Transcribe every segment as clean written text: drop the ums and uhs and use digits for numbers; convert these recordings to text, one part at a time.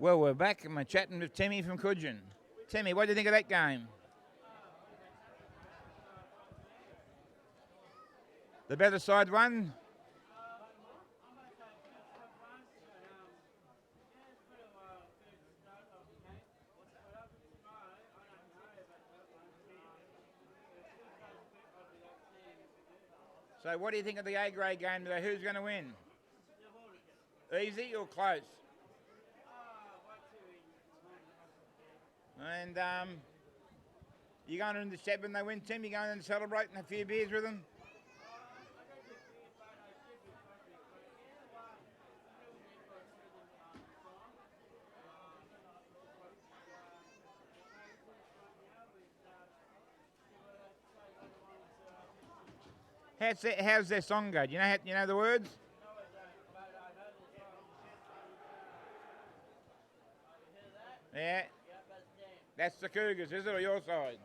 Well, we're back and we're chatting with Timmy from Cudgen. Timmy, what do you think of that game? The better side won? So what do you think of the A-grade game today? Who's going to win? Easy or close? And you going in the shed when they win, Tim? You going in to celebrate and have a few beers with them? How's their song go? Do you know the words? Yeah. That's the Cougars, is it, or your side?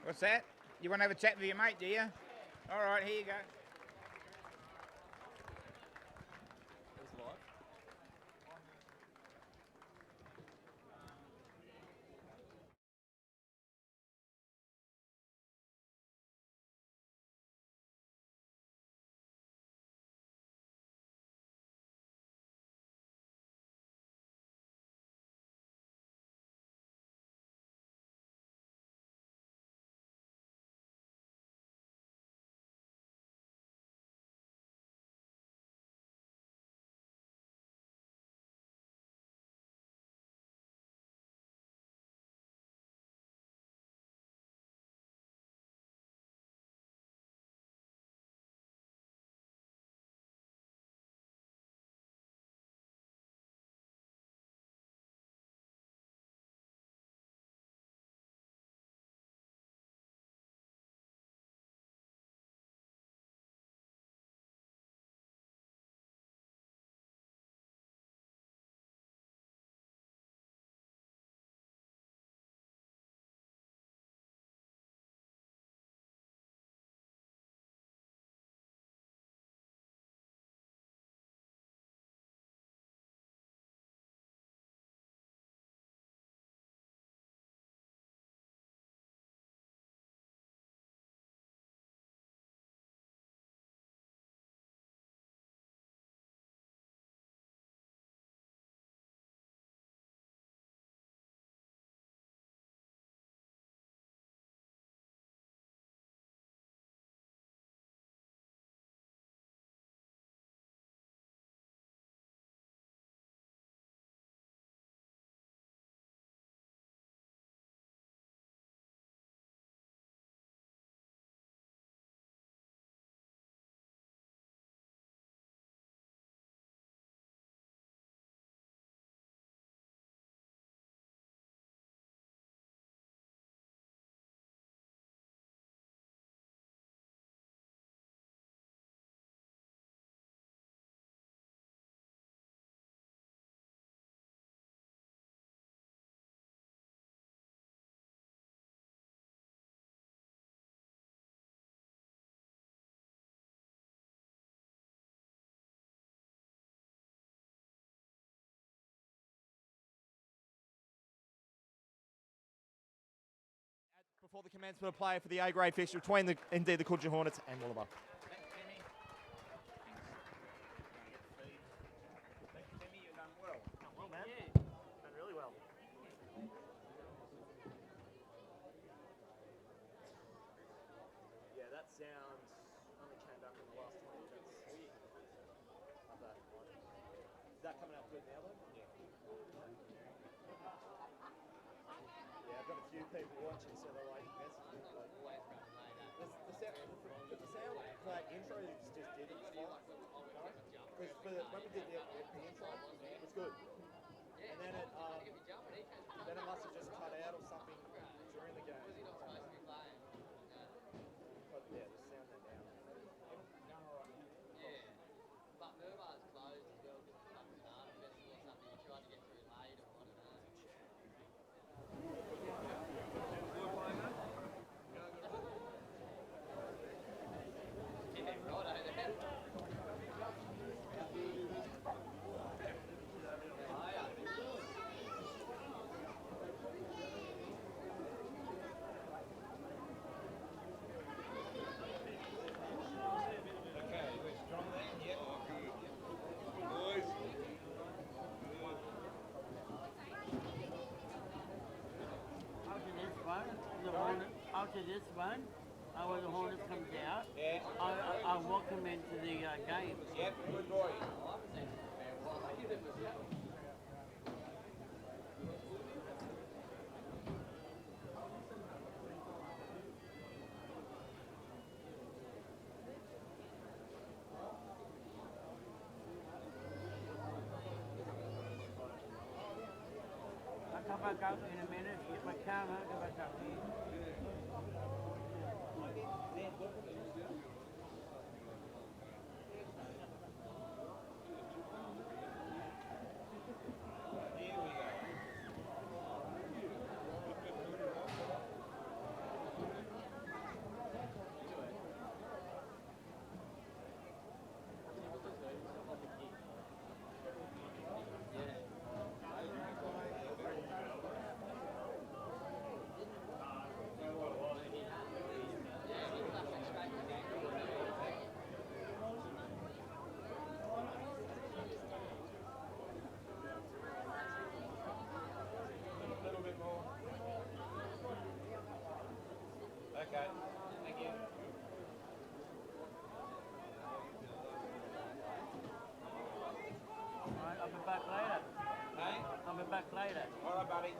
What's that? You want to have a chat with your mate, do you? All right, here you go. Before the commencement of play for the A-grade fixture between the Cudgen Hornets and Murbah. after this one, when the Hornets comes out, Yeah. I welcome him to the game. Yep, good boy. I'll come back up in a minute, get my camera, go back up here. Okay, thank you. Alright, I'll be back later. Hey? I'll be back later. All right, buddy.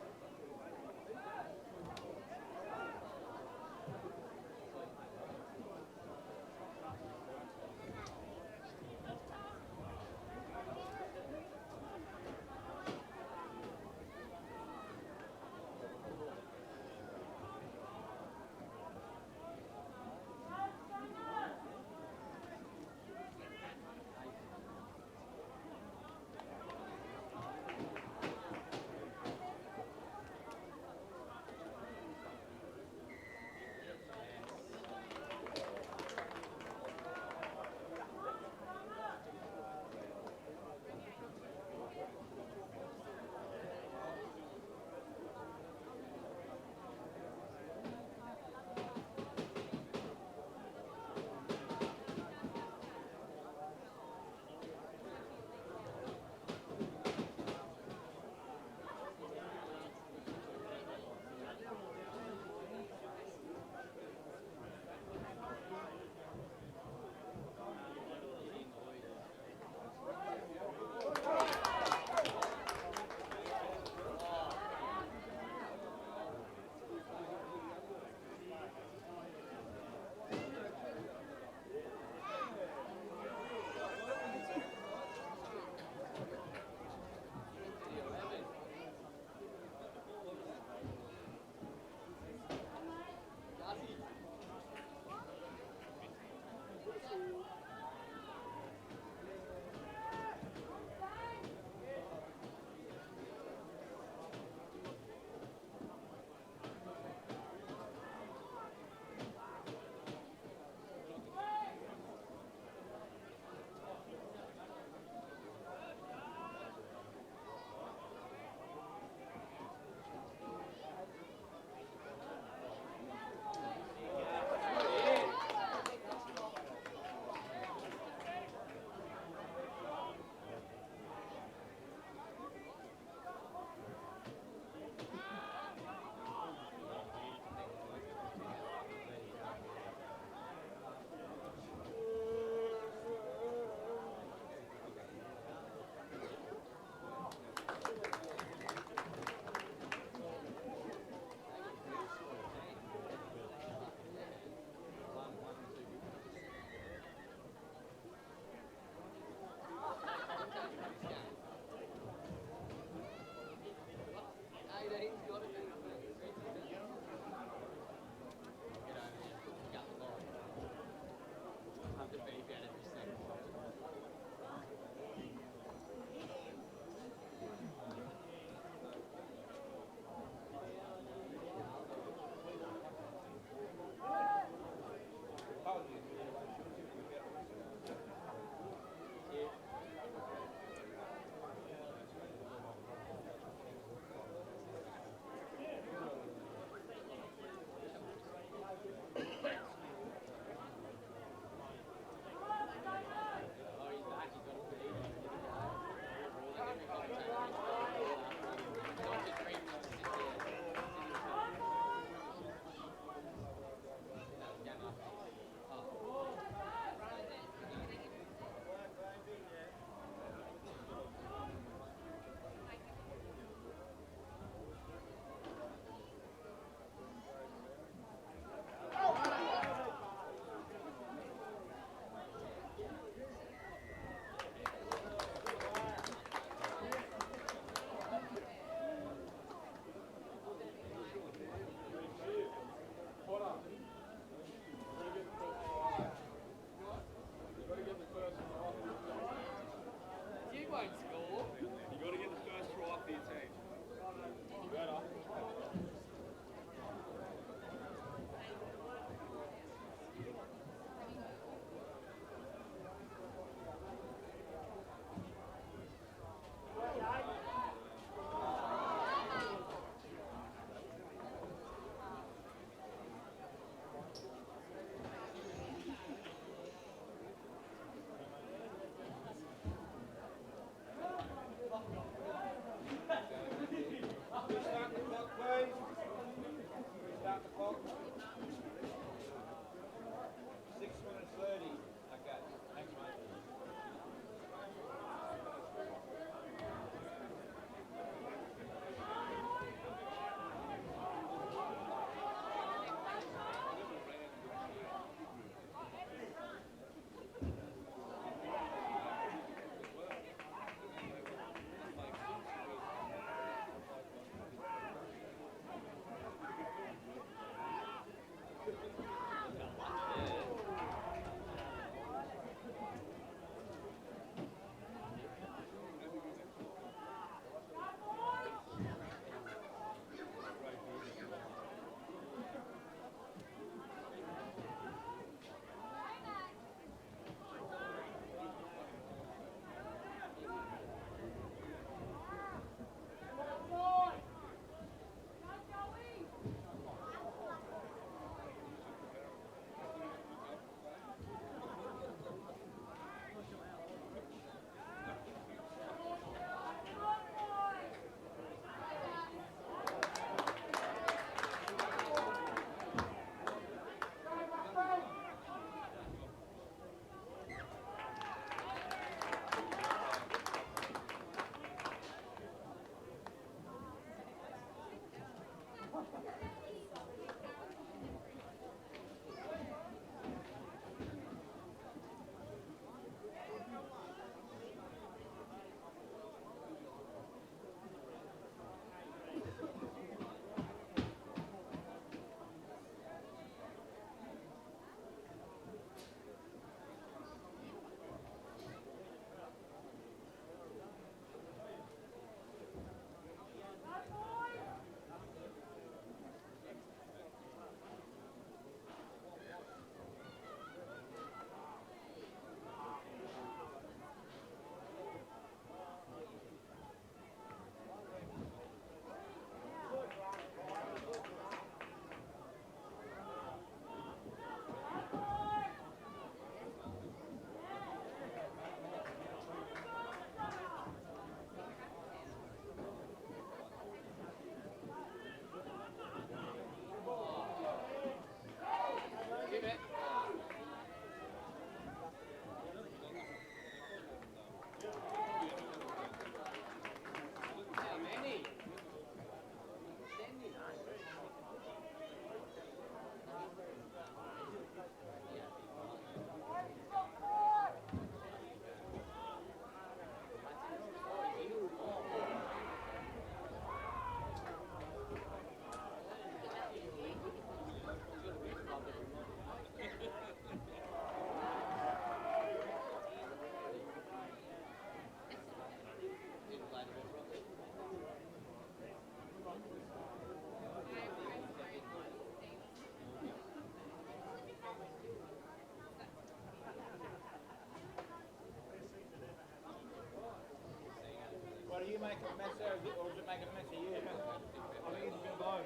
What do you make a mess of, or does it make a mess of you? I think it's been blown.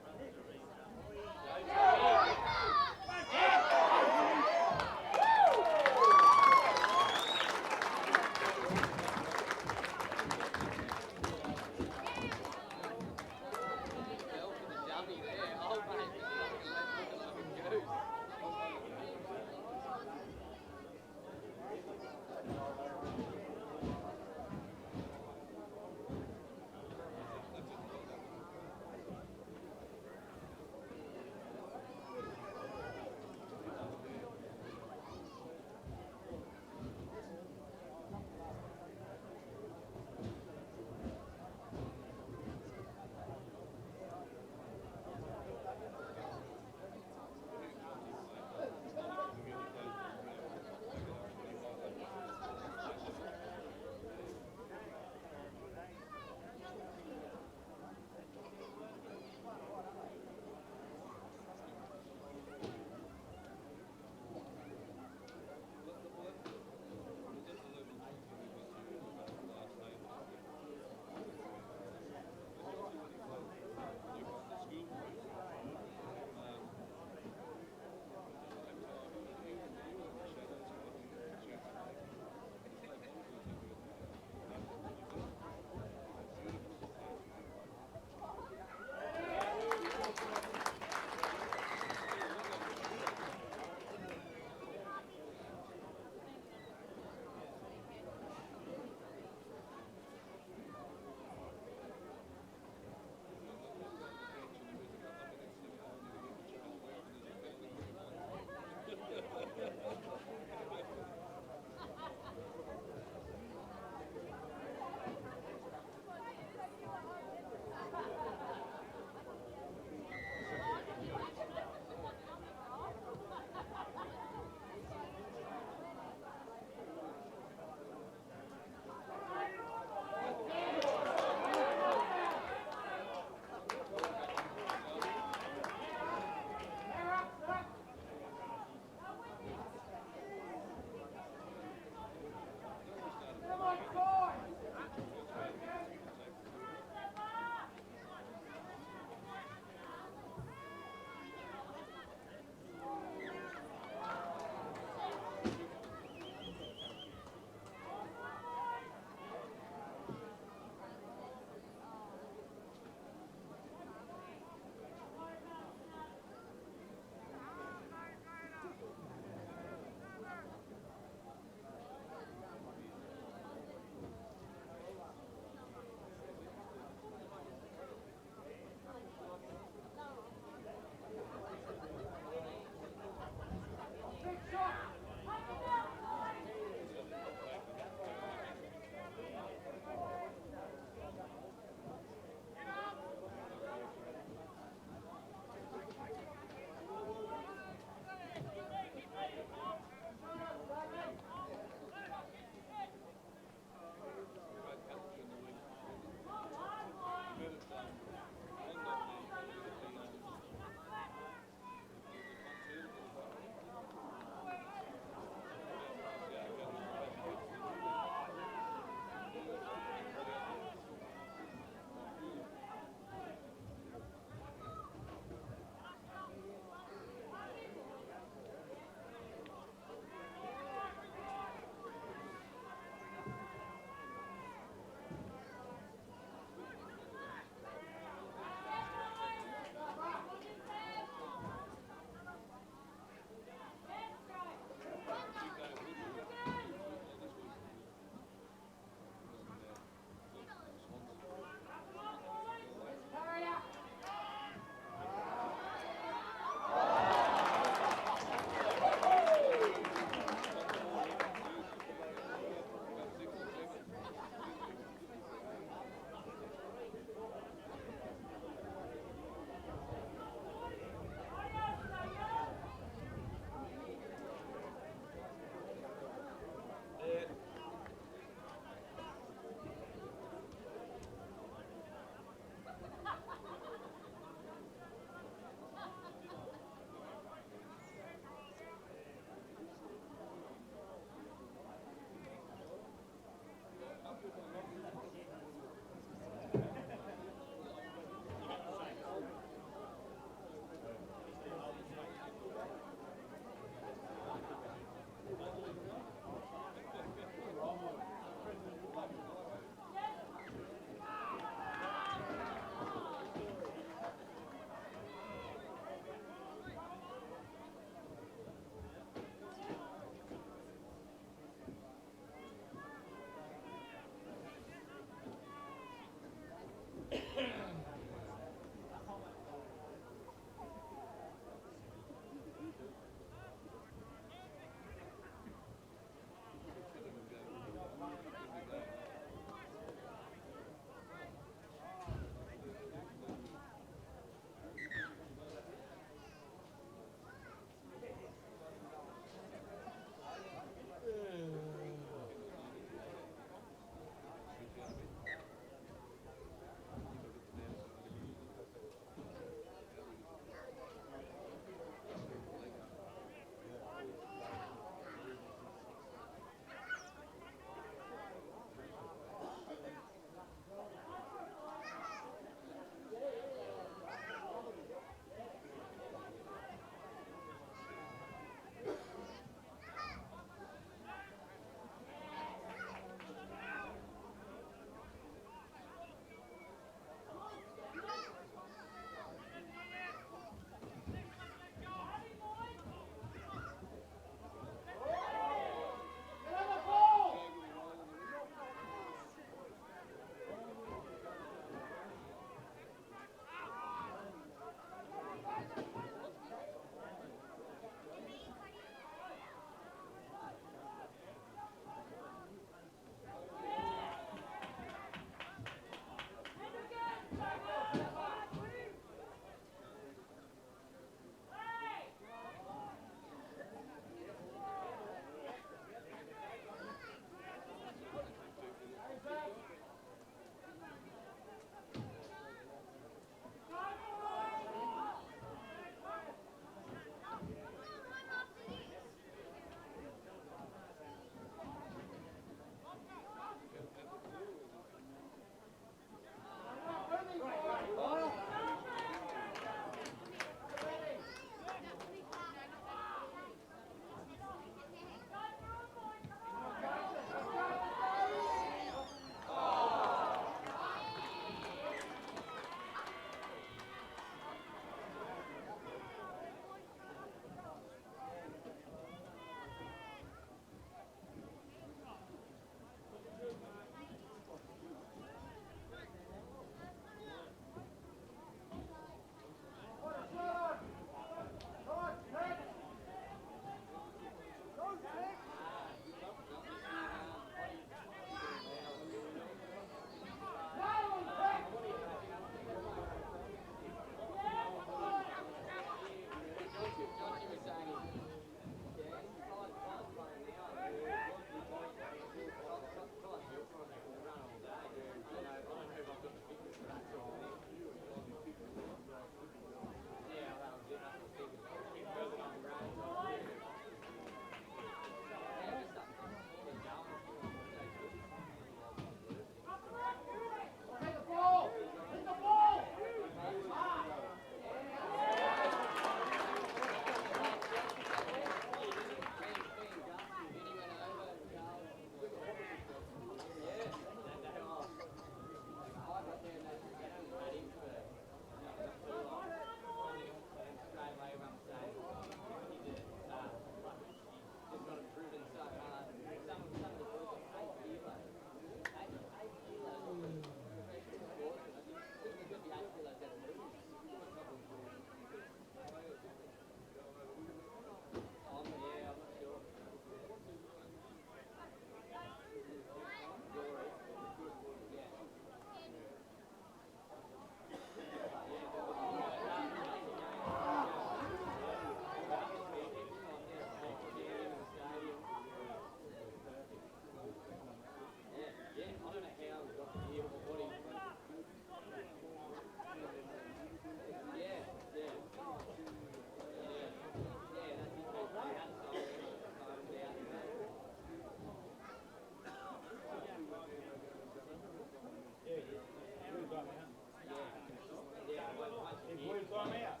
Time out.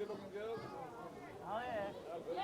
good looking girls? Oh, yeah. Oh, good boy.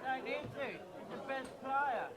Don't need to. He's the best player.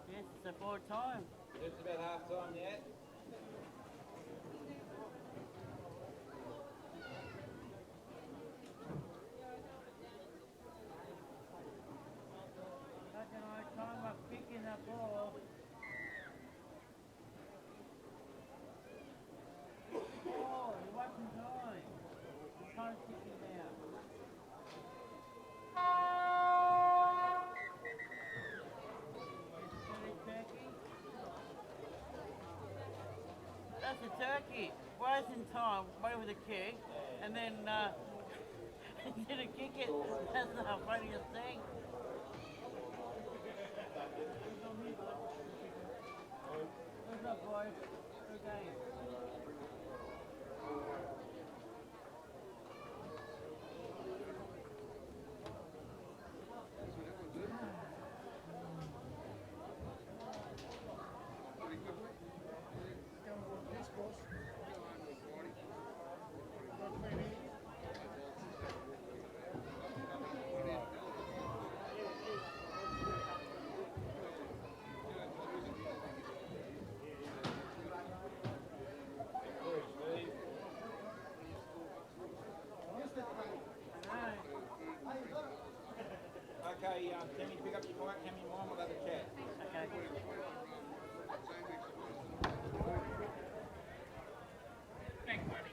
Yes, it's a 4-time. Just about half time yet. Cudgen time up kicking that ball. Oh, he wasn't going. He's trying to kick him out. Turkey. That's a turkey. Right in time, wait with the kick, and then he didn't kick it. That's the funniest thing. What's up, boys? Good game. Okay, Timmy, pick up your mic, hand me mine, we'll have a chat. Okay. Thanks, buddy.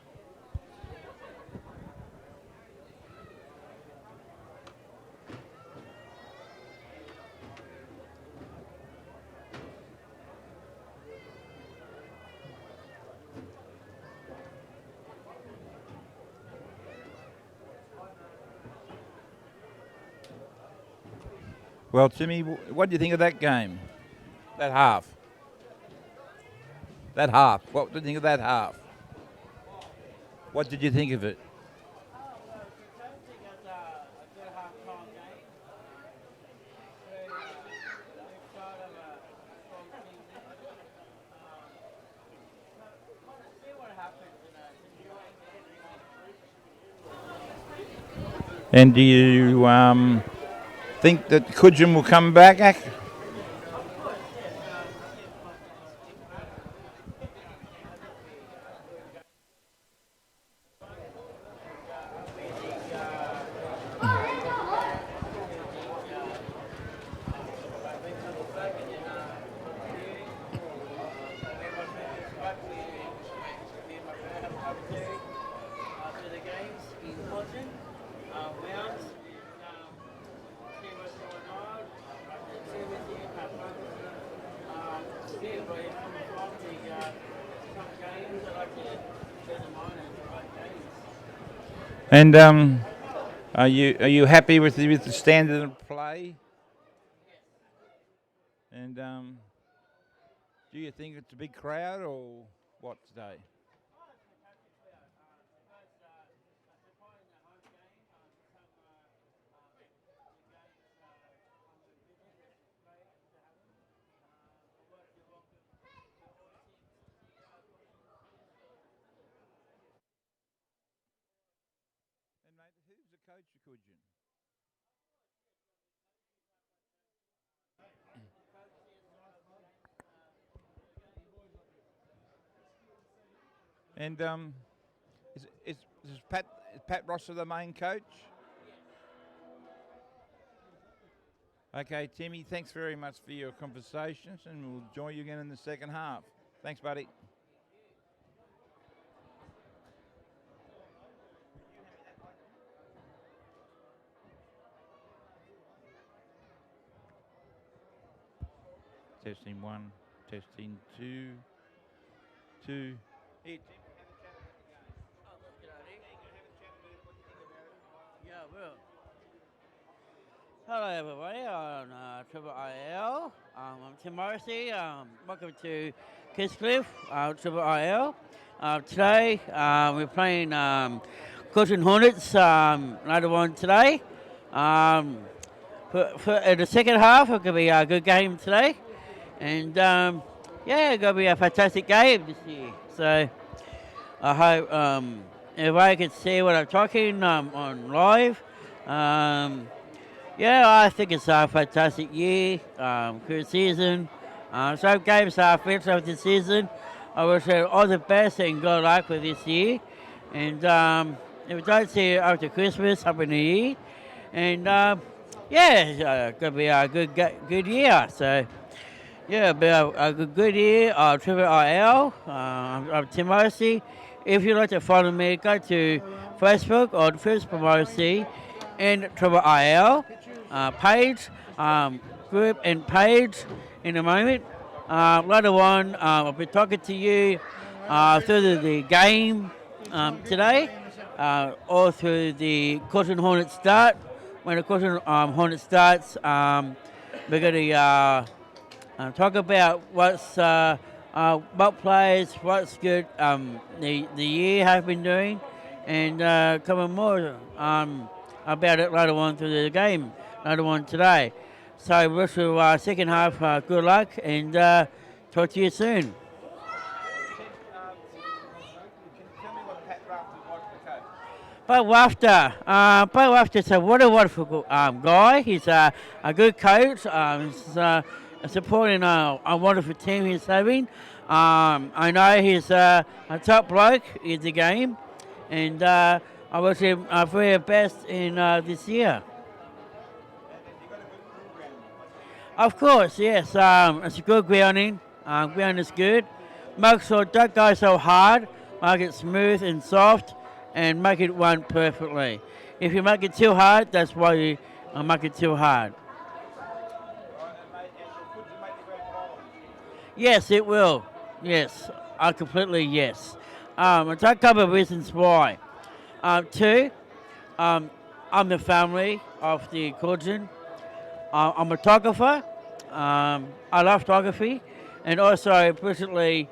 Well, Timmy, what do you think of that game? That half? That half. What did you think of that half? What did you think of it? Oh, well, it's fantastic as a good half-time game. Very, very proud of a strong team there. See what happens, you know. And do you think that Cudgen will come back? And are you happy with the standard of play? And do you think it's a big crowd or what today? And mate, who's the coach of Cudgen? And is Pat Rosser the main coach? Okay, Timmy, thanks very much for your conversations, and we'll join you again in the second half. Thanks, buddy. Testing 1, testing 2, 2. Here, Tim, have a chat about the game. Oh, let's get out of here. Have a chat about what you think about it. Yeah, will. Hello, everybody, on Triple IL. I'm Tim Morrissey. Welcome to Kingscliff, Triple IL. Today, we're playing Cudgen Hornets later on today. For the second half, it's going to be a good game today. And, yeah, it's going to be a fantastic game this year. So, I hope everybody can see what I'm talking on live. Yeah, I think it's a fantastic year, good season. Some games are finished of the season. I wish you all the best and good luck with this year. And if we don't see you after Christmas, Happy New Year. And yeah, it's going to be a good year. So yeah, it'll be a good year. Triple IL. I'm Tim Morrissey. If you'd like to follow me, go to Facebook on First Morrissey and Triple IL page, group and page in a moment. Later on, I'll be talking to you through the game today, or through the Cudgen Hornets start. When the Cudgen Hornets starts, we're going to talk about what players, what's good the year have been doing, and cover more about it later on through the game, later on today. So wish you second half good luck, and talk to you soon. Tim, tell me what Pat Rafter was the coach. But Wafter's a wonderful guy. He's a good coach. He's supporting a wonderful team he's having. I know he's a top bloke in the game, and I wish him very best in this year. Of course, yes. It's a good grounding. Ground is good. Make sure don't go so hard. Make it smooth and soft, and make it run perfectly. If you make it too hard, that's why you make it too hard. Yes, it will. Yes, I completely yes. I'll tell a couple of reasons why. Two, I'm the family of the Cudgen. I'm a photographer. I love photography, and also presently,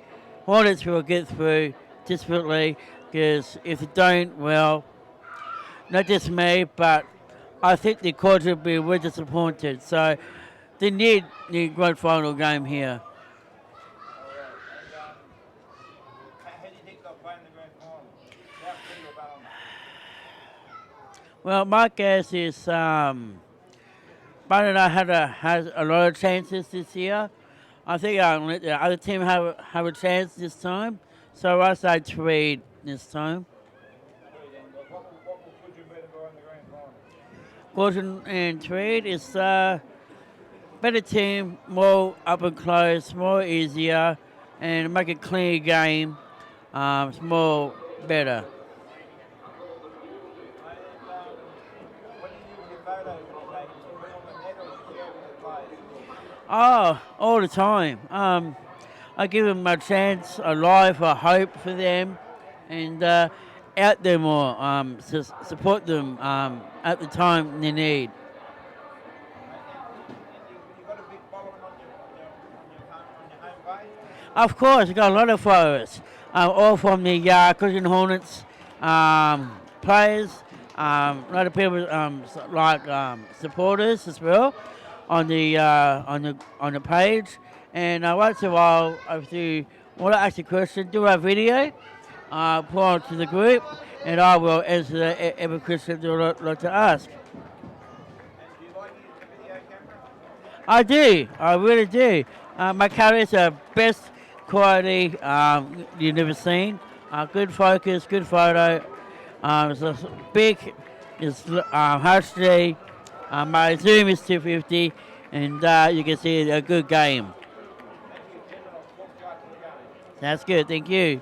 Hornets will get through desperately because if they don't, well, not just me, but I think the Cudgen will be really disappointed. So they need the grand final game here. Well, my guess is Banana has a lot of chances this year. I think I'll let the other team have a chance this time. So I say Tweed this time. What will Cudgen beat them by in the grand final? Gordon and Tweed is better team, more up and close, more easier, and make a clear game. It's more better. What do you do with your photos when you take them? Do you put them on the net or do you share it with the players? Oh, all the time. I give them a chance, a life, a hope for them, and out there more. Support them at the time they need. And you've got a big following on your home page? Of course, I got a lot of followers, all from the Cudgen Hornets players. A lot of people supporters as well on the page. And once in a while, if you want to ask a question, do a video, put it to the group, and I will answer every question you would like to ask. And do you like using the video camera? I do. I really do. My cameras are best quality you've never seen. Good focus, good photo. It's a big. It's HD. My zoom is 250, and you can see a good game. Thank you, Ken, and I'll talk to you after the game. That's good. Thank you.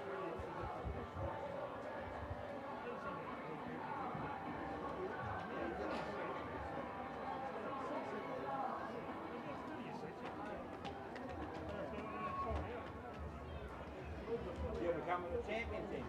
You ever come with the champion team?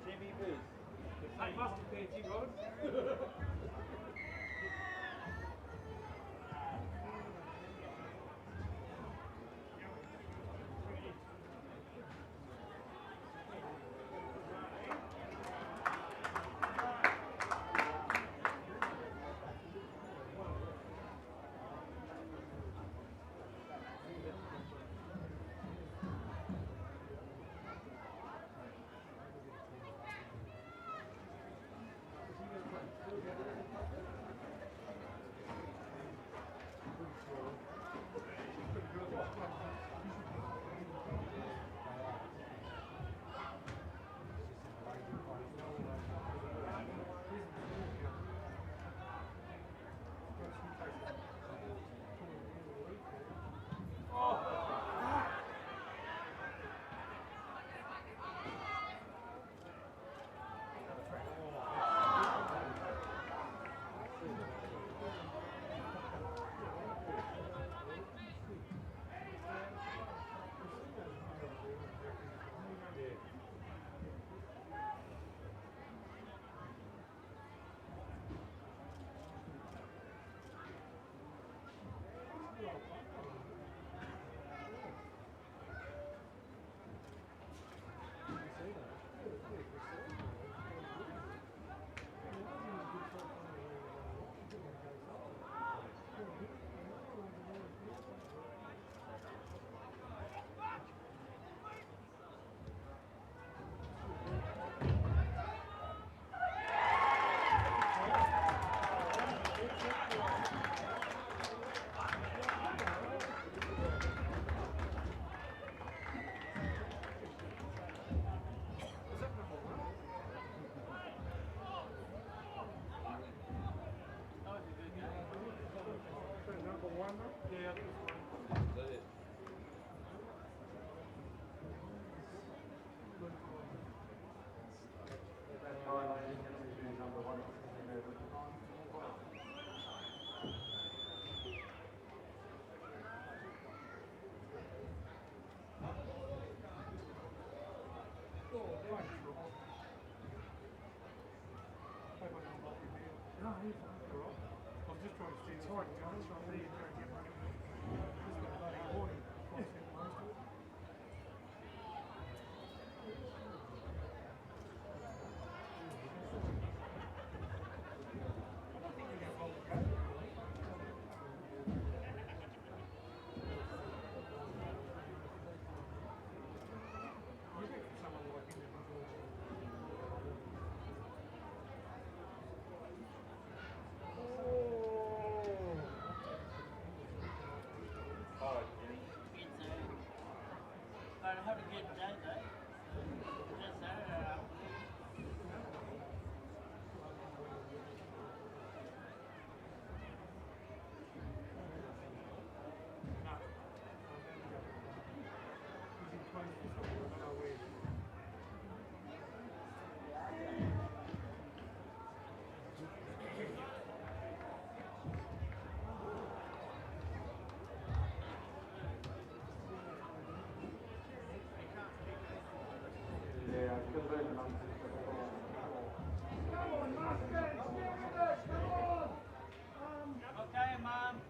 Jimmy Booth. Okay, Mum.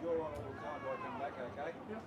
You're on all the time, I come back, okay? Yep.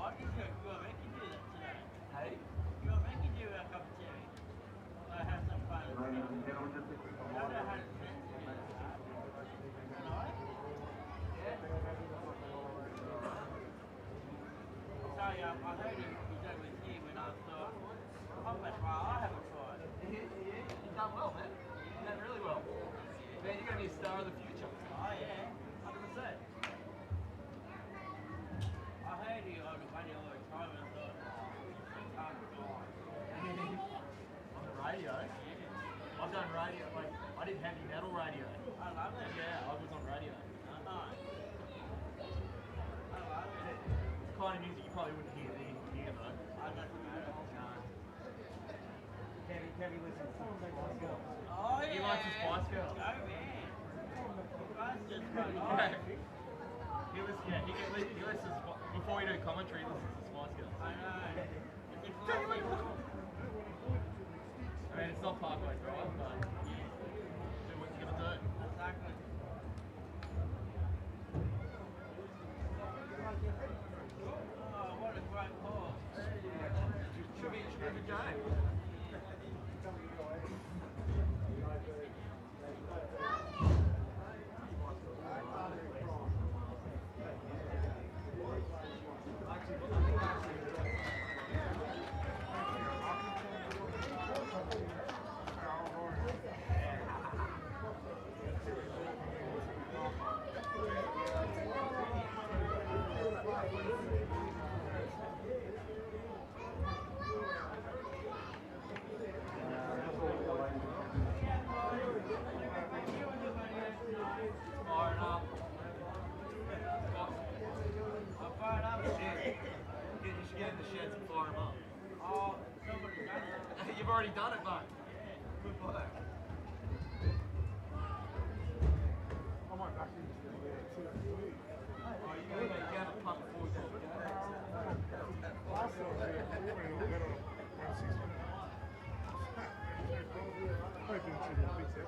what? You were making do that today. Hey? You were making do a cup of tea. So I have some fun. I don't know how to sense it. No? Yeah. Sorry, I heard he was over here when I thought, oh, that's why I haven't tried. You've done well, man. You've done really well. Man, you're going to be a star of the future. Oh, yeah. 100%. I heard you on the radio all the time and I thought, oh, can't go on. On the radio? I've done radio, like, I did heavy metal radio. I love it. Yeah, I was on radio. Oh, nice. I love it. It's the kind of music you probably wouldn't hear here, though. I doesn't matter. No. Kevin listens to Spice Girls. Oh, yeah. He likes the Spice Girls. Oh, man. That's just fun. Yeah. He listens, before we do commentary, he listens to Spice Girls. I know. It's exciting. I mean, it's not Parkway Drive, but do what you're going to do. Exactly. Oh, what a great call. Should be a good game. Firing up. I'm fired up. You should get in the sheds and fire them up. Oh, somebody's done it. You've already done it, mate. Good work. I might back in this too. Oh, you gotta pump before we go. Last one, we got on 160. Hoping to fix it.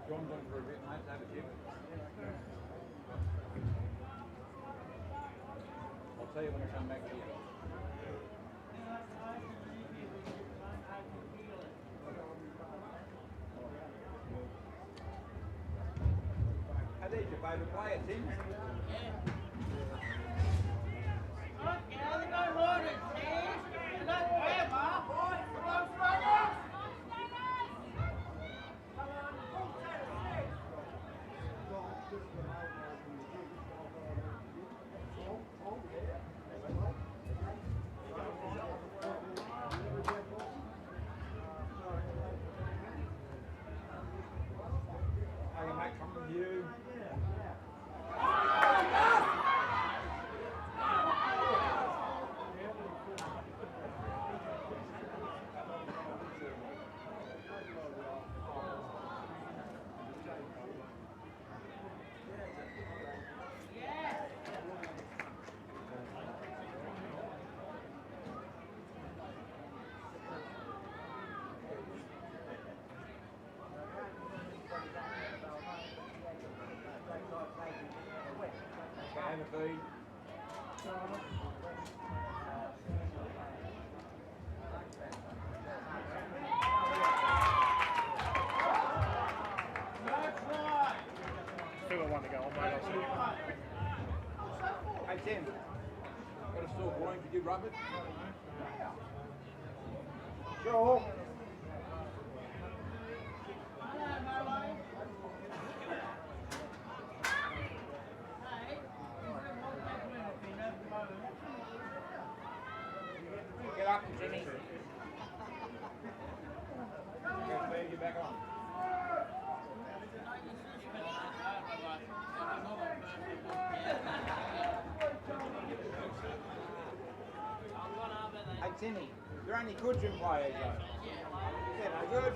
John's on for a bit, mate. Have a tip. I'll tell you when I come back here. Are these your favourite players, Tim? Look, you know, they got loaded, see? They're not fair, Ma. Come on, Struggle! Hey, mate, come with you. And a feed. Still got one to go on, mate. I'll see you. Hey, Tim. Got a sore groin, could you rub it? Sure. button, Jimmy. Okay, Steve, you're back on. Hey, Timmy, they're only Cudgen players, though. Yeah, no good.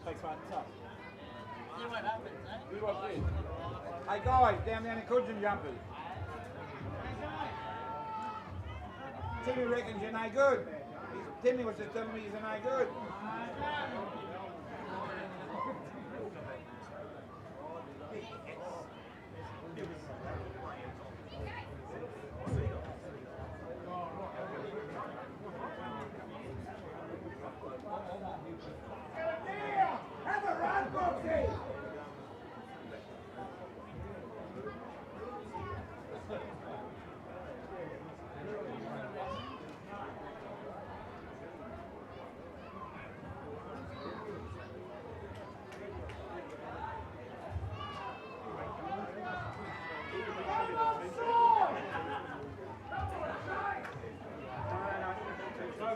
Takes one tough. See what happens, eh? See what's this? Hey, guys, down there in the Cudgen jumpers. Timmy reckons you're no good. Timmy was just telling me he's no good. Have a run, Brooksy!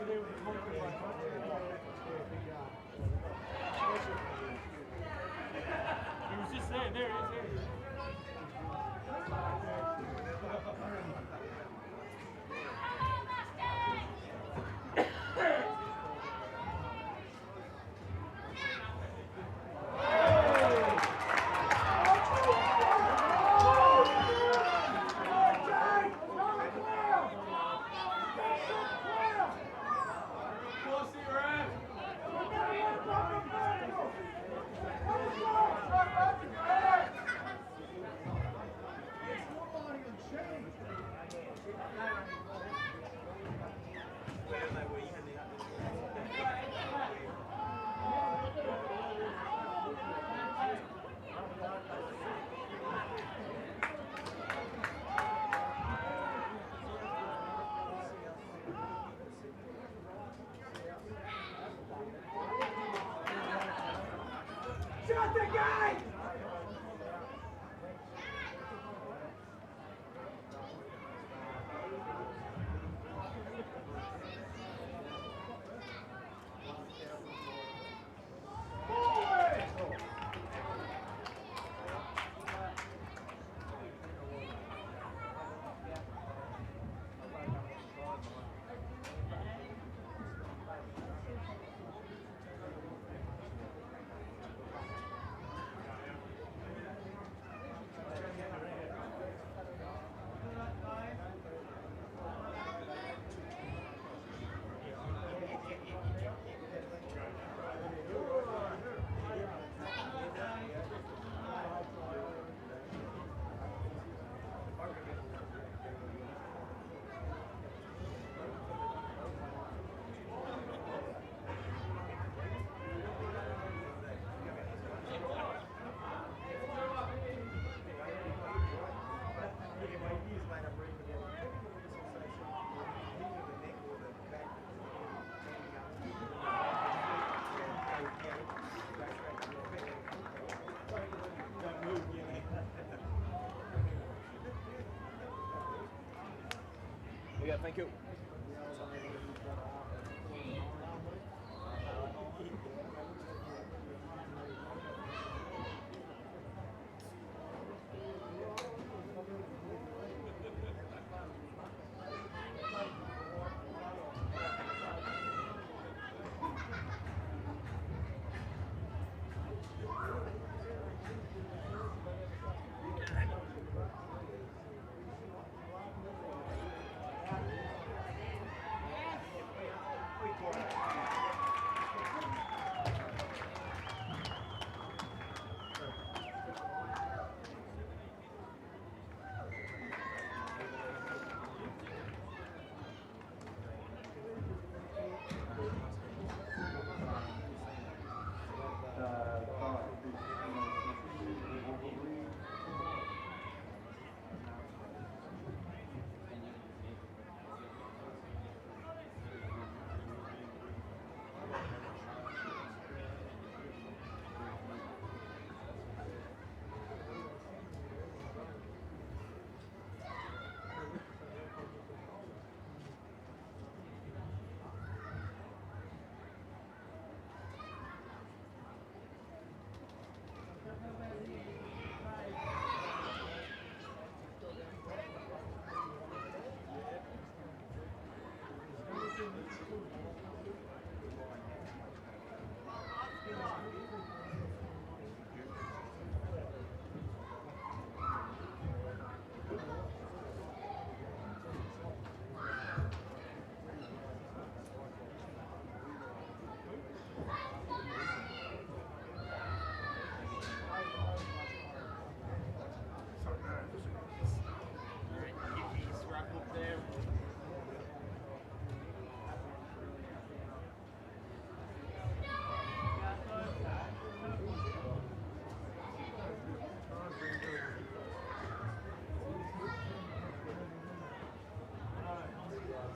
He was just saying, there he is, there he is. Shut the gate! Yeah, thank you.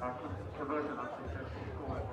Converted on successful score.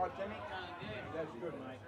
right, Timmy? That's good, mate.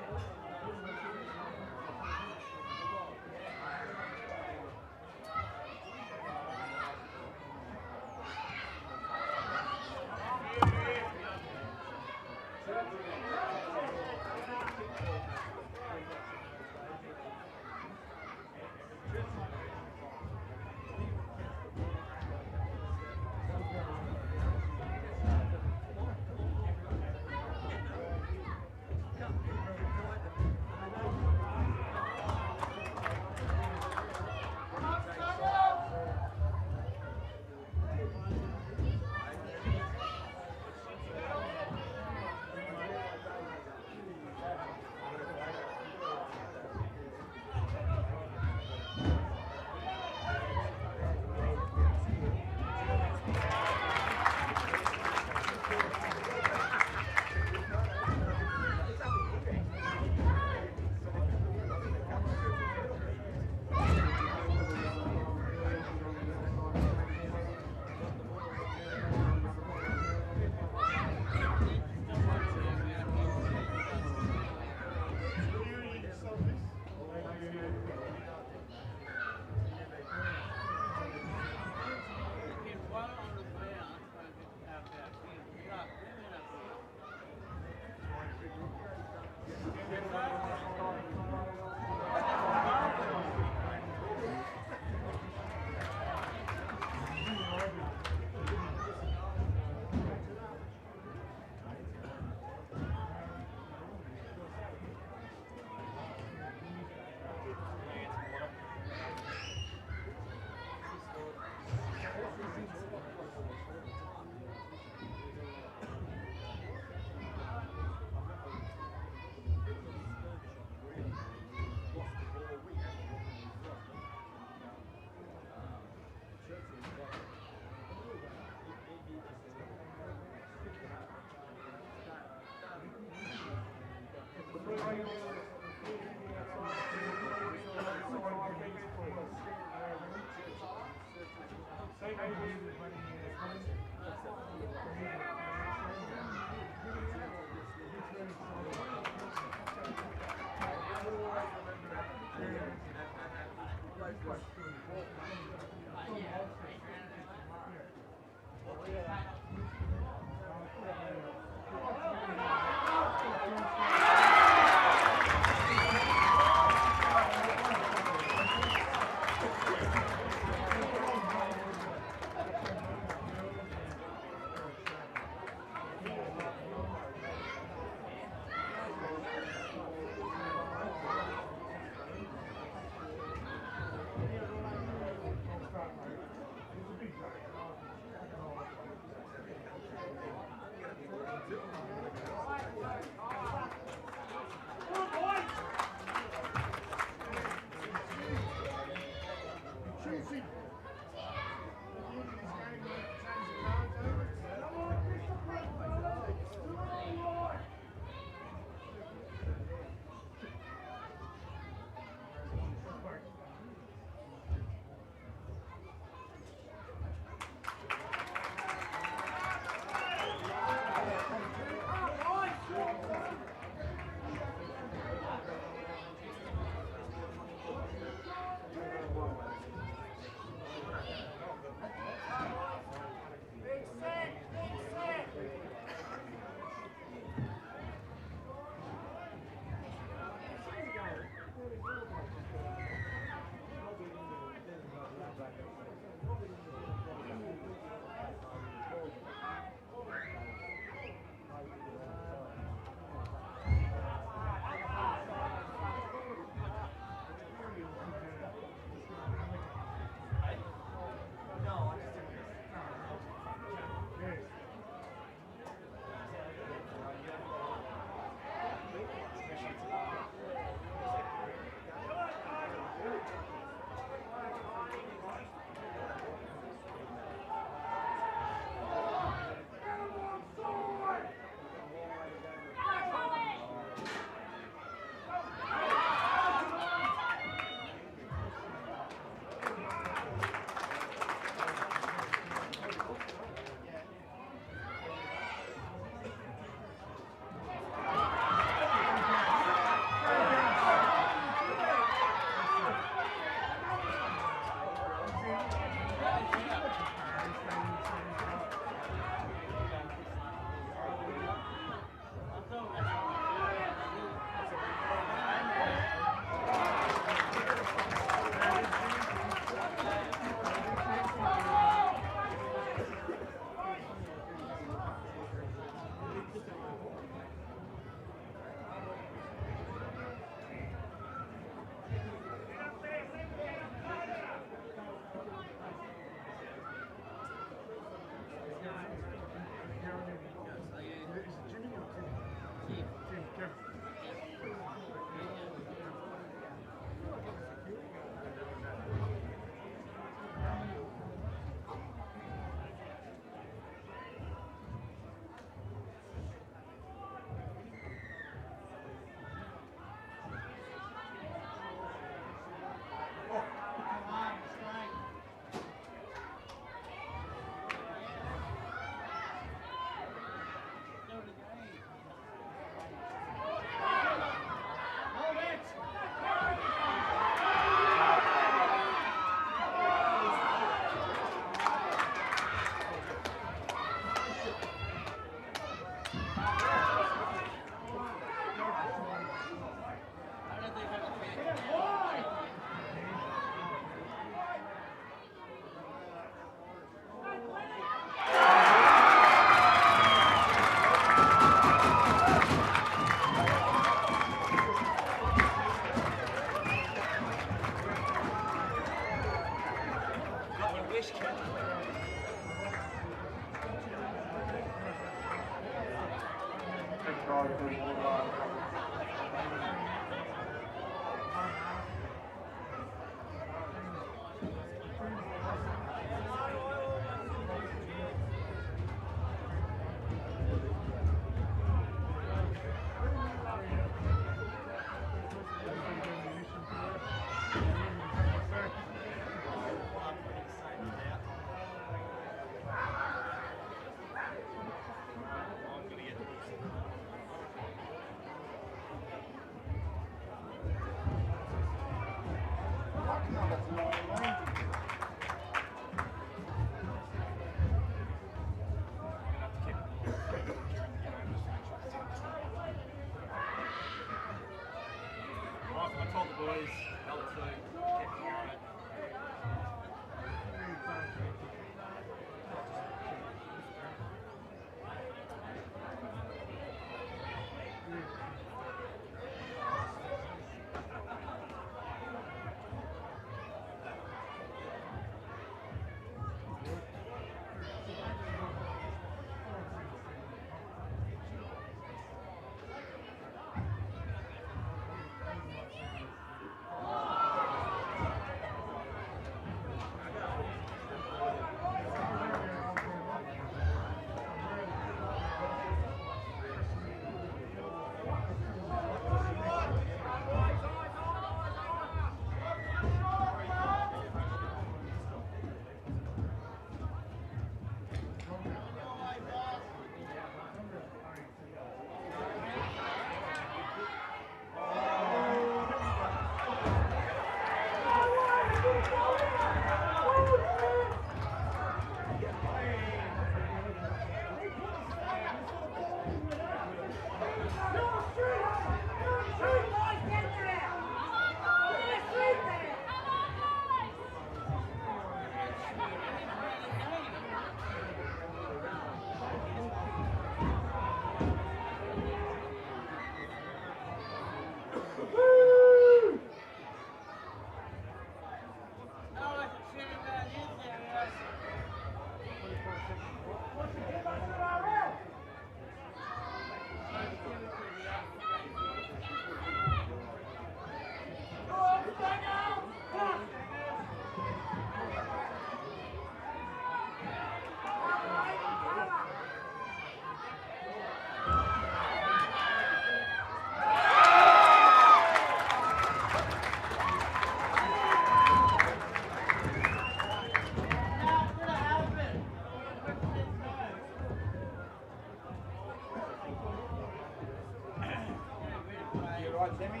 Timmy?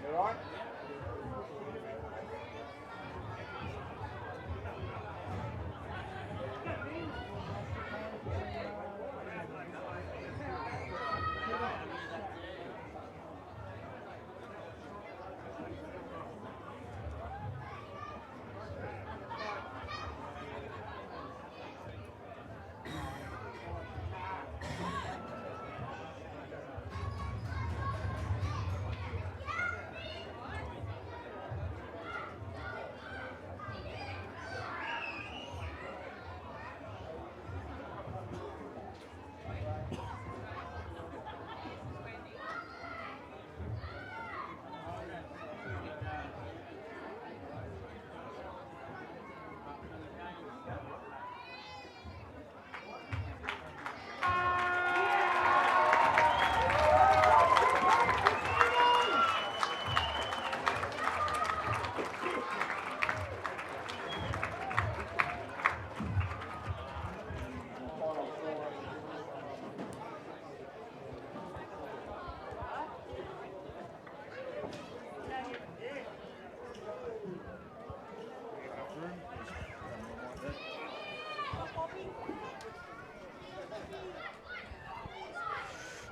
You all right?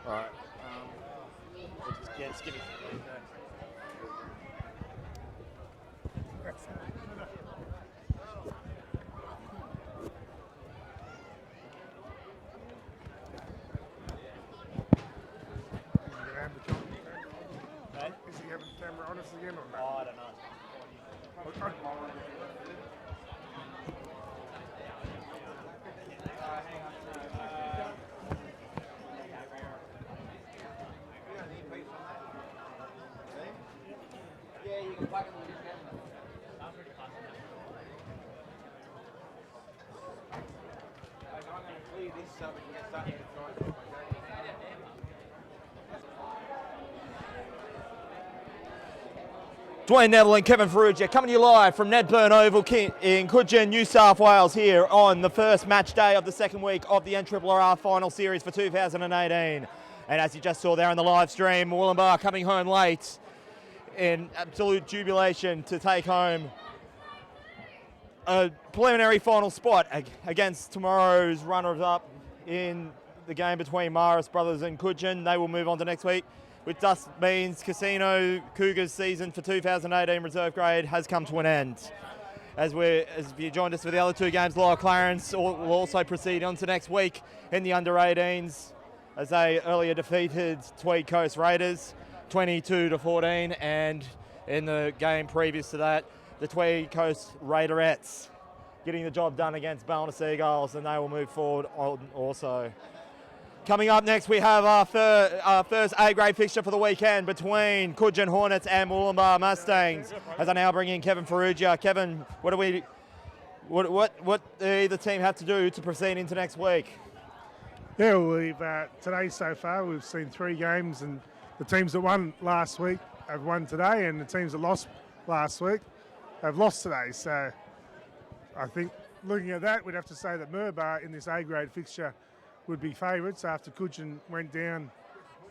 All right. Just give me. Is he having the camera on us again or Oh, not? I don't know. Yeah, you can plug it with your camera. I'm going to clear this so we can get started to try. Dwayne Neville and Kevin Ferrugia coming to you live from Nedburn Oval in Cudgen, New South Wales, here on the first match day of the second week of the NRRRL final series for 2018. And as you just saw there in the live stream, Wollongbar coming home late in absolute jubilation to take home a preliminary final spot against tomorrow's runners-up in the game between Maris Brothers and Cudgen. They will move on to next week, which thus means Casino Cougars season for 2018 reserve grade has come to an end. As you joined us for the other two games, Lower Clarence will also proceed on to next week in the under-18s as they earlier defeated Tweed Coast Raiders 22-14, and in the game previous to that, the Tweed Coast Raiderettes getting the job done against Ballina Seagulls, and they will move forward also. Coming up next, we have our first A-grade fixture for the weekend between Cudgen Hornets and Murbah Mustangs. As I now bring in Kevin Ferrugia. Kevin, what either team have to do to proceed into next week? Yeah, we've today so far we've seen 3 games, and the teams that won last week have won today, and the teams that lost last week have lost today. So I think looking at that, we'd have to say that Murbah in this A-grade fixture would be favourites after Cudgen went down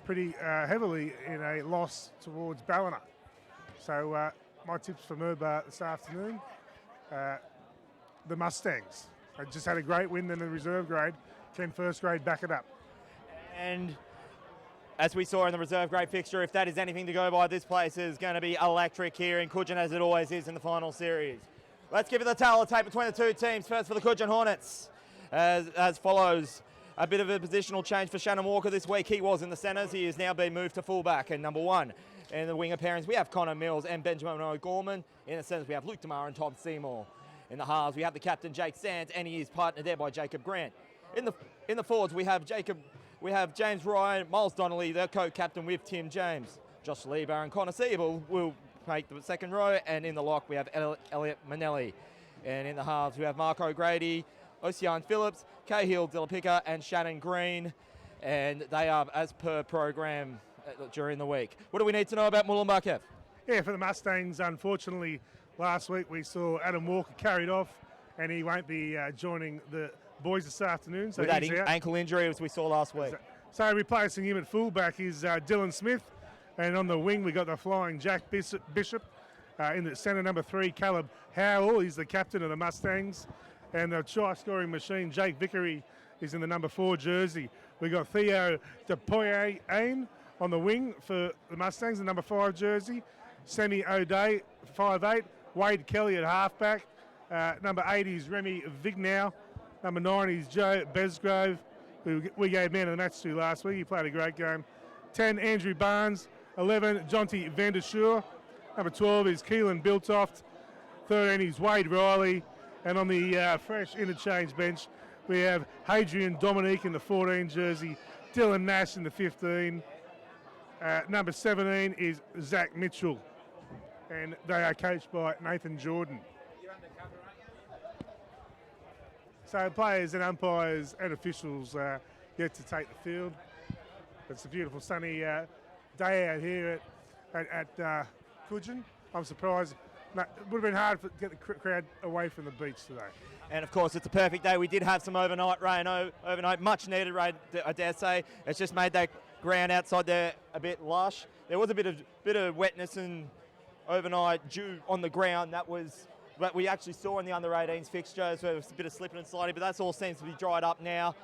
pretty heavily in a loss towards Ballina. So my tips for Murbah this afternoon, the Mustangs. They just had a great win in the reserve grade. Can first grade back it up? And as we saw in the reserve grade fixture, if that is anything to go by, this place is going to be electric here in Cudgen, as it always is in the final series. Let's give it the tale of tape between the two teams. First for the Cudgen Hornets, as follows. A bit of a positional change for Shannon Walker this week. He was in the centres. He has now been moved to fullback and number 1. In the winger pairings, we have Connor Mills and Benjamin O'Gorman. In the centres, we have Luke DeMar and Tom Seymour. In the halves, we have the captain, Jake Sands, and he is partnered there by Jacob Grant. In the forwards, we have James Ryan, Miles Donnelly, the co-captain with Tim James. Josh Lieber and Connor Siebel will make the second row, and in the lock, we have Elliot Manelli. And in the halves, we have Mark O'Grady, Ocean Phillips, Cahill Dillapica, and Shannon Green, and they are as per program during the week. What do we need to know about Mullum Kev? Yeah, for the Mustangs, unfortunately, last week we saw Adam Walker carried off, and he won't be joining the boys this afternoon. So with that he's out. ankle injury, as we saw last week. So replacing him at fullback is Dylan Smith. And on the wing, we got the flying Jack Bishop. In the centre, number 3, Caleb Howell. He's the captain of the Mustangs. And the try-scoring machine, Jake Vickery, is in the number 4 jersey. We got Theo DePoye-Ain on the wing for the Mustangs, the number 5 jersey. Sammy O'Day, 5'8". Wade Kelly at halfback. Number 8 is Remy Vignow. Number 9 is Joe Besgrove, who we gave man of the match to last week. He played a great game. 10, Andrew Barnes. 11, Jonty Vanderschuur. Number 12 is Keelan Biltoft. 13 is Wade Riley. And on the fresh interchange bench, we have Hadrian Dominique in the 14 jersey, Dylan Nash in the 15. Number 17 is Zach Mitchell. And they are coached by Nathan Jordan. So players and umpires and officials get to take the field. It's a beautiful sunny day out here at Cudgen. I'm surprised. No, it would have been hard to get the crowd away from the beach today. And of course, it's a perfect day. We did have some overnight rain, overnight much needed rain, I dare say. It's just made that ground outside there a bit lush. There was a bit of wetness and overnight dew on the ground. That was what we actually saw in the under-18s fixtures. There was a bit of slipping and sliding, but that all seems to be dried up now.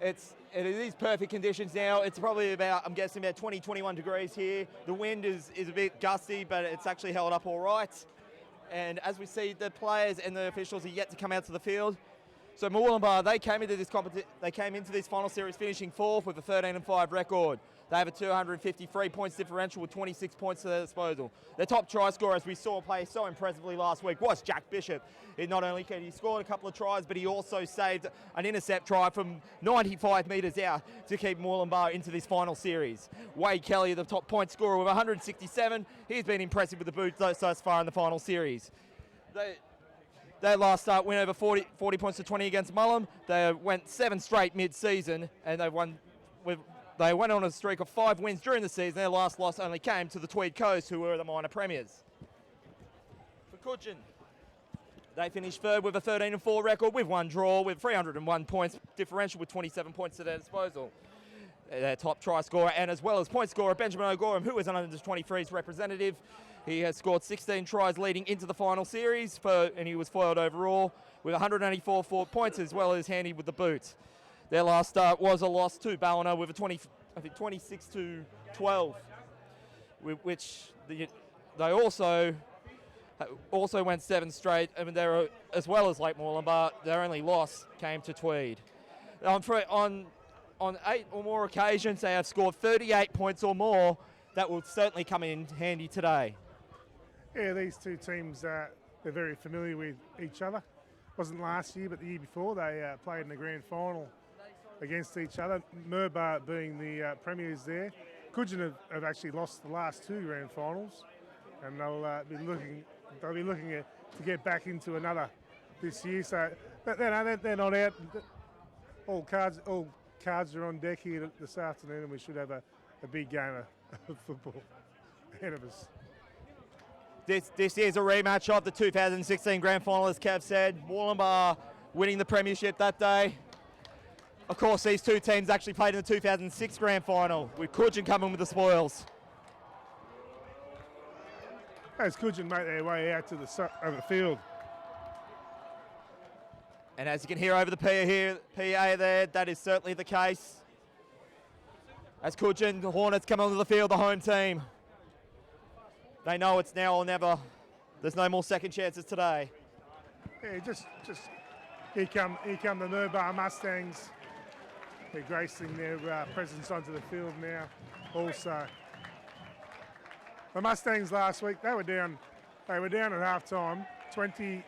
It is perfect conditions now. It's probably about, I'm guessing, about 20, 21 degrees here. The wind is a bit gusty, but it's actually held up all right. And as we see, the players and the officials are yet to come out to the field. So Murbah, they came into this final series finishing 4th with a 13-5 record. They have a 253 points differential with 26 points to their disposal. Their top try scorer, as we saw play so impressively last week, was Jack Bishop. Not only he scored a couple of tries, but he also saved an intercept try from 95 metres out to keep Murbah into this final series. Wade Kelly, the top point scorer with 167. He's been impressive with the boots thus far in the final series. Their last start win over 40 points to 20 against Mullum. They went 7 straight mid-season, and they went on a streak of 5 wins during the season. Their last loss only came to the Tweed Coast, who were the minor premiers. For Cudgen, they finished 3rd with a 13-4 record with 1 draw, with 301 points differential with 27 points to their disposal. Their top try scorer, and as well as point scorer Benjamin O'Gorham, who is an under-23s representative. He has scored 16 tries leading into the final series, and he was foiled overall with 184 points, as well as handy with the boot. Their last start was a loss to Ballina with a 26-12, which they also went 7 straight. I mean, they're as well as Lake Moreland, but their only loss came to Tweed. On 8 or more occasions, they have scored 38 points or more. That will certainly come in handy today. Yeah, these two teams, they're very familiar with each other. Wasn't last year, but the year before, they played in the grand final against each other. Murbah being the premiers there. Cudgen have actually lost the last 2 grand finals, and they'll be looking to get back into another this year. So they're not out. All cards are on deck here this afternoon, and we should have a big game of football ahead of us. This is a rematch of the 2016 grand final, as Kev said. Murbah winning the premiership that day. Of course, these two teams actually played in the 2006 grand final, with Cudgen coming with the spoils. As Cudgen make their way out to the field. And as you can hear over the PA there, that is certainly the case. As Cudgen, the Hornets come onto the field, the home team. They know it's now or never. There's no more second chances today. Yeah, just here come the Murbah Mustangs. They're gracing their presence onto the field now. Also, the Mustangs last week, they were down at half time, 20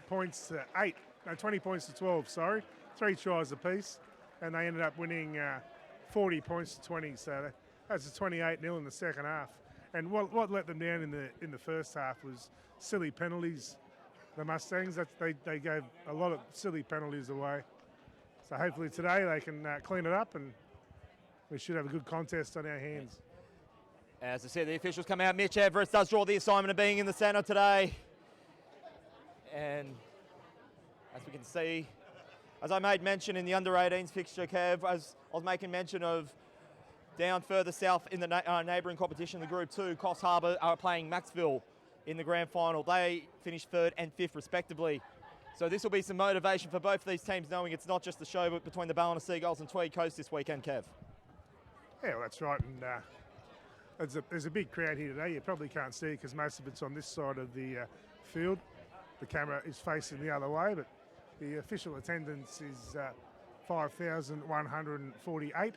points to 8. No, 20 points to 12, sorry. 3 tries apiece, and they ended up winning 40 points to 20. So that's a 28-0 in the second half. And what let them down in the first half was silly penalties. The Mustangs, they gave a lot of silly penalties away. So hopefully today they can clean it up, and we should have a good contest on our hands. As I said, the officials come out. Mitch Everett does draw the assignment of being in the centre today. And as we can see, as I made mention in the under-18s fixture, Kev, as I was making mention of Down further south in the neighbouring competition, the Group 2, Coffs Harbour are playing Maxville in the grand final. They finished 3rd and 5th respectively. So this will be some motivation for both of these teams, knowing it's not just the show between the Ballina Seagulls and Tweed Coast this weekend, Kev. Yeah, well, that's right. And there's a big crowd here today. You probably can't see it because most of it's on this side of the field. The camera is facing the other way, but the official attendance is 5,148.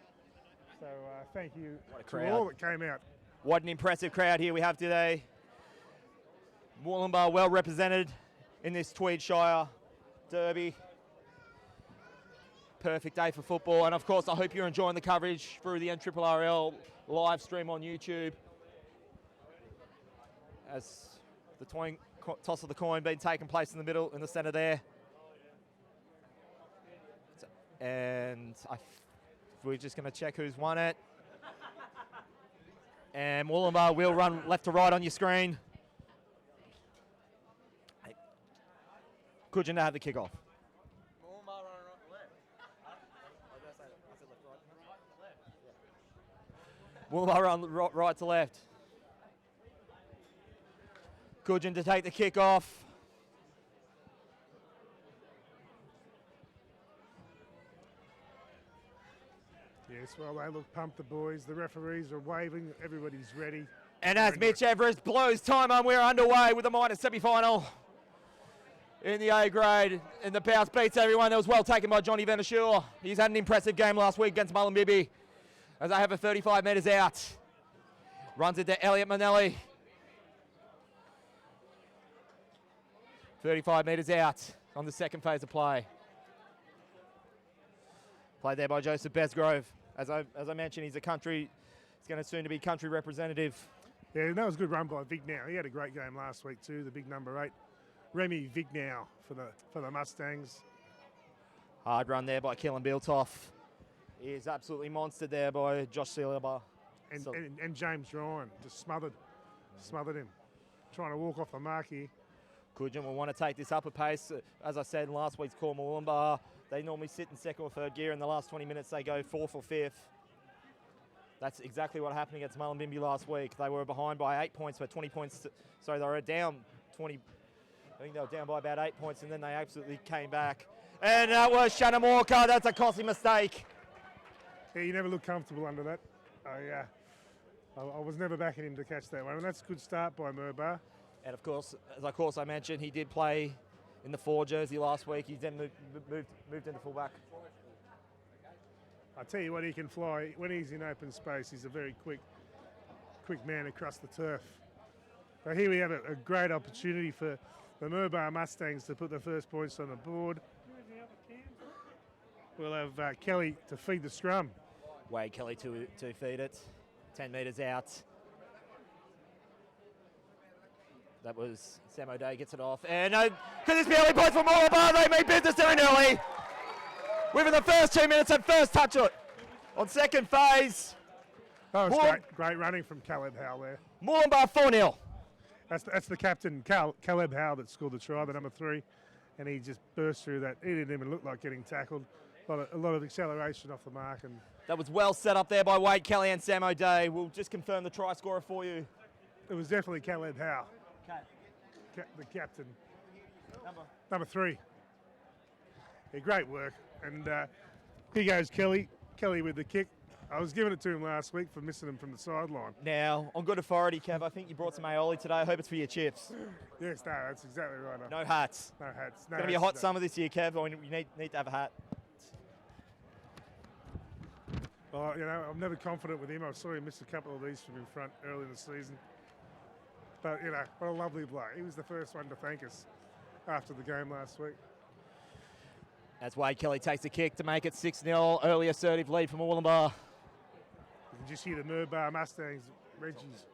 So thank you to all that came out. What an impressive crowd here we have today. Moolumbar well represented in this Tweed Shire derby. Perfect day for football, and of course I hope you're enjoying the coverage through the NRRRL live stream on YouTube. As the toss of the coin being taken place in the middle, in the centre there. And we're just going to check who's won it. And Moolumbar will run left to right on your screen. Cudgen to have the kick-off. Moolumbar run right to left. Cudgen to take the kick-off. Yes, well, they look pumped, the boys. The referees are waving. Everybody's ready. And as Mitch Everest blows time on, we're underway with the minor semi-final in the A grade. And the bounce beats everyone. That was well taken by Johnny Veneshore. He's had an impressive game last week against Mullumbimby. As they have a 35 metres out. Runs it to Elliot Manelli. 35 metres out on the second phase of play. Played there by Joseph Besgrove. As I mentioned, he's going to soon to be country representative. Yeah, that was a good run by Vignow. He had a great game last week too, the big number 8. Remy Vignow for the Mustangs. Hard run there by Killen Biltoff. He is absolutely monstered there by Josh Sealiber. And James Ryan just smothered him. Trying to walk off the mark here. Cudgen will want to take this up a pace. As I said in last week's call, Moolumbar, they normally sit in 2nd or 3rd gear. In the last 20 minutes, they go 4th or 5th. That's exactly what happened against Mullumbimby last week. They were behind by 8 points, but 20 points. Sorry, they were down 20. I think they were down by about 8 points, and then they absolutely came back. And that was Shannon Walker. That's a costly mistake. Yeah, you never look comfortable under that. I was never backing him to catch that one, and that's a good start by Murbah. And of course, as I mentioned, he did play in the 4 jersey last week. He's then moved into fullback. I tell you what, he can fly. When he's in open space, he's a very quick man across the turf. But here we have a great opportunity for the Murbah Mustangs to put the first points on the board. We'll have Kelly to feed the scrum. Wade Kelly to feed it. 10 metres out. That was Sam O'Day gets it off. And could this be early points for Murbah? They made business doing early. Within the first 2 minutes and first touch it on second phase. That was great running from Caleb Howe there. Moolumbar 4-0. That's the captain, Caleb Howe, that scored the try, the number 3. And he just burst through that. He didn't even look like getting tackled. A lot of acceleration off the mark. And that was well set up there by Wade Kelly and Sam O'Day. We'll just confirm the try scorer for you. It was definitely Caleb Howe. The captain. Number 3. Yeah, great work. And here goes Kelly. Kelly with the kick. I was giving it to him last week for missing him from the sideline. Now, on good authority, Kev, I think you brought some aioli today. I hope it's for your chips. Yes, no, that's exactly right. No hats. No hats. It's going to be a hot summer this year, Kev. You need to have a hat. Well, I'm never confident with him. I saw him miss a couple of these from in front early in the season. But, what a lovely bloke. He was the first one to thank us after the game last week. As Wade Kelly takes the kick to make it 6-0. Early assertive lead from Moolumbar. You can just hear the Murbah Mustangs, Reggie's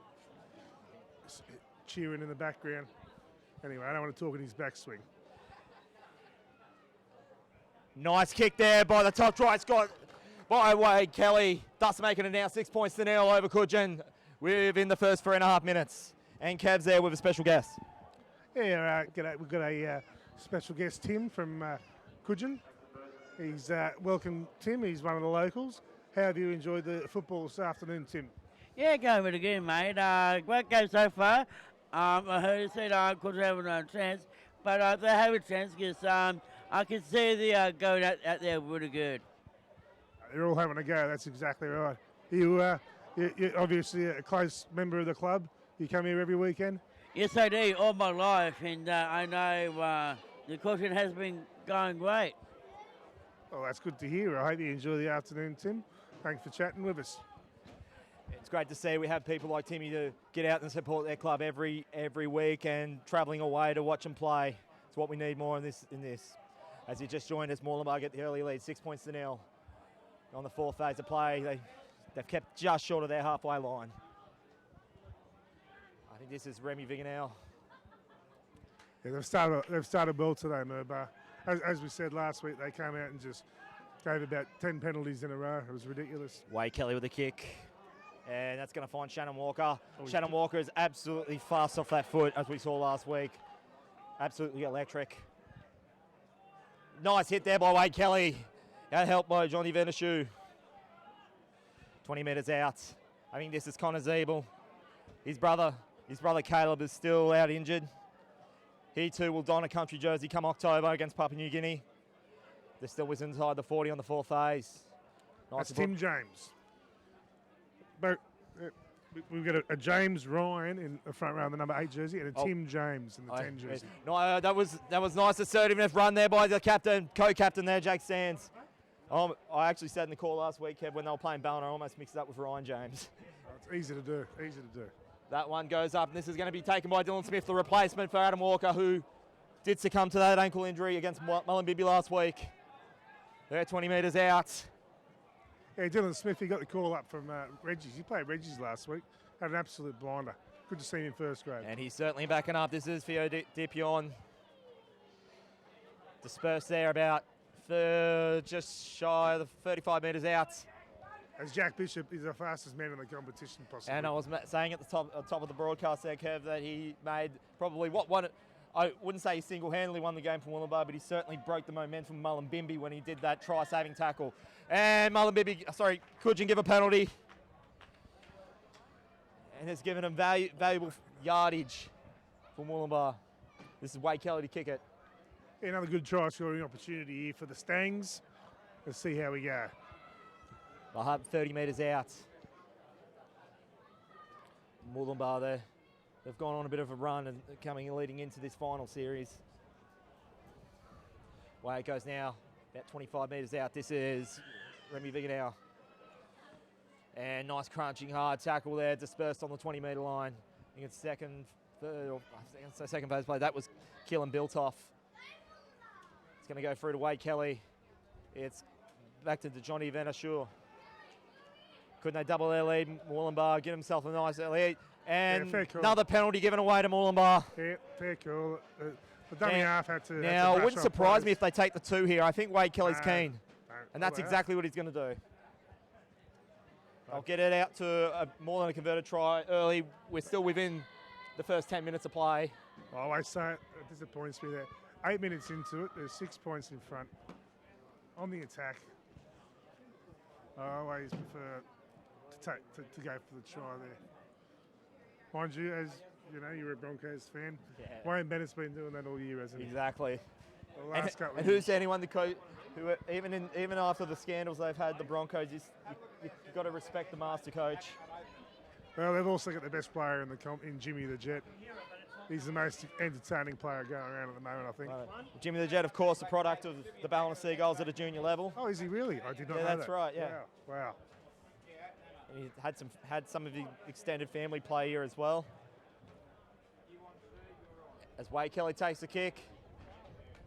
cheering in the background. Anyway, I don't want to talk in his backswing. Nice kick there by the top try Scott by Wade Kelly. Thus making it now 6 points to 0 over Cudgen within the first 3.5 minutes. And Cav's there with a special guest. Yeah, we've got a special guest, Tim from Cudgen. He's welcome, Tim. He's one of the locals. How have you enjoyed the football this afternoon, Tim? Yeah, going really good, mate. Great game so far. I heard you said I could have a chance, but they have a chance because I can see the going out there really good. They're all having a go. That's exactly right. You're obviously a close member of the club. You come here every weekend. Yes, I do, all my life, and I know the coaching has been going great. Well, that's good to hear. I hope you enjoy the afternoon, Tim. Thanks for chatting with us. It's great to see we have people like Timmy to get out and support their club every week and travelling away to watch them play. It's what we need more in this. As he just joined us, Murbah get the early lead, 6-0 on the fourth phase of play. They've kept just short of their halfway line. I think this is Remy Viganel. Yeah, they've started well today, Murbah. As we said last week, they came out and just gave about 10 penalties in a row. It was ridiculous. Wade Kelly with a kick. And that's going to find Shannon Walker. Shannon Walker is absolutely fast off that foot, as we saw last week. Absolutely electric. Nice hit there by Wade Kelly. That helped by Johnny Venishu. 20 metres out. I think this is Connor Zeeble. His brother Caleb is still out injured. He too will don a country jersey come October against Papua New Guinea. They're still within inside the 40 on the fourth phase. Nice. That's Tim James. But we've got a James Ryan in the front row in the number 8 jersey and a Tim James in the 10 jersey. No, that was nice assertiveness run there by the captain, co-captain there, Jake Sands. I actually said in the call last week, Kev, when they were playing Ballina, I almost mixed it up with Ryan James. It's easy to do, easy to do. That one goes up, and this is going to be taken by Dylan Smith, the replacement for Adam Walker, who did succumb to that ankle injury against Mullumbimby last week. They're 20 metres out. Yeah, Dylan Smith, he got the call up from Reggie's. He played Reggie's last week. Had an absolute blinder. Good to see him in first grade. And he's certainly backing up. This is Theo Dipion. Dispersed there about just shy of the 35 metres out. As Jack Bishop is the fastest man in the competition, possibly. And I was saying at the top of the broadcast there, Kev, that he made probably I wouldn't say he single-handedly won the game for Murbah, but he certainly broke the momentum from Mullumbimby when he did that try-saving tackle. And Cudgen give a penalty. And has given him valuable yardage for Murbah. This is Wade Kelly to kick it. Yeah, another good try-scoring opportunity here for the Stangs. Let's see how we go. They'll have 30 metres out. Murbah there. They've gone on a bit of a run and leading into this final series. Away it goes now, about 25 metres out. This is Remy Viganel. And nice crunching hard tackle there, dispersed on the 20-metre line. I think it's second phase play. That was Keelan Buildup. It's going to go through to Wade Kelly. It's back to Johnny Venishu. Couldn't they double their lead? Murbah get himself a nice lead. And another penalty given away to Murbah. Yeah, fair call. The dummy half had to. Now, it wouldn't surprise me if they take the 2 here. I think Wade Kelly's keen. And that's exactly what he's going to do. I'll get it out to more than a converted try early. We're still within the first 10 minutes of play. I always say it disappoints me there. 8 minutes into it, there's 6 points in front. On the attack, I always prefer to go for the try there. Mind you, as you know, you're a Broncos fan. Yeah. Wayne Bennett's been doing that all year, hasn't he? Exactly. The last couple And of who's anyone who even after the scandals they've had, the Broncos, you've got to respect the master coach. Well, they've also got the best player in the comp in Jimmy the Jet. He's the most entertaining player going around at the moment, I think. Jimmy the Jet, of course, a product of the Ballina Seagulls at a junior level. Oh, is he really? I did not know that's that. right, yeah. Wow. He had some of the extended family play here as well. As Wade Kelly takes the kick.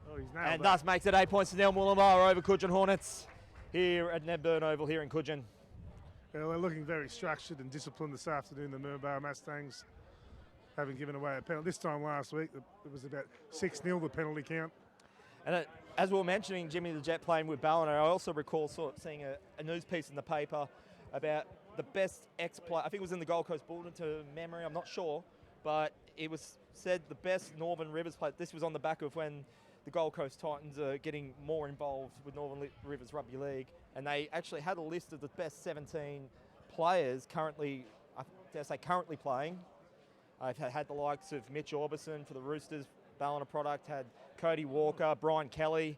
Oh, he's nailed And that. thus makes it 8 points to Murbah over Cudgen Hornets here at Nedburn Oval here in Cudgen. Well, they're looking very structured and disciplined this afternoon, the Murbah Mustangs, having given away a penalty. This time last week, it was about 6-0, the penalty count. And as we were mentioning, Jimmy the Jet playing with Ballina, I also recall seeing a news piece in the paper about the best ex-player. I think it was in the Gold Coast Bulletin to memory, I'm not sure, but it was said the best Northern Rivers player. This was on the back of when the Gold Coast Titans are getting more involved with Northern Rivers Rugby League, and they actually had a list of the best 17 players currently, I dare say currently playing. I've had the likes of Mitch Orbison for the Roosters, Ballina product, had Cody Walker, Brian Kelly,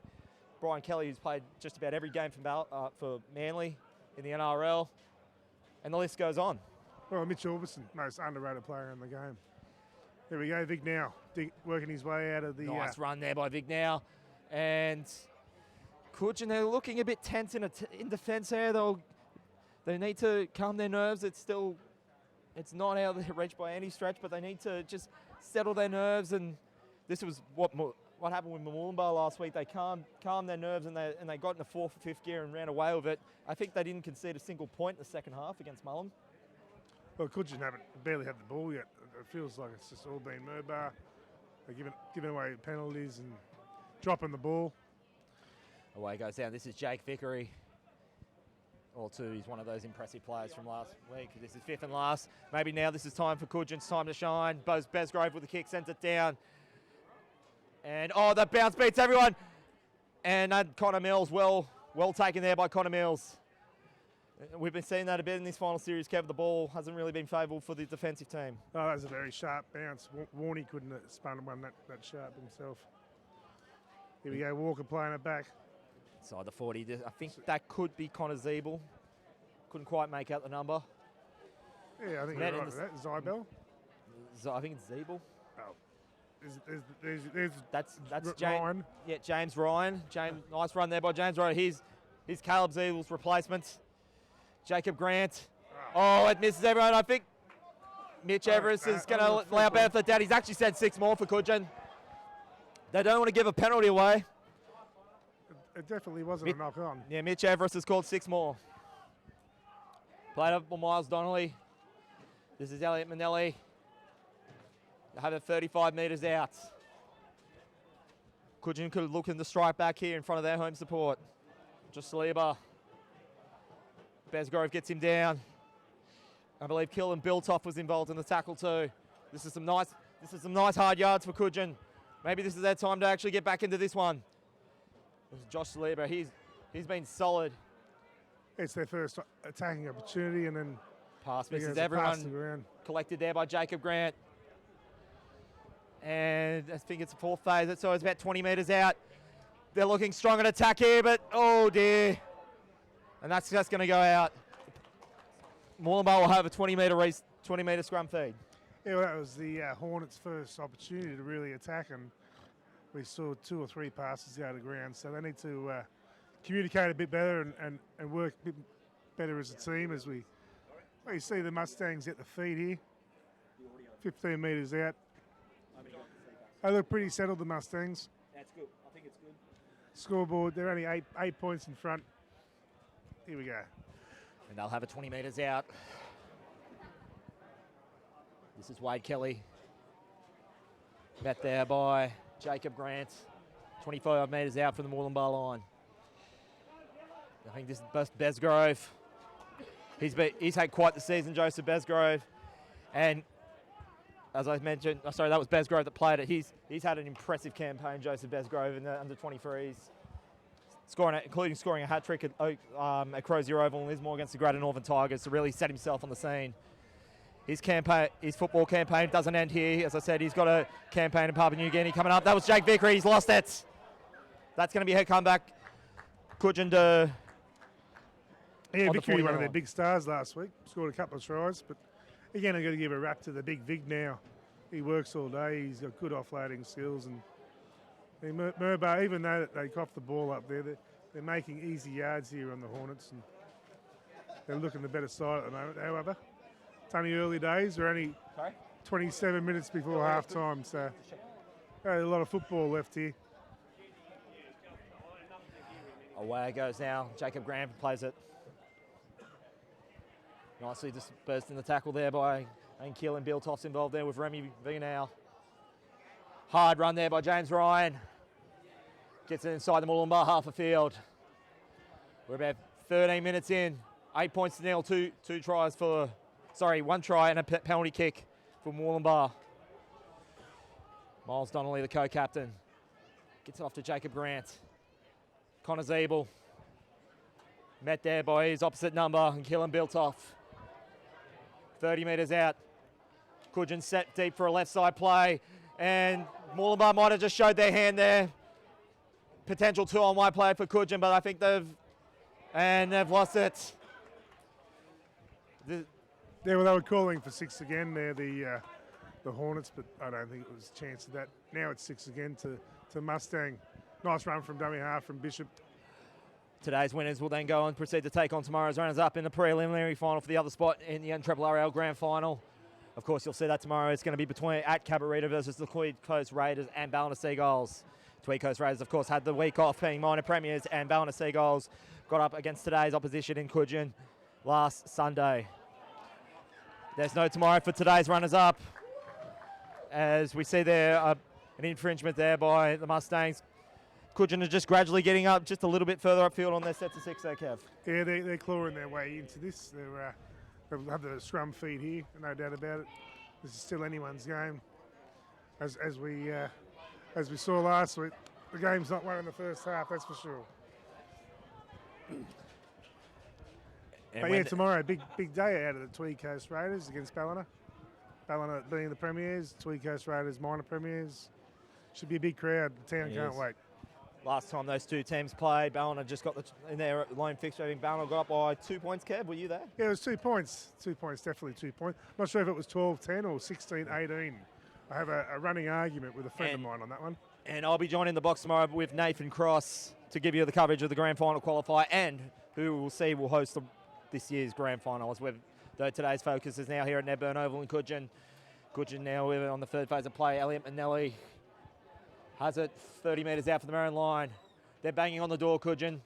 who's played just about every game for Manly in the NRRRL, and the list goes on. Well, Mitch Orbison, most underrated player in the game. There we go, Vic now, working his way out of the... Nice run there by Vic now. And Cudgen, they're looking a bit tense in defence here. They need to calm their nerves. It's not out of their reach by any stretch, but they need to just settle their nerves. And this was what happened with Murbah last week. They calmed their nerves and they got in the fourth or fifth gear and ran away with it. I think they didn't concede a single point in the second half against Mullum. Well, Cudgen barely had the ball yet. It feels like it's just all been Murbah. They're giving away penalties and dropping the ball. Away goes down. This is Jake Vickery. All two, he's one of those impressive players from last week. This is fifth and last. Maybe now this is time for Cudgen. It's time to shine. Besgrove with the kick, sends it down. And, that bounce beats everyone. And Connor Mills, well taken there by Connor Mills. We've been seeing that a bit in this final series. Kev, the ball hasn't really been favourable for the defensive team. Oh, that was a very sharp bounce. Warney couldn't have spun one that sharp himself. Here we go, Walker playing it back. Inside the 40. I think that could be Connor Zeeble. Couldn't quite make out the number. Yeah, I think you're right with that. Zybel? I think it's Zeeble. Oh. That's James Ryan. Yeah, James Ryan. Nice run there by James Ryan. He's Caleb Zeeble's replacement. Jacob Grant. Oh, it misses everyone. I think Mitch Everest is going to allow benefit down. He's actually said 6 more for Cudgen. They don't want to give a penalty away. It definitely wasn't a knock on. Yeah, Mitch Everest has called 6 more. Played up by Miles Donnelly. This is Elliot Manelli. They have it 35 metres out. Cudgen could look in the strike back here in front of their home support. Just Saliba. Besgrove gets him down. I believe Killen Biltoff was involved in the tackle too. This is some nice hard yards for Cudgen. Maybe this is their time to actually get back into this one. This is Josh Saliba. He's been solid. It's their first attacking opportunity, and then pass misses everyone. Collected there by Jacob Grant. And I think it's a fourth phase, so it's about 20 metres out. They're looking strong in attack here, but oh dear. And that's just going to go out. Murbah will have a 20-metre scrum feed. Yeah, well, that was the Hornets' first opportunity to really attack, and we saw 2 or 3 passes out of the ground. So they need to communicate a bit better and work a bit better as a team. As you see the Mustangs get the feed here, 15 metres out. They look pretty settled, the Mustangs. That's good. I think it's good. Scoreboard, they're only 8 points in front. Here we go. And they'll have it 20 metres out. This is Wade Kelly. Met there by Jacob Grant. 25 metres out from the Murbah line. I think this is Besgrove. He's had quite the season, Joseph Besgrove. And as I mentioned, that was Besgrove that played it. He's had an impressive campaign, Joseph Besgrove, in the under-23s. Including scoring a hat-trick at Crozier Oval in Lismore against the Greater Northern Tigers to really set himself on the scene. His football campaign doesn't end here. As I said, he's got a campaign in Papua New Guinea coming up. That was Jake Vickery. He's lost it. That's going to be her comeback. Cudgen to... Yeah, Vickery, one of their big stars last week. Scored a couple of tries. But again, I've got to give a rap to the big Vig now. He works all day. He's got good offloading skills. And Murbah, even though they coughed the ball up there, they're making easy yards here on the Hornets, and they're looking the better side at the moment. However, it's only early days. We're only 27 minutes before half time, so a lot of football left here. Away it goes now. Jacob Graham plays it. Nicely dispersed in the tackle there by Keelan Biltoff's involved there with Remy Vinal. Hard run there by James Ryan. Gets it inside the Murbah half a field. We're about 13 minutes in. 8 points to nil. One try and a penalty kick for Murbah. Miles Donnelly, the co-captain. Gets it off to Jacob Grant. Connor Zeeble. Met there by his opposite number, and Killen built off. 30 metres out. Cudgen set deep for a left side play, and Murbah might have just showed their hand there. Potential 2-on-1 play for Cudgen, but I think they've lost it. Yeah, well, they were calling for 6 again there, the Hornets, but I don't think it was a chance of that. Now it's 6 again to Mustang. Nice run from dummy half from Bishop. Today's winners will then go and proceed to take on tomorrow's runners-up in the preliminary final for the other spot in the NRRRL Grand Final. Of course, you'll see that tomorrow. It's going to be between at Cabarita versus the Tweed Coast Raiders and Ballina Seagulls. Tweed Coast Raiders, of course, had the week off being minor premiers, and Ballina Seagulls got up against today's opposition in Cudgen last Sunday. There's no tomorrow for today's runners-up. As we see there, an infringement there by the Mustangs. Cudgen are just gradually getting up just a little bit further upfield on their set to 6 there, Kev. Yeah, they're clawing their way into this. They'll have the scrum feed here, no doubt about it. This is still anyone's game. As we saw last week, the game's not won in the first half, that's for sure. But yeah, tomorrow, big day out of the Tweed Coast Raiders against Ballina. Ballina being the premiers, Tweed Coast Raiders minor premiers. Should be a big crowd. The town can't wait. Last time those two teams played, Ballina just got in their lone fixture. I think Ballina got up by 2 points, Kev. Were you there? Yeah, it was 2 points. 2 points, definitely 2 points. Not sure if it was 12-10 or 16-18. I have a running argument with a friend of mine on that one. And I'll be joining the box tomorrow with Nathan Cross to give you the coverage of the Grand Final qualifier, and who we'll see will host this year's Grand Final, as though today's focus is now here at Nedburn Oval in Cudgen. Cudgen now on the third phase of play. Elliot Manelli has it 30 metres out for the Maroon line. They're banging on the door, Cudgen.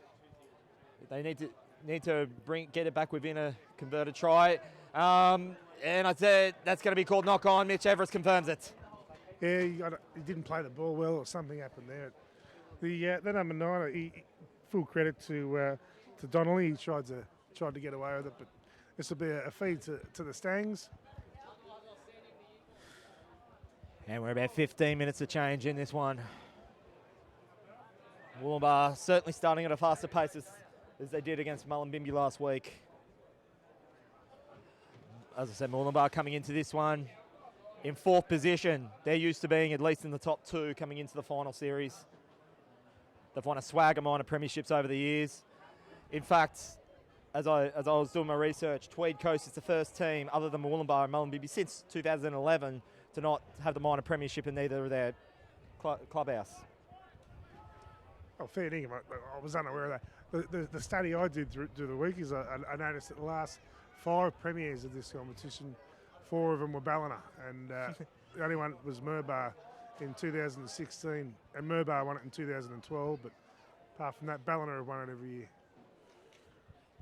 They need to get it back within a converted try. And I said that's going to be called knock on. Mitch Everest confirms it. Yeah, he didn't play the ball well, or something happened there. The number 9, full credit to Donnelly. He tried to get away with it, but this will be a feed to the Stangs. And we're about 15 minutes to change in this one. Murbah certainly starting at a faster pace as they did against Mullumbimby last week. As I said, Murbah coming into this one in 4th position. They're used to being at least in the top 2 coming into the final series. They've won a swag of minor premierships over the years. In fact, as I was doing my research, Tweed Coast is the first team other than Murbah and Mullumbimby since 2011 to not have the minor premiership in either of their clubhouse. Oh, fair dinkum. I was unaware of that. The study I did through the week is I noticed that the last 5 premiers of this competition, 4 of them were Ballina, and the only one was Murbah in 2016, and Murbah won it in 2012, but apart from that, Ballina have won it every year.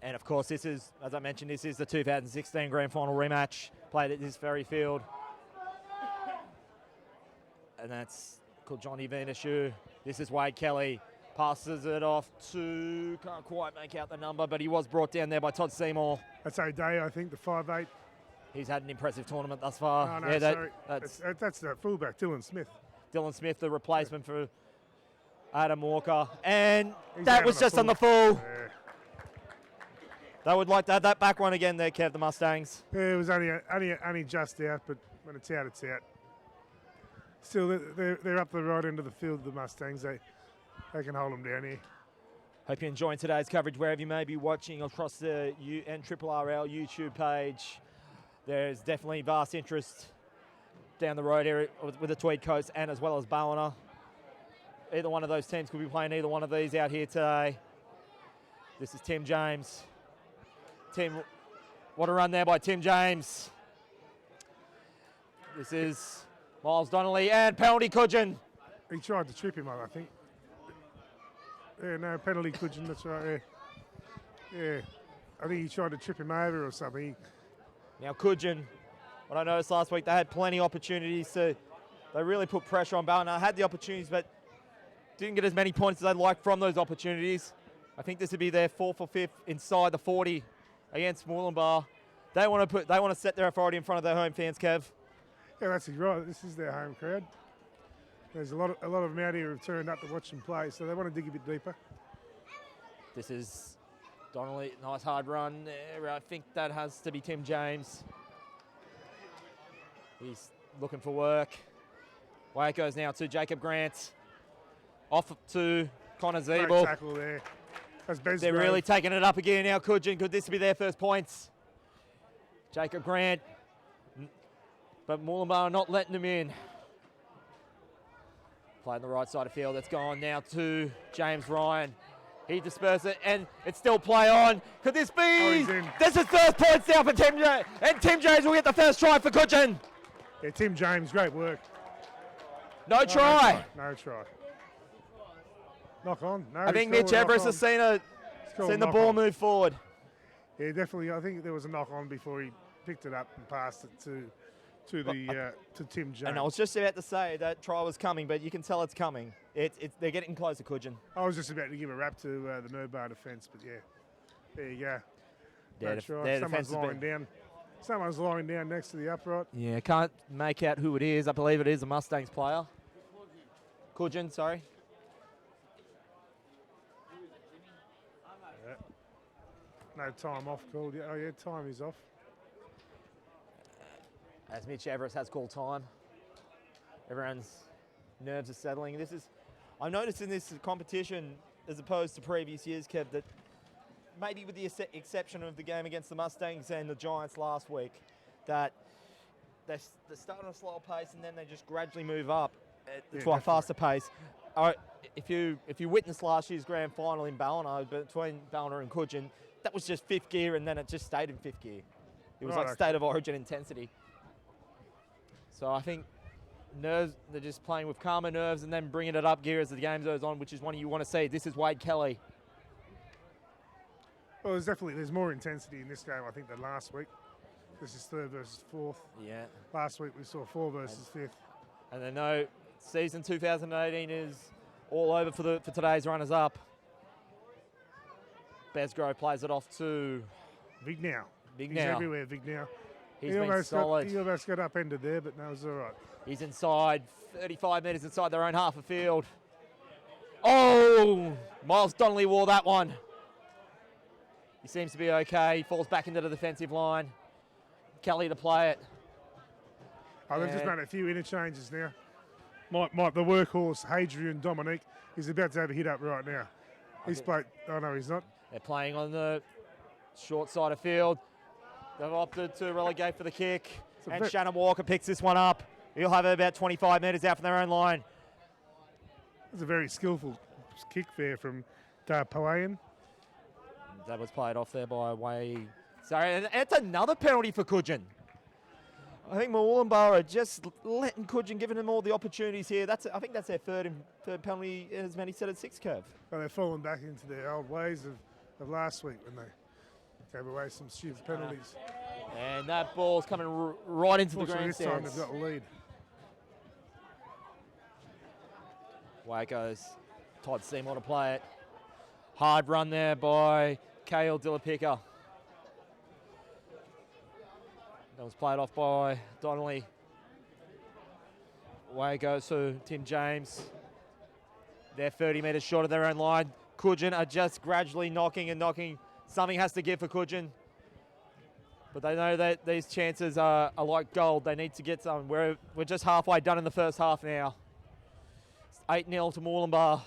And of course, this is, as I mentioned, this is the 2016 Grand Final rematch played at this very field. And that's called Johnny Venashu. This is Wade Kelly. Passes it off to, can't quite make out the number, but he was brought down there by Todd Seymour. That's O'Day, I think, the 5'8". He's had an impressive tournament thus far. Oh, no, yeah, sorry. That's the fullback, Dylan Smith. Dylan Smith, the replacement for Adam Walker. And that was just on the full. Yeah. They would like to have that back one again there, Kev, the Mustangs. Yeah, it was only just out, but when it's out, it's out. Still, they're up the right end of the field, the Mustangs. They can hold them down here. Hope you're enjoying today's coverage wherever you may be watching across the NRRRL YouTube page. There's definitely vast interest down the road here with the Tweed Coast and as well as Ballina. Either one of those teams could be playing either one of these out here today. This is Tim James. What a run there by Tim James. This is Miles Donnelly and penalty Cudgen. He tried to trip him, I think. Yeah, no, penalty Cudgen, that's right, yeah. I think he tried to trip him over or something. Now Cudgen, what I noticed last week, they had plenty of opportunities they really put pressure on Ballina. Had the opportunities, but didn't get as many points as they'd like from those opportunities. I think this would be their 4th or 5th inside the 40 against Murbah. They want to set their authority in front of their home fans, Kev. Yeah, that's right. This is their home crowd. There's a lot of them out here who've turned up to watch them play, so they want to dig a bit deeper. This is Donnelly, nice hard run there. I think that has to be Tim James. He's looking for work. Away it goes now to Jacob Grant. Off to Connor Great Zeeble. tackle there. That's Bez They're Grove. really taking it up again now, Cudgen. Could this be their first points? Jacob Grant. But Murbah not letting them in. Playing the right side of field. It's gone now to James Ryan. He disperses it, and it's still play on. Could this be? Oh, he's in. This is first points now for Tim James. And Tim James will get the first try for Cudgen. Yeah, Tim James, great work. No try. No try. Knock on. No, I think it's Mitch called a knock Everest on. has It's called a seen the knock ball on. move forward. Yeah, definitely. I think there was a knock on before he picked it up and passed it to Tim James. And I was just about to say that try was coming, but you can tell it's coming. They're getting closer, Cudgen. I was just about to give a rap to the Murbah defence, but yeah, there you go. Their No def- try. their Someone's defence has lying been- down. Someone's lying down next to the upright. Yeah, can't make out who it is. I believe it is a Mustangs player. Cudgen, sorry. No time off called. Oh yeah, time is off. As Mitch Everest has called time. Everyone's nerves are settling. I've noticed in this competition, as opposed to previous years, Kev, that maybe with the exception of the game against the Mustangs and the Giants last week, that they start on a slower pace and then they just gradually move up to a definitely. faster pace. If you witnessed last year's grand final in Ballina between Ballina and Cudgen, that was just fifth gear and then it just stayed in fifth gear. It was Right, like state of origin intensity. So I think nerves, they're just playing with calmer nerves and then bringing it up gear as the game goes on, which is one you want to see. This is Wade Kelly. Well, there's more intensity in this game, I think, than last week. This is third versus fourth. Yeah. Last week we saw 4 versus 5th. And they know season 2018 is all over for today's runners-up. Besgrove plays it off to Big now. Big He's now. everywhere, Big now. He's been solid. He almost got upended there, but no, it was all right. He's inside, 35 metres inside their own half of field. Oh, Miles Donnelly wore that one. He seems to be okay. He falls back into the defensive line. Kelly to play it. Oh, they've just Yeah. made a few interchanges now. Might the workhorse, Hadrian Dominic, is about to have a hit up right now. He's played. Oh, no, he's not. They're playing on the short side of field. They've opted to relegate for the kick. a And bit- Shannon Walker picks this one up. He'll have it about 25 metres out from their own line. It's a very skillful kick there from Darpawayan. That was played off there by Way. Sorry, and it's another penalty for Cudgen. I think Murbah are just letting Cudgen, giving them all the opportunities here. I think that's their third penalty, as many said at 6 curve. Well, they've fallen back into their old ways of last week when they gave away some stupid penalties. And that ball's coming right into the Fortunately, this time grandstands. they've got a lead. Away it goes. Todd Seymour to play it. Hard run there by Kale Dillapika. That was played off by Donnelly. Away it goes to Tim James. They're 30 metres short of their own line. Cudgen are just gradually knocking and knocking. Something has to give for Cudgen. But they know that these chances are like gold. They need to get some. We're just halfway done in the first half now. 8-0 to Murbah,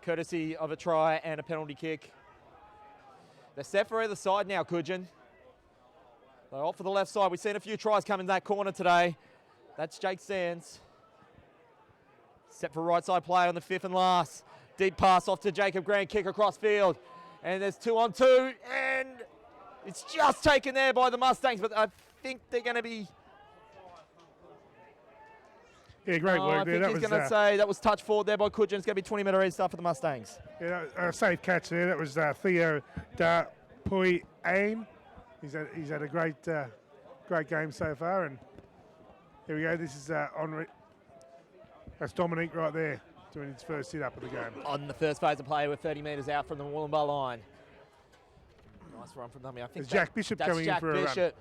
courtesy of a try and a penalty kick. They're set for either side now, Cudgen. They're off for the left side. We've seen a few tries come in that corner today. That's Jake Sands. Set for right side play on the 5th and last. Deep pass off to Jacob Grant, kick across field. And there's 2-on-2, and it's just taken there by the Mustangs, but I think they're going to be... Yeah, great I work there. think That he's was going to say that was touch forward there by Cudgen. It's going to be 20-metre restart for the Mustangs. yeah, a safe catch there. That was Theo Darpawayan. He's had a great game so far, and here we go. This is Henri. That's Dominique right there doing his first hit up of the game. On the first phase of play, we're 30 metres out from the Murbah line. Nice run from them. I think Is Jack Bishop that's coming in Jack for a run? Bishop.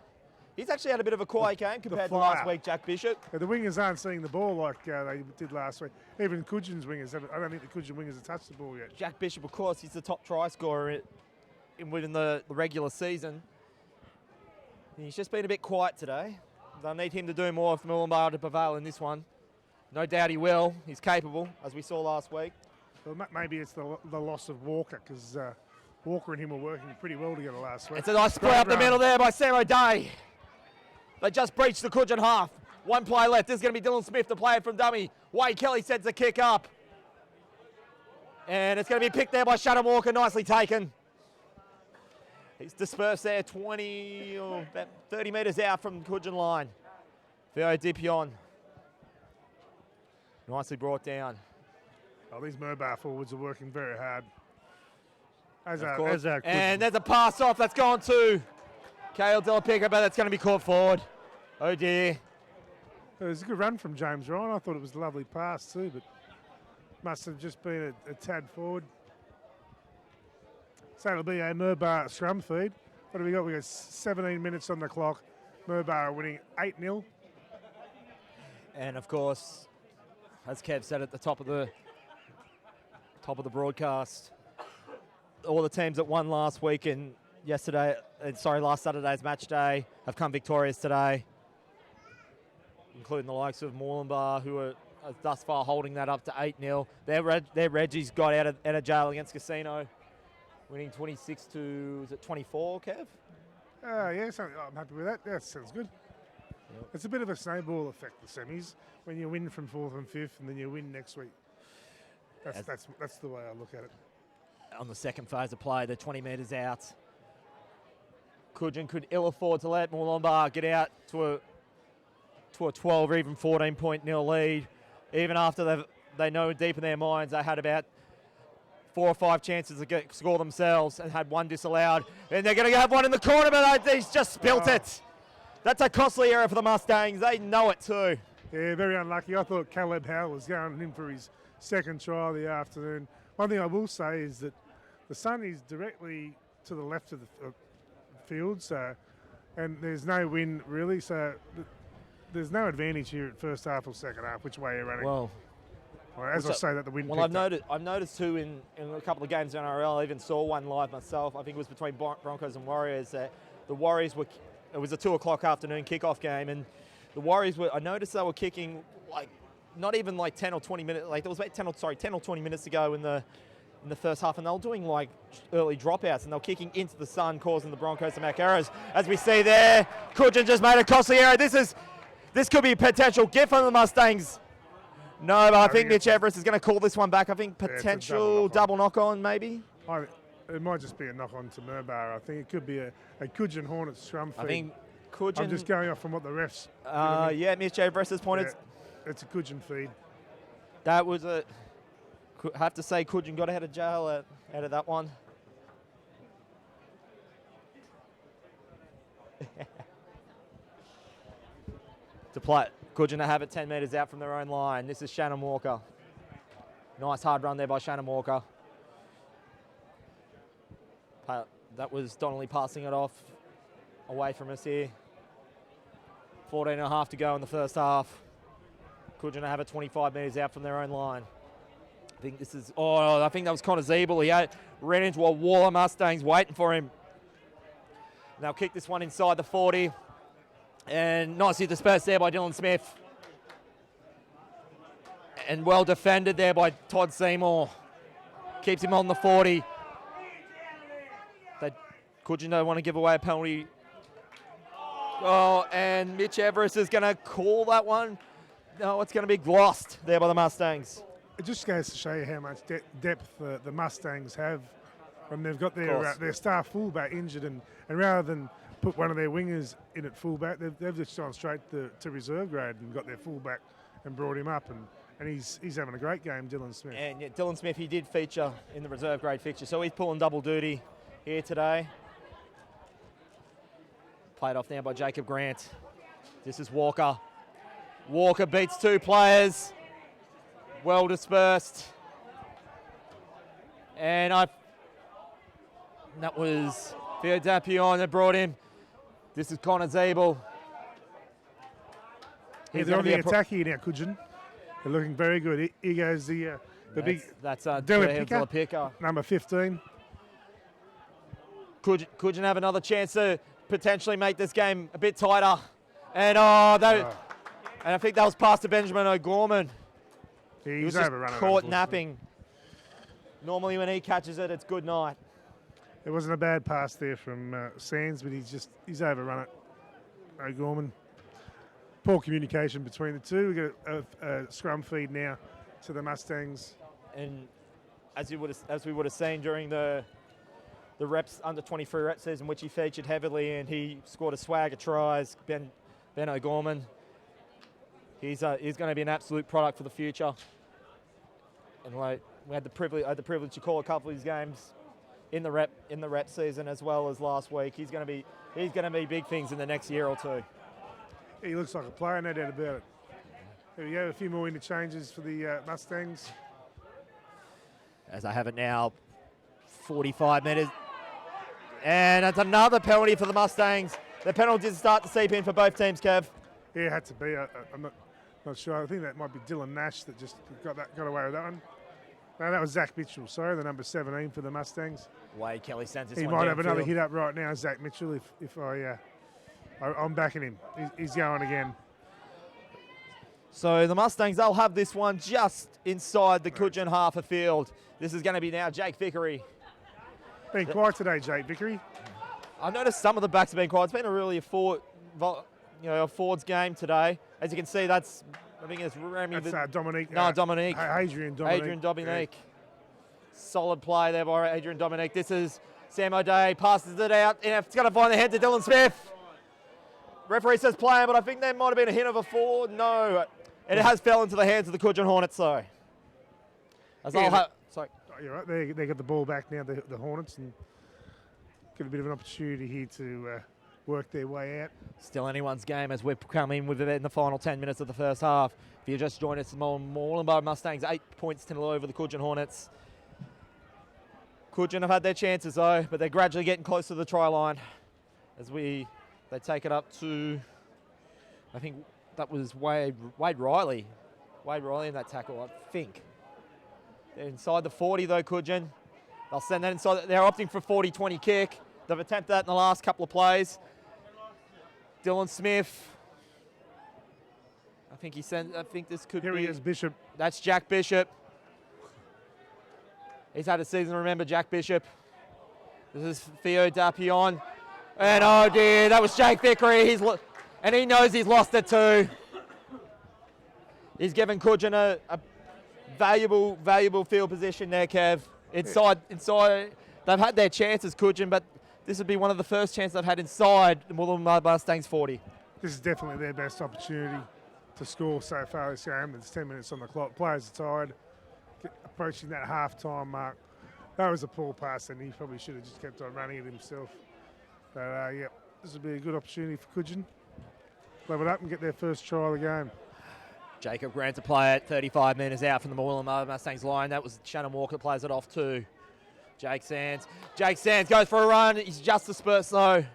He's actually had a bit of a quiet game compared to last week, Jack Bishop. Yeah, the wingers aren't seeing the ball like they did last week. Even Cudgen's wingers, I don't think the Cudgen wingers have touched the ball yet. Jack Bishop, of course, he's the top try scorer within the regular season. He's just been a bit quiet today. They'll need him to do more if Murbah to prevail in this one. No doubt he will. He's capable, as we saw last week. Well, maybe it's the loss of Walker, because Walker and him were working pretty well together last week. It's a nice split up the middle there by Sam O'Day. They just breached the Cudgen half. One play left. This is going to be Dylan Smith to play it from dummy. Wade Kelly sends the kick up. And it's going to be picked there by Shannon Walker. Nicely taken. He's dispersed there 20 or about 30 metres out from the Cudgen line. Theo Dipion. Nicely brought down. Oh, these Murbah forwards are working very hard. As and there's a pass off that's gone to Kale Delapica, but that's going to be caught forward. Oh dear. It was a good run from James Ryan. I thought it was a lovely pass too, but must have just been a tad forward. So it'll be a Murbah scrum feed. What have we got? We got 17 minutes on the clock. Murbah are winning 8-0. And of course, as Kev said at the top of the broadcast, all the teams that won last week and last Saturday's match day have come victorious today, including the likes of Murbah, who are thus far holding that up to 8-0. Their Reggie's got out of jail against Casino, winning 26 to, is it 24, Kev? Yeah, I'm happy with that. Yeah, sounds good. Yep. It's a bit of a snowball effect, the semis, when you win from 4th and 5th and then you win next week. That's the way I look at it. On the second phase of play, they're 20 metres out. Cudgen could ill afford to let Murbah get out to a 12 or even 14-point-0 lead, even after they know deep in their minds they had about 4 or 5 chances to score themselves and had one disallowed. And they're going to have one in the corner, but he's just spilt it. That's a costly error for the Mustangs. They know it too. Yeah, very unlucky. I thought Caleb Howell was going in for his second try of the afternoon. One thing I will say is that the sun is directly to the left of the field, and there's no wind really, so there's no advantage here at first half or second half, which way you're running. Well, as I say that, the wind. Well, I've noticed too in a couple of games in NRRRL. I even saw one live myself. I think it was between Broncos and Warriors. That the Warriors were. It was a 2:00 afternoon kickoff game, and the Warriors were. I noticed they were kicking like not even like 10 or 20 minutes. Like there was about 10 or 20 minutes to go in the first half, and they were doing like early dropouts, and they were kicking into the sun, causing the Broncos to make errors. As we see there, Cudgen just made a costly error. This could be a potential gift for the Mustangs. No, but I think Mitch Everest is going to call this one back. I think potential double knock-on maybe. It might just be a knock-on to Murbah. I think it could be a Cudgen Hornets scrum feed. I think Cudgen... I'm just going off from what the refs... yeah, Mitch Everest has pointed... Yeah, it's a Cudgen feed. That was a... I have to say Cudgen got out of jail out of that one. To play Cudgen to have it 10 metres out from their own line. This is Shannon Walker. Nice hard run there by Shannon Walker. That was Donnelly passing it off away from us here. 14 and a half to go in the first half. Cudgen to have it 25 metres out from their own line. I think this is, I think that was Connor Zeeble. He ran into a wall of Mustangs waiting for him. And they'll kick this one inside the 40. And nicely dispersed there by Dylan Smith. And well defended there by Todd Seymour. Keeps him on the 40. Cudgen don't want to give away a penalty. Oh, and Mitch Everest is going to call that one. No, it's going to be glossed there by the Mustangs. It just goes to show you how much depth the Mustangs have when they've got their star fullback injured, and rather than put one of their wingers in at fullback, they've just gone straight to reserve grade and got their fullback and brought him up, and he's having a great game, Dylan Smith. And yeah, Dylan Smith, he did feature in the reserve grade fixture, so he's pulling double duty here today. Played off now by Jacob Grant. This is Walker. Walker beats 2 players. Well dispersed. And that was Theo Dapion that brought him. This is Connor Zabel. They're on the attack here now, Cudgen. They're looking very good. Here goes the big Dylan Picker. number 15. Cudgen have another chance to potentially make this game a bit tighter. And and I think that was past to Benjamin O'Gorman. He was just caught napping. Normally when he catches it, it's good night. It wasn't a bad pass there from Sands, but he's overrun it. O'Gorman. Poor communication between the two. We got a scrum feed now to the Mustangs. And as we would have seen during the reps under 23 rep season, which he featured heavily in, he scored a swag of tries. Ben O'Gorman. He's going to be an absolute product for the future. And like I had the privilege to call a couple of his games in the rep season as well as last week. He's going to be big things in the next year or two. He looks like a player, no doubt about it. There we go, a few more interchanges for the Mustangs. As I have it now, 45 metres. And that's another penalty for the Mustangs. The penalties start to seep in for both teams, Kev. Yeah, it had to be. I'm not sure. I think that might be Dylan Nash that just got away with that one. No, that was Zach Mitchell, sorry, the number 17 for the Mustangs. Wade Kelly sends this he one might have another downfield. hit up right now, Zach Mitchell, if I'm backing him. He's going again. So the Mustangs, they'll have this one just inside the Cudgen half a field. This is going to be now Jake Vickery. Been quiet today, Jake Vickery. I've noticed some of the backs have been quiet. It's been a Ford's game today. As you can see, I think it's Remy. That's Dominique. Dominique. Adrian Dominique. Adrian Dominique. Yeah. Solid play there by Adrian Dominique. This is Sam O'Day, passes it out. It's going to find the head to Dylan Smith. Referee says play, but I think there might have been a hint of a Ford. No. It has fell into the hands of the Cudgen Hornets, though. Sorry. You're right. They got the ball back now, the Hornets, and get a bit of an opportunity here to work their way out. Still anyone's game as we've come in with it in the final 10 minutes of the first half. If you just joined us, the Moreland Mustangs 8 points to 0 over the Cudgen Hornets. Cudgen have had their chances though, but they're gradually getting close to the try line as they take it up to, I think that was Wade Riley. Wade Riley in that tackle, I think. They're inside the 40 though, Cudgen. They'll send that inside. They're opting for 40-20 kick. They've attempted that in the last couple of plays. Dylan Smith. I think this could be. Here he is, Bishop. That's Jack Bishop. He's had a season to remember, Jack Bishop. This is Theo Dapion. And oh dear, that was Jake Vickery. And he knows he's lost it too. He's given Cudgen a valuable field position there, Kev. Inside. They've had their chances, Cudgen, but this would be one of the first chances they've had inside the Moreland Mustangs 40. This is definitely their best opportunity to score so far this game. There's 10 minutes on the clock. Players are tired. Approaching that half-time mark. That was a poor pass, and he probably should have just kept on running it himself. But, this would be a good opportunity for Cudgen. Level it up and get their first try of the game. Jacob Grant to play it, 35 metres out from the Moreland Mustangs line. That was Shannon Walker plays it off too. Jake Sands goes for a run. He's just dispersed though.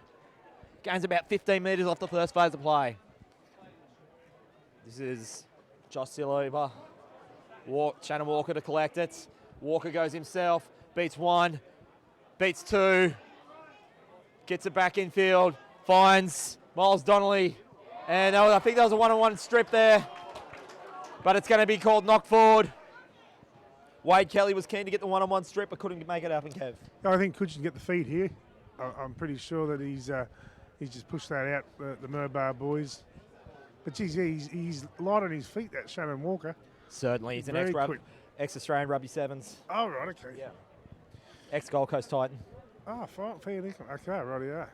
Gains about 15 metres off the first phase of play. This is Josh Silova. Shannon Walker to collect it. Walker goes himself, beats one, beats two, gets it back in field, finds Miles Donnelly. And I think that was a one-on-one strip there. But it's going to be called knock forward. Wade Kelly was keen to get the one-on-one strip, but couldn't make it happen, Kev. I think Cudgen can get the feed here. I'm pretty sure that he's just pushed that out, the Murbah boys. But geez, he's light on his feet, that Shannon Walker. Certainly, he's an ex-Australian rugby sevens. Oh, right, okay. Yeah. Ex-Gold Coast Titan. Oh, fine, fair dinkum. Okay, right, yeah.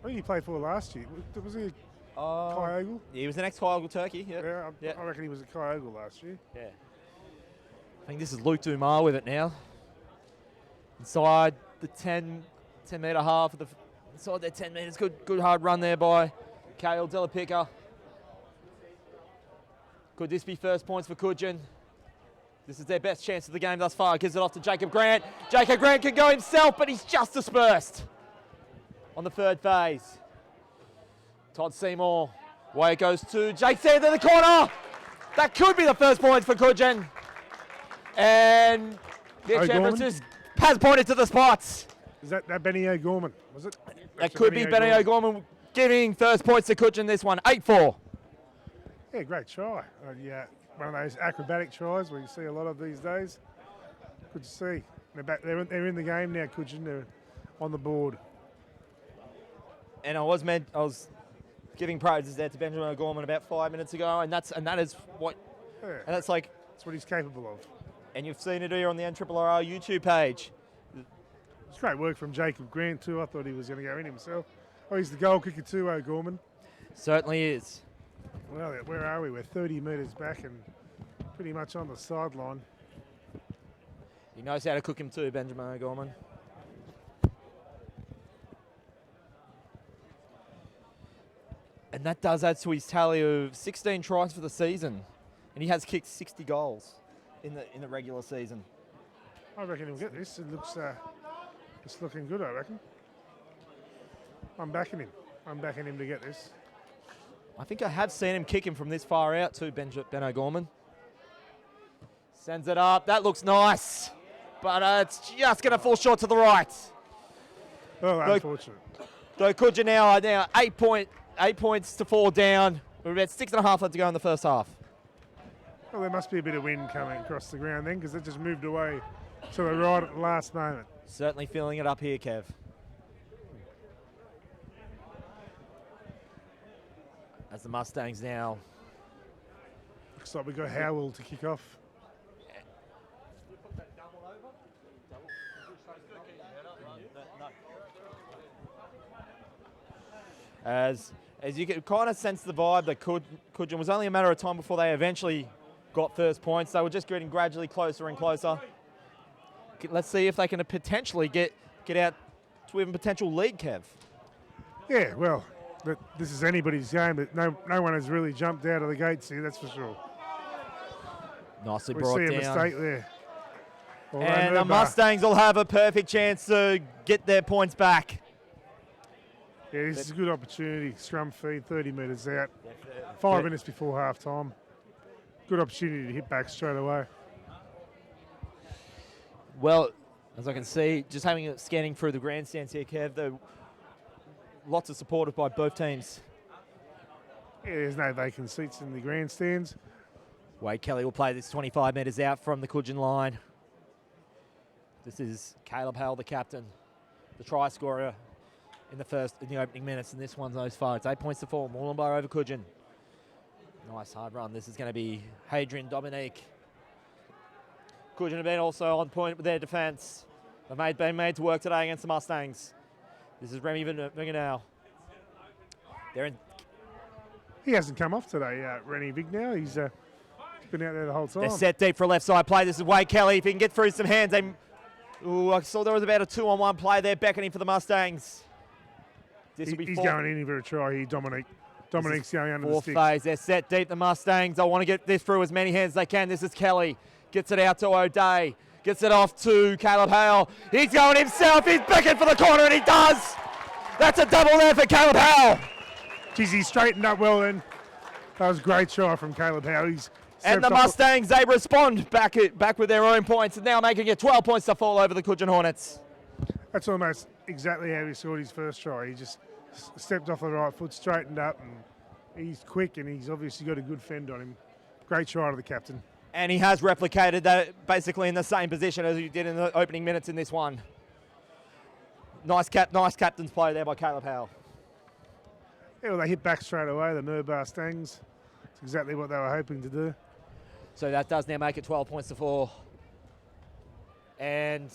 Who did he play for last year? Was he Kyogle? He was an ex-Kyogle Turkey. Yeah, I reckon he was a Kyogle last year. Yeah. I think this is Luke Dumar with it now. Inside the 10-metre half of the inside their 10 metres. Good hard run there by Kale Delapica. Could this be first points for Cudgen? This is their best chance of the game thus far. Gives it off to Jacob Grant. Jacob Grant can go himself, but he's just dispersed. on the third phase. Todd Seymour. Away it goes to Jake Sand in the corner. That could be the first point for Cudgen. And the O'Gorman? Chambers has pointed to the spots. Is that Benny O'Gorman, was it? That could be Benny O'Gorman giving first points to Cudgen this one. 8-4. Yeah, great try. Yeah, one of those acrobatic tries we see a lot of these days. Good to see. They're back. They're in the game now, Cudgen. They're on the board. And I was giving praises there to Benjamin O'Gorman about 5 minutes ago, and that is what, Yeah, and that's like, that's what he's capable of. and you've seen it here on the NRRRL YouTube page. It's great work from Jacob Grant too. I thought he was going to go in himself. Oh, he's the goal kicker too, O'Gorman. Certainly is. Well, where are we? We're 30 metres back and pretty much on the sideline. He knows how to cook him too, Benjamin O'Gorman. And that does add to his tally of 16 tries for the season. And he has kicked 60 goals in the regular season. I reckon he'll get this. It looks it's looking good, I reckon. I'm backing him. I'm backing him to get this. I think I have seen him kick him from this far out too, Ben O'Gorman. Sends it up. That looks nice. But it's just going to fall short to the right. Oh, unfortunate. So Cudgen now 8 points to 4 down. We're about 6.5 left to go in the first half. Well, there must be a bit of wind coming across the ground then, because it just moved away to the right at the last moment. Certainly feeling it up here, Kev. As the Mustangs now. Looks like we've got Howell to kick off. As you can kind of sense the vibe that Cudgen was only a matter of time before they eventually got first points. They were just getting gradually closer and closer. Let's see if they can potentially get out to even potential lead, Kev. Yeah, well, this is anybody's game, but no one has really jumped out of the gates here, that's for sure. Nicely We brought see a down. mistake there. Although And the Murbah- Mustangs will have a perfect chance to get their points back. Yeah, this is a good opportunity. Scrum feed, 30 metres out. 5 minutes before half time. Good opportunity to hit back straight away. Well, as I can see, just scanning through the grandstands here, Kev, there lots of supporters by both teams. Yeah, there's no vacant seats in the grandstands. Wade Kelly will play this 25 metres out from the Cudgen line. This is Caleb Hale, the captain, the try scorer in the opening minutes, and this one's those far. It's 8 points to 4. Murbah over Cudgen. Nice hard run. This is going to be Hadrian Dominique. Cudgen have been also on point with their defence. They've been made to work today against the Mustangs. This is Remy Vignal. He hasn't come off today, Rennie Vignal. He's been out there the whole time. They're set deep for a left side play. This is Wade Kelly. If he can get through some hands, I saw there was about a 2-on-1 play there beckoning for the Mustangs. He's going in for a try here, Dominique. Dominique's going under the Fourth stick. phase. They're set deep, the Mustangs. I want to get this through as many hands as they can. This is Kelly. Gets it out to O'Day. Gets it off to Caleb Hale. He's going himself. He's beckoned for the corner, and he does. That's a double there for Caleb Hale. Geez, he straightened up well then. That was a great try from Caleb Hale. And the Mustangs, they respond back with their own points, and now making it 12 points to fall over the Cudgen Hornets. That's almost exactly how he scored his first try. He just stepped off the right foot, straightened up, and he's quick, and he's obviously got a good fend on him. Great try to the captain. And he has replicated that basically in the same position as he did in the opening minutes in this one. Nice captain's play there by Caleb Hale. Yeah, well, they hit back straight away, the Murbah Stangs. It's exactly what they were hoping to do. So that does now make it 12 points to 4. And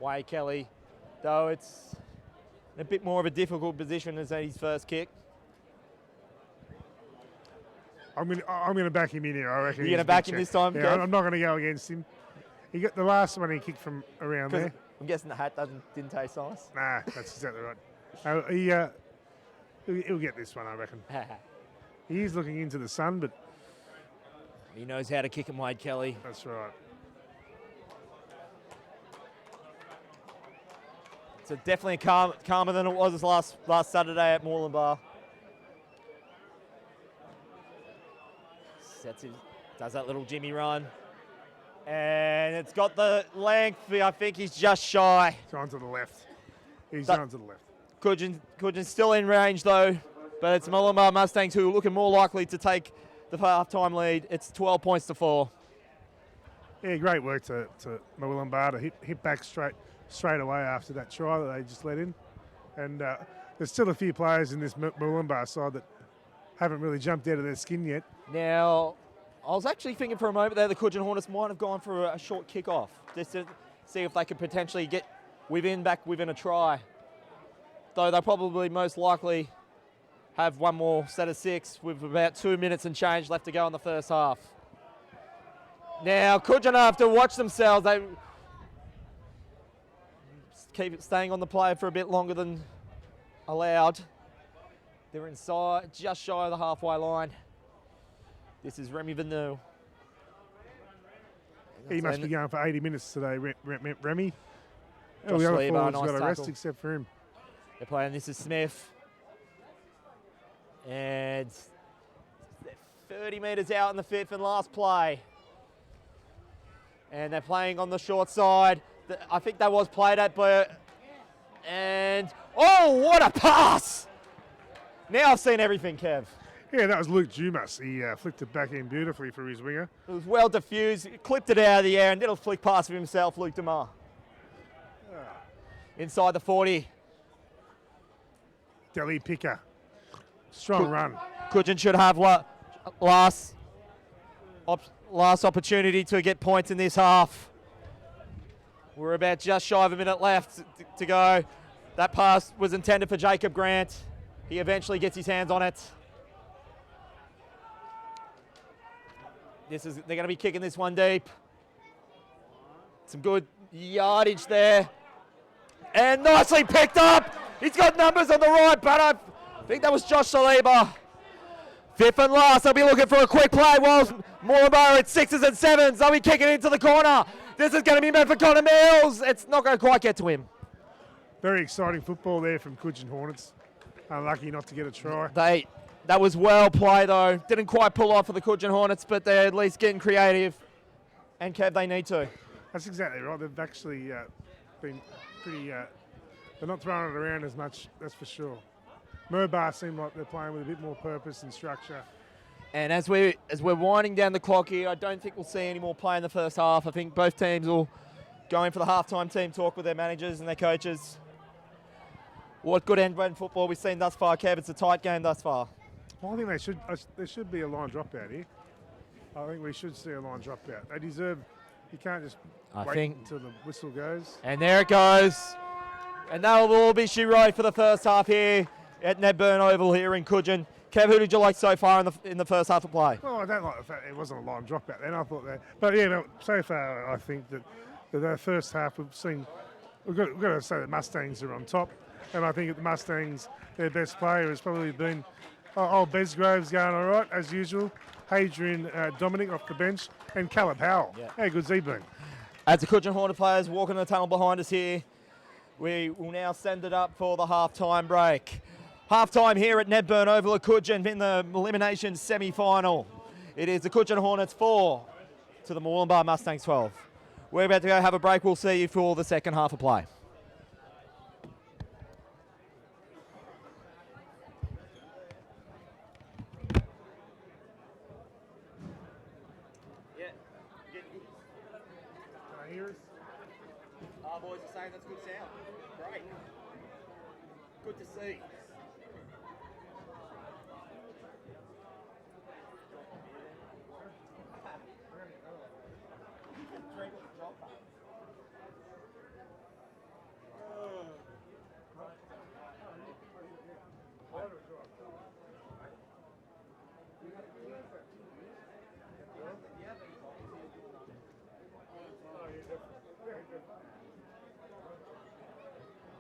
Wade Kelly, though it's a bit more of a difficult position as his first kick. I'm going to back him in here, I reckon. You're going to back him this time, Yeah, Kev? I'm not going to go against him. He got the last one he kicked from around there. I'm guessing the hat didn't taste nice. Nah, that's exactly right. He'll get this one, I reckon. He is looking into the sun, but He knows how to kick him, Wade Kelly. that's right. So definitely calmer than it was last Saturday at Murbah. Does that little Jimmy run. And it's got the length. I think he's just shy. He's on to the left. He's on to the left. Cudgen's still in range though, but it's Murbah Mustangs who are looking more likely to take the half-time lead. It's 12 points to 4. Yeah, great work to Murbah to hit back straight away after that try that they just let in. And there's still a few players in this Murbah side that haven't really jumped out of their skin yet. Now, I was actually thinking for a moment there the Cudgen Hornets might have gone for a short kick-off just to see if they could potentially get back within a try. Though they'll probably most likely have one more set of 6 with about 2 minutes and change left to go in the first half. Now, Cudgen have to watch themselves. They keep staying on the play for a bit longer than allowed. They're inside, just shy of the halfway line. This is Remy Vanu. He must be going for 80 minutes today, Remy. Josh All the other Lieber, forwards nice got a rest tackle. except for him. They're playing, this is Smith. And 30 metres out in the 5th and last play. And they're playing on the short side. I think that was played at, but... And... Oh, what a pass! Now I've seen everything, Kev. Yeah, that was Luke Dumas. He flicked it back in beautifully for his winger. It was well diffused, clipped it out of the air and did a flick pass of himself, Luke Dumas. Inside the 40. Delhi Picker. Strong run. Cudgen should have last opportunity to get points in this half. We're about just shy of a minute left to go. That pass was intended for Jacob Grant. He eventually gets his hands on it. They're going to be kicking this one deep. Some good yardage there. And nicely picked up. He's got numbers on the right, but I think that was Josh Saliba. 5th and last, they'll be looking for a quick play whilst Murbah at 6s and 7s. They'll be kicking into the corner. This is going to be meant for Connor Mills. It's not going to quite get to him. Very exciting football there from Cudgen Hornets. Unlucky not to get a try. That was well played though. Didn't quite pull off for the Cudgen Hornets, but they're at least getting creative. And Kev, they need to. That's exactly right. They've actually been pretty... they're not throwing it around as much, that's for sure. Murbah seem like they're playing with a bit more purpose and structure. And as we're winding down the clock here, I don't think we'll see any more play in the first half. I think both teams will go in for the halftime team talk with their managers and their coaches. What good end-to-end football we've seen thus far, Kev. It's a tight game thus far. Well, I think there should be a line dropout here. I think we should see a line dropout. They deserve. You can't just wait until the whistle goes. And there it goes. And that will all be right for the first half here at Nedburn Oval here in Cudgen. Kev, who did you like so far in the first half of play? Well, I don't like the fact it wasn't a line dropout then. I thought that, but yeah, no, so far I think that the first half we've got to say that Mustangs are on top, and I think at the Mustangs their best player has probably been old Besgrove's going all right as usual. Hadrian Dominic off the bench and Caleb Howell. Yeah. How good's he been? As the Cudgen Hornet players walk in the tunnel behind us here, we will now send it up for the half-time break. Half-time here at Nedburn Oval at Cudgen in the elimination semi-final. It is the Cudgen Hornets 4 to the Murbah Mustangs 12. We're about to go have a break. We'll see you for the second half of play. Our boys are saying that's good sound. Great. Good to see.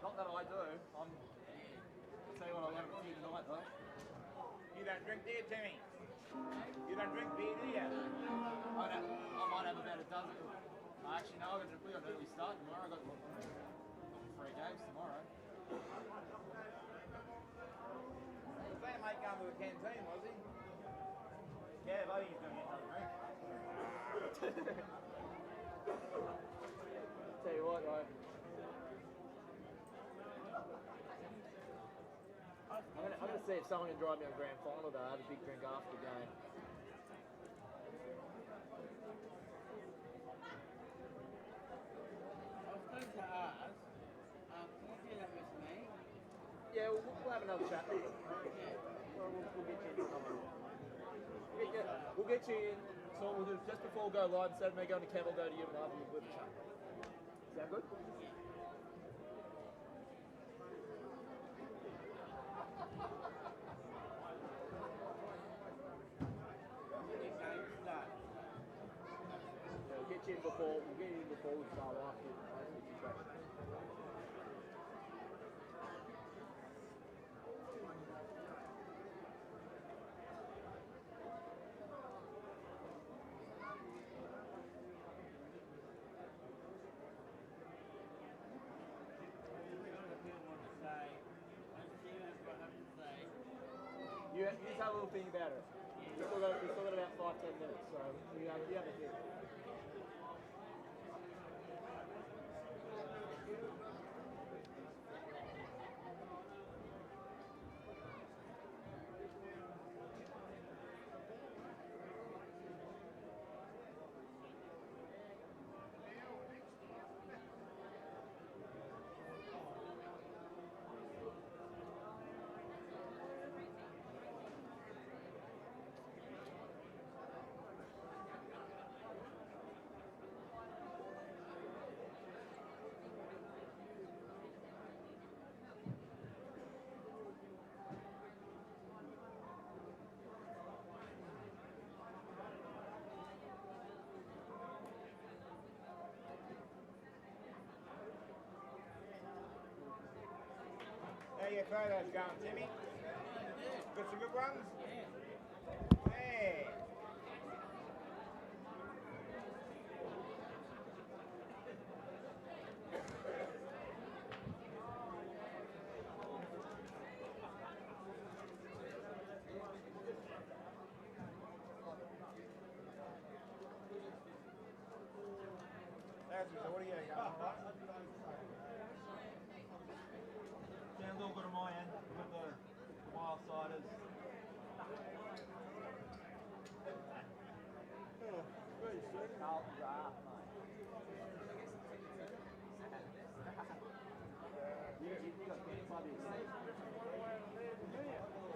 Not that I do. I'll tell you what, I'll have a few tonight though. You don't drink beer, Timmy? You don't drink beer, do you? I might have about a dozen. Actually, no, we got an early start tomorrow. I got 3 3 games tomorrow. Was that mate going to the canteen, was he? Yeah, I think he's going to get another drink. Tell you what, though. I'm gonna see if someone can drive me on grand final day. I have a big drink after the game. I was going to ask, can you do that with me? Yeah, we'll have another chat. Yeah. We'll get you in. We'll get you in. So what we'll do just before we go live, instead of me going to Kev, I'll go to you and after we'll have a chat. Sound good? We'll get you in before we start after the track. You just have a little thing about it. We've still got about 5-10 minutes, so you have a thing. How your photos going, Timmy? Got some good ones? Hey! How's his audio going, all right? Sounds all good on my end with the wild siders.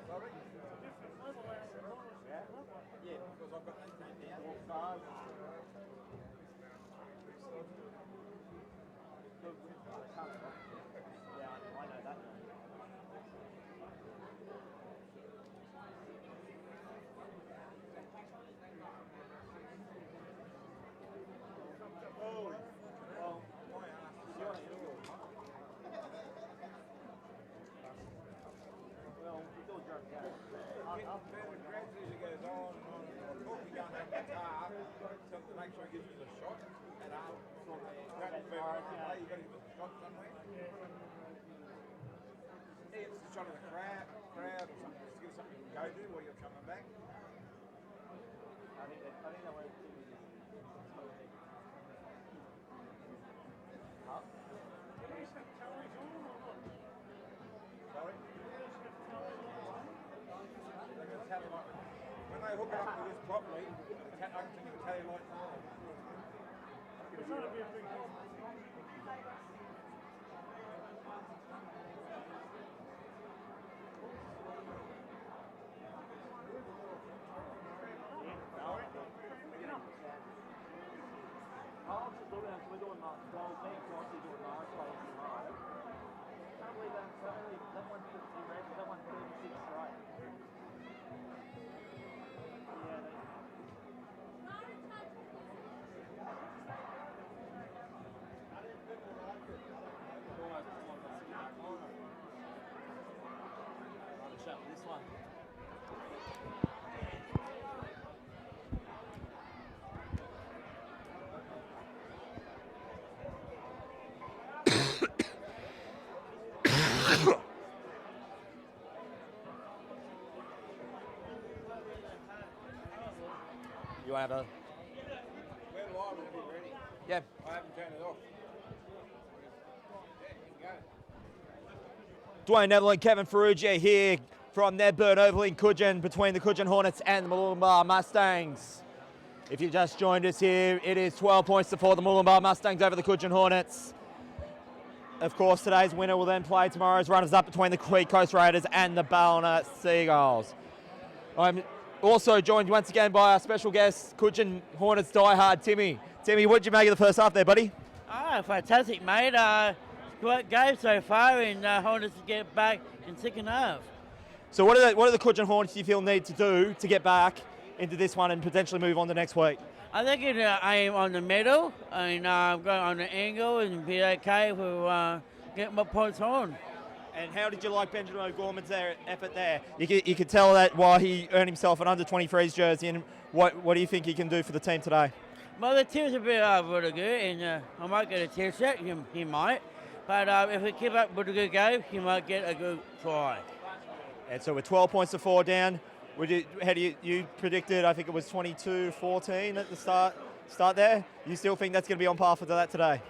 Sorry? Yeah, because I've got that name down. Yeah, I know that. Oh, well, my ass is Well, it's all drunk out. getting better gradually as it goes on and on and on. Talking down that guitar, to make sure he gives us a shot at our sort of gradually better on the play. You've got to give us a shot somewhere. It's the shot of the crowd or something, just to give us something to go to while you're coming back. I think that won't do this. Huh? Sorry? They're going to tell you like, when they hook it up to this properly, I can tell you like, It's not a big thing. We're doing Mark. Well, me and Crossy doing Mark tomorrow. Can't believe that one 50 red, that one 36 right. Yeah, I'll chat with this one. have a... We're live and we're ready. Yeah. I haven't turned it off. Yeah, you can go. Dwayne Netherland, Kevin Ferrugia here from Nedburn Oval in Cudgen, between the Cudgen Hornets and the Murbah Mustangs. If you just joined us here, it is 12 points to 4, the Murbah Mustangs over the Cudgen Hornets. Of course, today's winner will then play tomorrow's runners-up between the Tweed Coast Raiders and the Ballina Seagulls. I'm also joined once again by our special guest, Cudgen Hornets diehard Timmy. Timmy, what did you make of the first half there, buddy? Fantastic, mate. Great game so far, and Hornets to get back in second half. So what are the Cudgen Hornets you feel need to do to get back into this one and potentially move on to next week? I think it aim on the middle and go on the angle and be okay with get more points on. And how did you like Benjamin O'Gorman's effort there? You could tell that while he earned himself an under-23s jersey. And what do you think he can do for the team today? Well, the team's a bit really good, and I might get a t-shirt. He might. But if we keep up with a good game, he might get a good try. And so we're 12 points to 4 down. You predicted, I think it was 22-14 at the start there. You still think that's going to be on par for that today?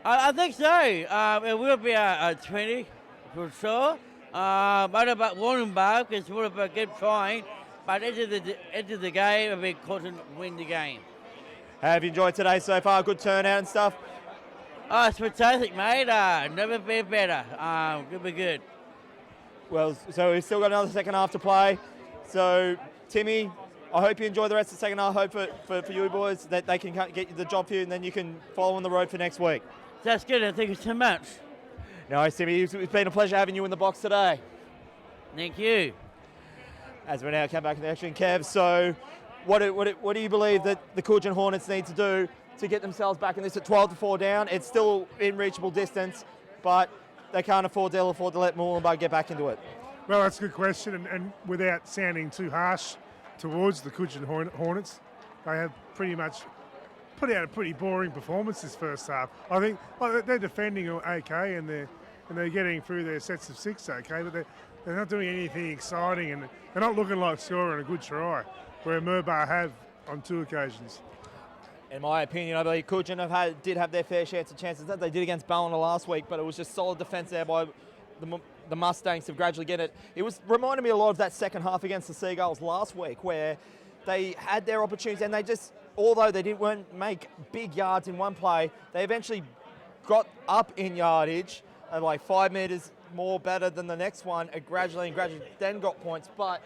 I think so. It will be a 20 for sure. What about Warrenburg? Because Warrenburg kept trying, but into the game, we couldn't win the game. Have you enjoyed today so far? Good turnout and stuff? Oh, it's fantastic, mate. Never been better. It'll be good. Well, so we've still got another second half to play. So, Timmy, I hope you enjoy the rest of the second half. I hope for you boys that they can get the job for you and then you can follow on the road for next week. That's good, and thank you so much. No, Timmy, it's been a pleasure having you in the box today. Thank you. As we now come back to the action, Kev, so what do you believe that the Cudgen Hornets need to do to get themselves back in this at 12-4 down? It's still in reachable distance, but they can't afford to let Murbah get back into it. Well, that's a good question, and without sounding too harsh towards the Cudgen Hornets, they have pretty much put out a pretty boring performance this first half. I think they're defending okay, and they're getting through their sets of 6 okay, but they're not doing anything exciting, and they're not looking like scoring a good try, where Murbah have on 2 occasions. In my opinion, I believe Cudgen did have their fair share of chances that they did against Ballina last week, but it was just solid defence there by the Mustangs to gradually get it. It was reminded me a lot of that second half against the Seagulls last week, where they had their opportunities and they just, although they weren't make big yards in one play, they eventually got up in yardage, like 5 metres more better than the next one, and gradually then got points. But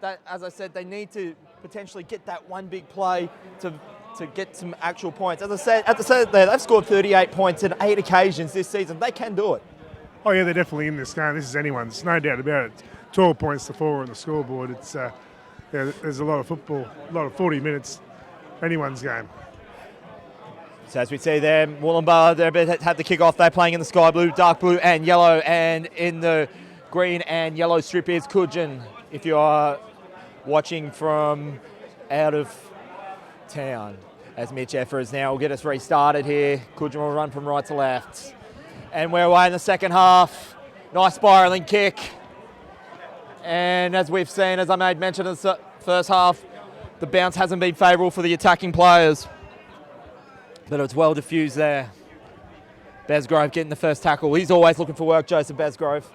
that, as I said, they need to potentially get that one big play to get some actual points. As I said at the start there, they've scored 38 points in 8 occasions this season. They can do it. Oh yeah, they're definitely in this game. This is anyone's, no doubt about it. 12 points to 4 on the scoreboard. It's there's a lot of football, a lot of 40 minutes. Anyone's game. So as we see there, Murbah, they had the kick-off. They're playing in the sky blue, dark blue and yellow, and in the green and yellow strip is Cudgen. If you are watching from out of town, as Mitch Effers now will get us restarted here. Cudgen will run from right to left. And we're away in the second half. Nice spiralling kick. And as we've seen, as I made mention in the first half, the bounce hasn't been favourable for the attacking players. But it's well diffused there. Besgrove getting the first tackle. He's always looking for work, Joseph Besgrove.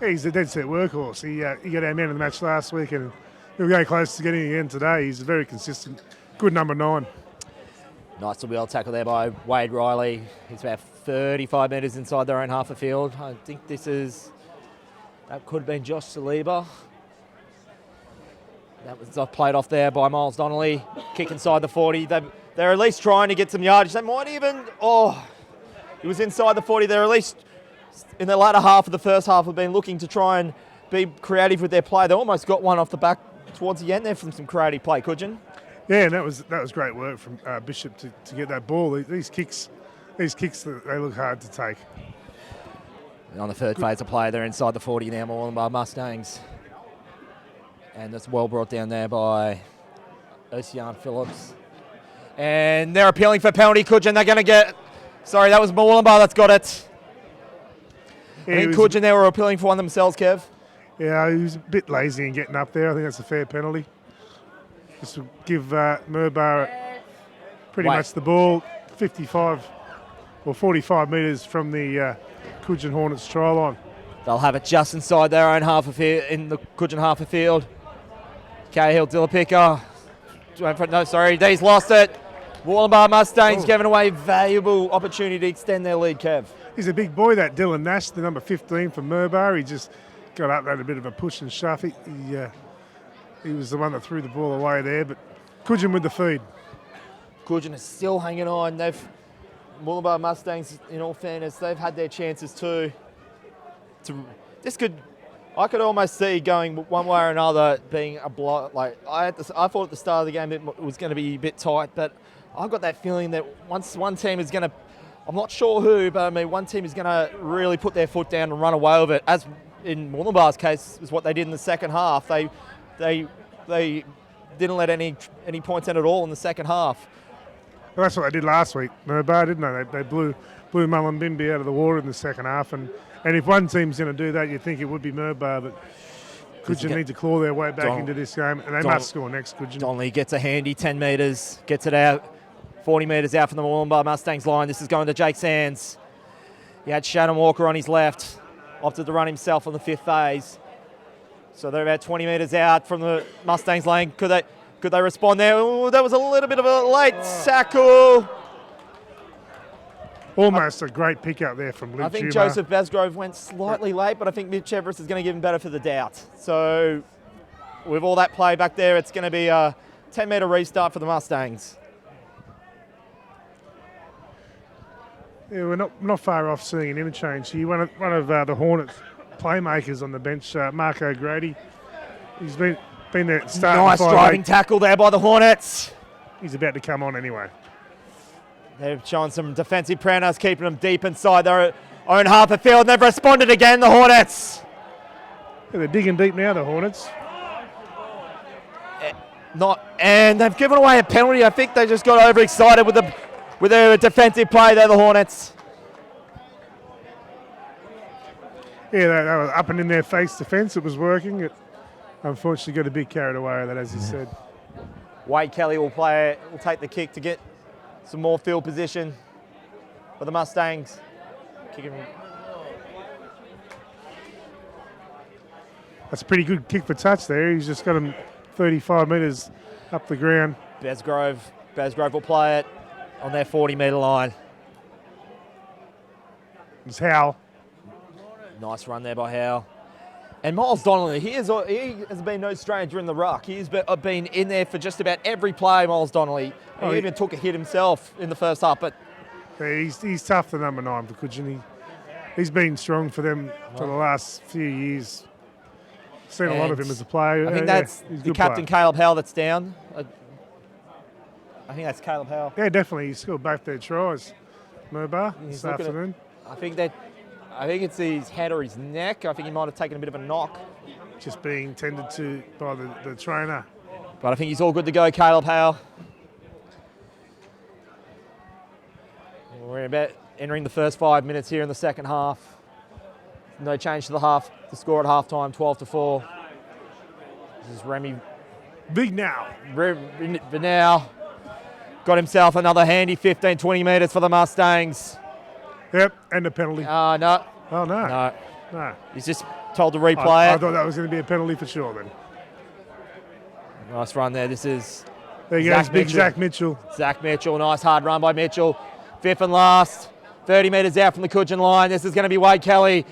Yeah, he's a dead set workhorse. He got our man of the match last week, and he'll go close to getting it again today. He's very consistent. Good number 9. Nice to be able to tackle there by Wade Riley. He's about 35 metres inside their own half a field. I think that could have been Josh Saliba. That was played off there by Miles Donnelly. Kick inside the 40. They're at least trying to get some yardage. They might even, he was inside the 40. They're at least, in the latter half of the first half, have been looking to try and be creative with their play. They almost got one off the back towards the end there from some creative play, Cudgen. Yeah, and that was great work from Bishop to get that ball. These kicks, they look hard to take. And on the third phase of play, they're inside the 40 now, Murbah Mustangs. And that's well brought down there by Ocean Phillips. And they're appealing for penalty, Cudgen. They're going to get... Sorry, that was Murbah that's got it. Yeah, I think Cudgen, they were appealing for one themselves, Kev. Yeah, he was a bit lazy in getting up there. I think that's a fair penalty. This will give Murbah pretty much the ball 55 or 45 metres from the Cudgen Hornets try line. They'll have it just inside their own half of field, in the Cudgen half of field. Cahill, Dillapicker. No, sorry, D's lost it. Wollongbar Mustangs giving away valuable opportunity to extend their lead, Kev. He's a big boy, that Dylan Nash, the number 15 from Murbah. He just got up, had a bit of a push and shove. He was the one that threw the ball away there, but Cudgen with the feed. Cudgen is still hanging on. Wollongbar Mustangs, in all fairness, they've had their chances too. I could almost see going one way or another being a block. Like I thought at the start of the game it was going to be a bit tight, but I've got that feeling that once one team is going to, I'm not sure who, but I mean one team is going to really put their foot down and run away with it. As in Wollongbar's case, is what they did in the second half. They didn't let any points in at all in the second half. Well, that's what they did last week, Murbah, didn't they? They blew Mullumbimby out of the water in the second half, and if one team's going to do that, you'd think it would be Murbah, but Cudgen need to claw their way back into this game, and they must score next, Cudgen. Donnelly gets a handy 10 metres, gets it out, 40 metres out from the Wollongbar Mustangs line. This is going to Jake Sands. He had Shannon Walker on his left, opted to run himself on the fifth phase. So they're about 20 metres out from the Mustangs lane. Could they respond there? Ooh, that was a little bit of a late tackle. Almost a great pick up there from Luke I think Schumer. Joseph Basgrove went slightly late, but I think Mitch Everest is going to give him better for the doubt. So with all that play back there, it's going to be a 10-metre restart for the Mustangs. Yeah, we're not far off seeing an interchange here. One of the Hornets playmakers on the bench, Mark O'Grady. He's been there starting. Nice driving tackle there by the Hornets. He's about to come on anyway. They've shown some defensive prowess, keeping them deep inside their own half of field. They've responded again, the Hornets. Yeah, they're digging deep now, the Hornets. And they've given away a penalty. I think they just got overexcited with their defensive play there, the Hornets. Yeah, they were up and in their face defence. It was working. It unfortunately got a bit carried away with that, as you said. Wade Kelly will take the kick to get some more field position for the Mustangs. That's a pretty good kick for touch there. He's just got him 35 metres up the ground. Basgrove will play it on their 40-metre line. It's Howell. Nice run there by Howell. And Miles Donnelly, he has been no stranger in the ruck. He's been in there for just about every play, Miles Donnelly. He even took a hit himself in the first half. But yeah, he's tough, the number 9 for Cudgen. He's been strong for them for the last few years. Seen a lot of him as a player. I think that's the captain, player. Caleb Howell, that's down. I think that's Caleb Howell. Yeah, definitely. He scored both their tries, Murbah, this afternoon. I think it's his head or his neck. I think he might have taken a bit of a knock. Just being tended to by the trainer. But I think he's all good to go, Caleb Howell. We're about entering the first 5 minutes here in the second half. No change to the score at halftime, 12-4. This is Remy Vinal. Got himself another handy 15, 20 metres for the Mustangs. Yep, and a penalty. No. Oh, no. No. He's just told to replay I it. thought that was going to be a penalty for sure then. Nice run there. This is there you go, big Zach Mitchell. Zach Mitchell, nice hard run by Mitchell. Fifth and last, 30 metres out from the Cudgen line. This is going to be Wade Kelly.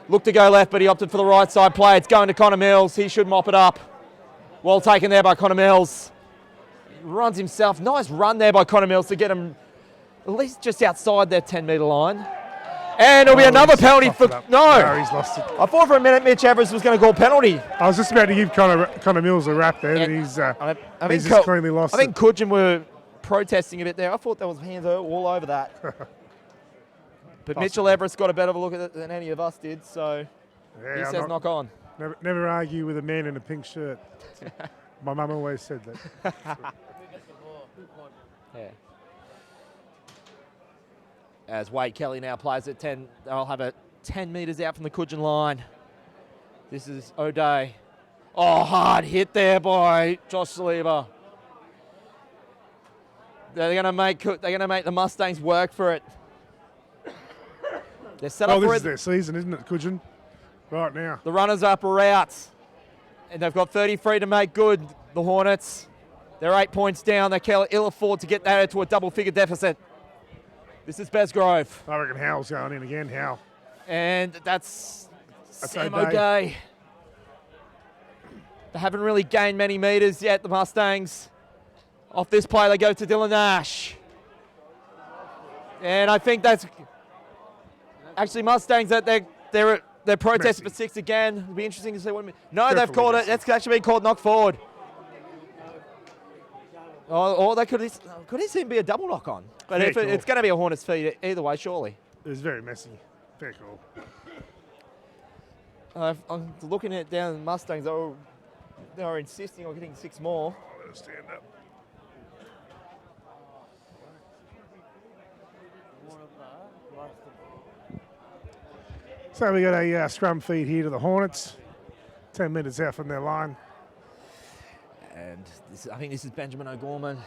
Looked to go left, but he opted for the right side play. It's going to Connor Mills. He should mop it up. Well taken there by Connor Mills. Runs himself. Nice run there by Connor Mills to get him at least just outside their 10-metre line. And it'll be another penalty for... No, he's lost it. I thought for a minute Mitch Everest was going to call penalty. I was just about to give Connor Mills a rap there, and he's just cleanly lost it. I think Cudgen were protesting a bit there. I thought there was hands all over that. But Mitchell Everest got a better look at it than any of us did, so he says knock on. Never argue with a man in a pink shirt. My mum always said that. Yeah. As Wade Kelly now plays at 10, they'll have it 10 metres out from the Cudgen line. This is O'Day. Oh, hard hit there by Josh Saliba. They're gonna make the Mustangs work for it. They're set Oh, up this for is it. their season, isn't it, Cudgen? Right now. The runners-up are out, and they've got 33 to make good. The Hornets, they're 8 points down. They can ill afford to get that to a double-figure deficit. This is Besgrove, I reckon Howell's going in again. Howe. and that's Sam O'Day. O'Day. They haven't really gained many meters yet, the Mustangs. Off this play, they go to Dylan Nash. And I think that's actually Mustangs that they're protesting for Messy. 6 again. It'll be interesting to see what. No, they've Definitely called it. messy. That's actually been called knock forward. Or they could this even be a double knock on? But Fair if call. it's going to be a Hornets feed either way, surely. It was very messy. Fair call. I'm looking at down the Mustangs. They were insisting on getting 6 more. Let us stand up. So we got a scrum feed here to the Hornets. 10 metres out from their line. And I think this is Benjamin O'Gorman.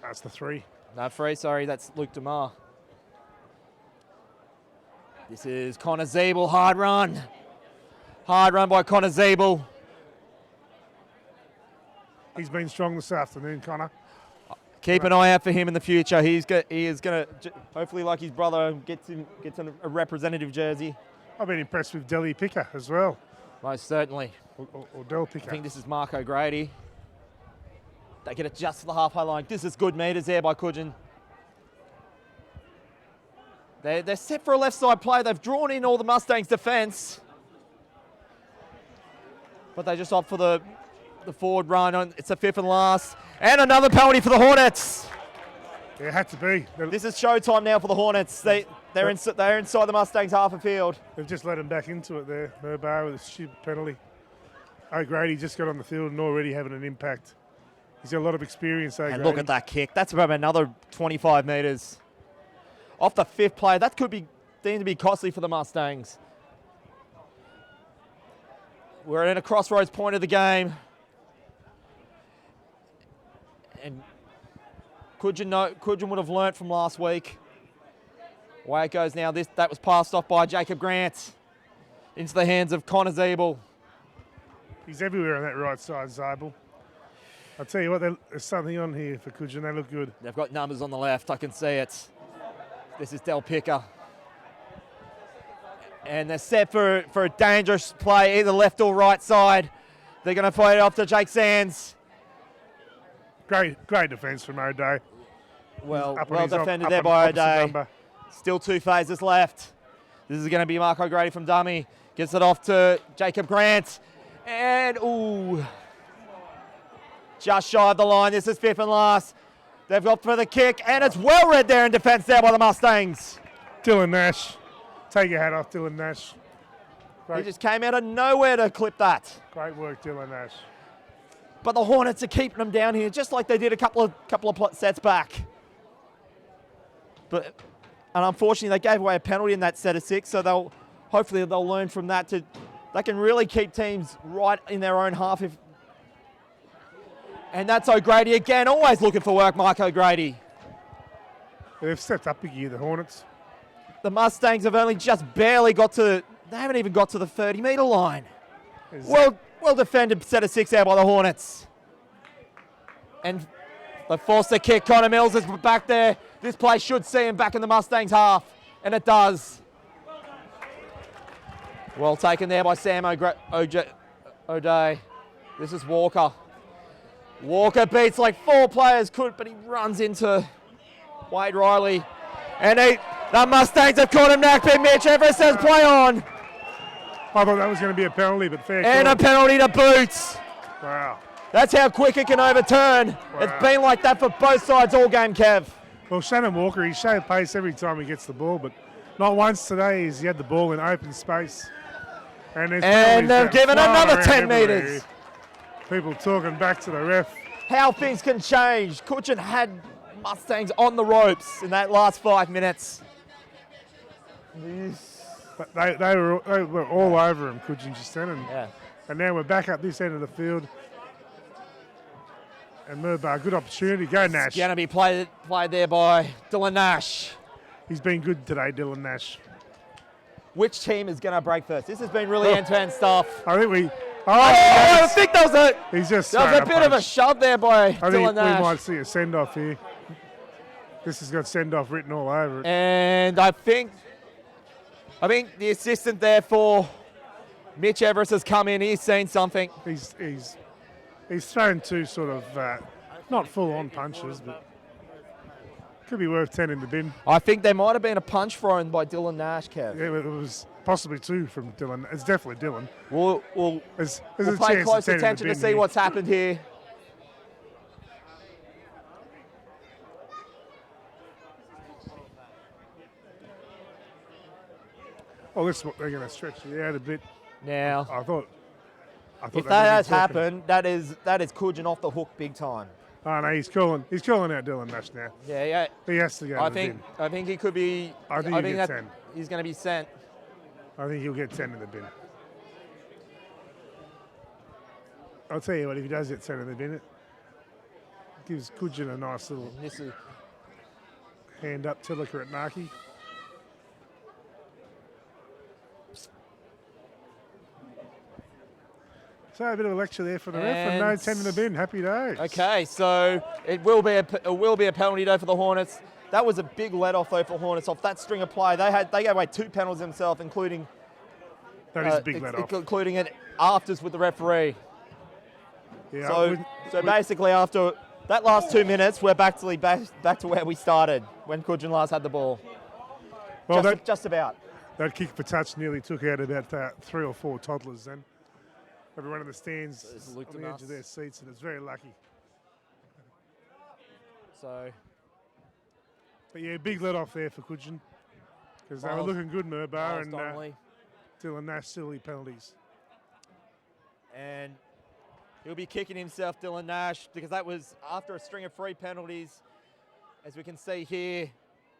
That's the 3. No, free, sorry, that's Luke DeMar. This is Connor Zeeble, hard run. Hard run by Connor Zeeble. He's been strong this afternoon, Connor. Keep an eye out for him in the future. He is going to, hopefully like his brother, gets a representative jersey. I've been impressed with Delhi Picker as well. Most certainly. Or Del Picker. I think this is Mark O'Grady. They get it just to the halfway line. This is good meters there by Cudgen. They're set for a left side play. They've drawn in all the Mustangs' defence. But they just opt for the forward run. It's a 5th and last. And another penalty for the Hornets. Yeah, it had to be. This is showtime now for the Hornets. They're inside the Mustangs' half a field. They've just let him back into it there. Murbah with a stupid penalty. O'Grady just got on the field and already having an impact. He's got a lot of experience, O'Grady. And look at that kick. That's about another 25 metres. Off the 5th play. That could be deemed to be costly for the Mustangs. We're in a crossroads point of the game. And Cudgen would have learnt from last week. Away it goes now. That was passed off by Jacob Grant into the hands of Connor Zeeble. He's everywhere on that right side, Zeeble. I'll tell you what, there's something on here for Cudgen. They look good. They've got numbers on the left. I can see it. This is Del Picker. And they're set for a dangerous play, either left or right side. They're going to play it off to Jake Sands. Great defence from O'Day. Well Up on his defended up there on by opposite O'Day. number. Still 2 phases left. This is going to be Mark O'Grady from dummy. Gets it off to Jacob Grant. And, ooh. Just shy of the line. This is 5th and last. They've got for the kick. And it's well read there in defence there by the Mustangs. Dylan Nash. Take your hat off, Dylan Nash. He just came out of nowhere to clip that. Great work, Dylan Nash. But the Hornets are keeping them down here, just like they did a couple of sets back. And unfortunately, they gave away a penalty in that set of 6, so hopefully they'll learn from that. They can really keep teams right in their own half. And that's O'Grady again, always looking for work, Mike O'Grady. They've stepped up a gear, the Hornets. The Mustangs have only just barely they haven't even got to the 30-metre line. Well defended set of 6 out by the Hornets. And they forced the kick. Connor Mills is back there. This play should see him back in the Mustangs half. And it does. Well taken there by Sam O'Day. This is Walker. Walker beats like 4 players could, but he runs into Wade Riley. And the Mustangs have caught him napping. Mitch Everest says play on. I thought that was going to be a penalty, but fair And call. a penalty to boot. Wow. That's how quick it can overturn. Wow. It's been like that for both sides all game, Kev. Well, Shannon Walker, he showed pace every time he gets the ball, but not once today has he had the ball in open space. And they've given another 10 metres. People talking back to the ref. How things can change. Cudgen had Mustangs on the ropes in that last 5 minutes. But they were all over him, Cudgen just then. Yeah. And now we're back up this end of the field. And Murbah, good opportunity. Go Nash. Going to be played there by Dylan Nash. He's been good today, Dylan Nash. Which team is going to break first? This has been really end-to-end stuff. I think we... I think that was He's just there was a bit of a shove there by I Dylan think Nash. we might see a send-off here. This has got send-off written all over it. And I think the assistant there for Mitch Everest has come in. He's seen something. He's thrown two sort of not full-on punches, but could be worth 10 in the bin. I think there might have been a punch thrown by Dylan Nash, Kev. Yeah, it was possibly two from Dylan. It's definitely Dylan. We'll There's we'll a pay chance close 10 in the attention to bin see here. what's happened here. Oh, this is what they're going to stretch it out a bit. Now, I thought if they that were has talking- happened, that is Cudgen off the hook big time. Oh no, he's calling out Dylan Nash now. Yeah. He has to go. I to the bin. think he could be. I think he'll get that 10. he's going to be sent. I think he'll get 10 in the bin. I'll tell you what, if he does get 10 in the bin, it gives Cudgen a nice little This is hand up Tilliker at Markey. So a bit of a lecture there for the ref, and no And- 10 in the bin. Happy days. okay. So it will be a penalty though for the Hornets. That was a big let off though for Hornets off that string of play. They gave away 2 penalties themselves, including That is a big let off. including an afters with the referee. Yeah, So basically, after that last 2 minutes, we're back to where we started when Cudgen last had the ball. well, Just about. that kick for touch nearly took out about 3 or 4 toddlers then. Everyone in the stands It's on looked the at edge us. of their seats, and it's very lucky. So But yeah, big let off there for Cudgen because they were Miles- looking good, Murbah, Miles and Donnelly, Dylan Nash silly penalties. and he'll be kicking himself, Dylan Nash, because that was after a string of 3 penalties. As we can see here,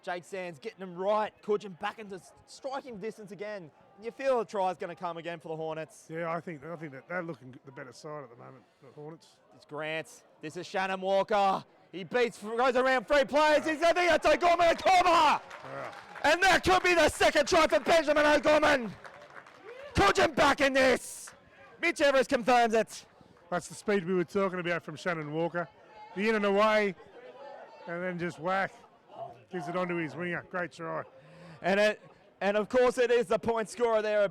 Jake Sands getting him right. Cudgen back into striking distance again. You feel a try's going to come again for the Hornets. Yeah, I think that they're looking the better side at the moment, the Hornets. It's Grant. This is Shannon Walker. He goes around 3 players. He's having it to Gorman and Cormer. Wow. And that could be the second try for Benjamin O'Gorman. Cudgen back in this. Mitch Everest confirms it. That's the speed we were talking about from Shannon Walker. The in and away, and then just whack. Gives it onto his winger. Great try. And of course it is the point scorer there,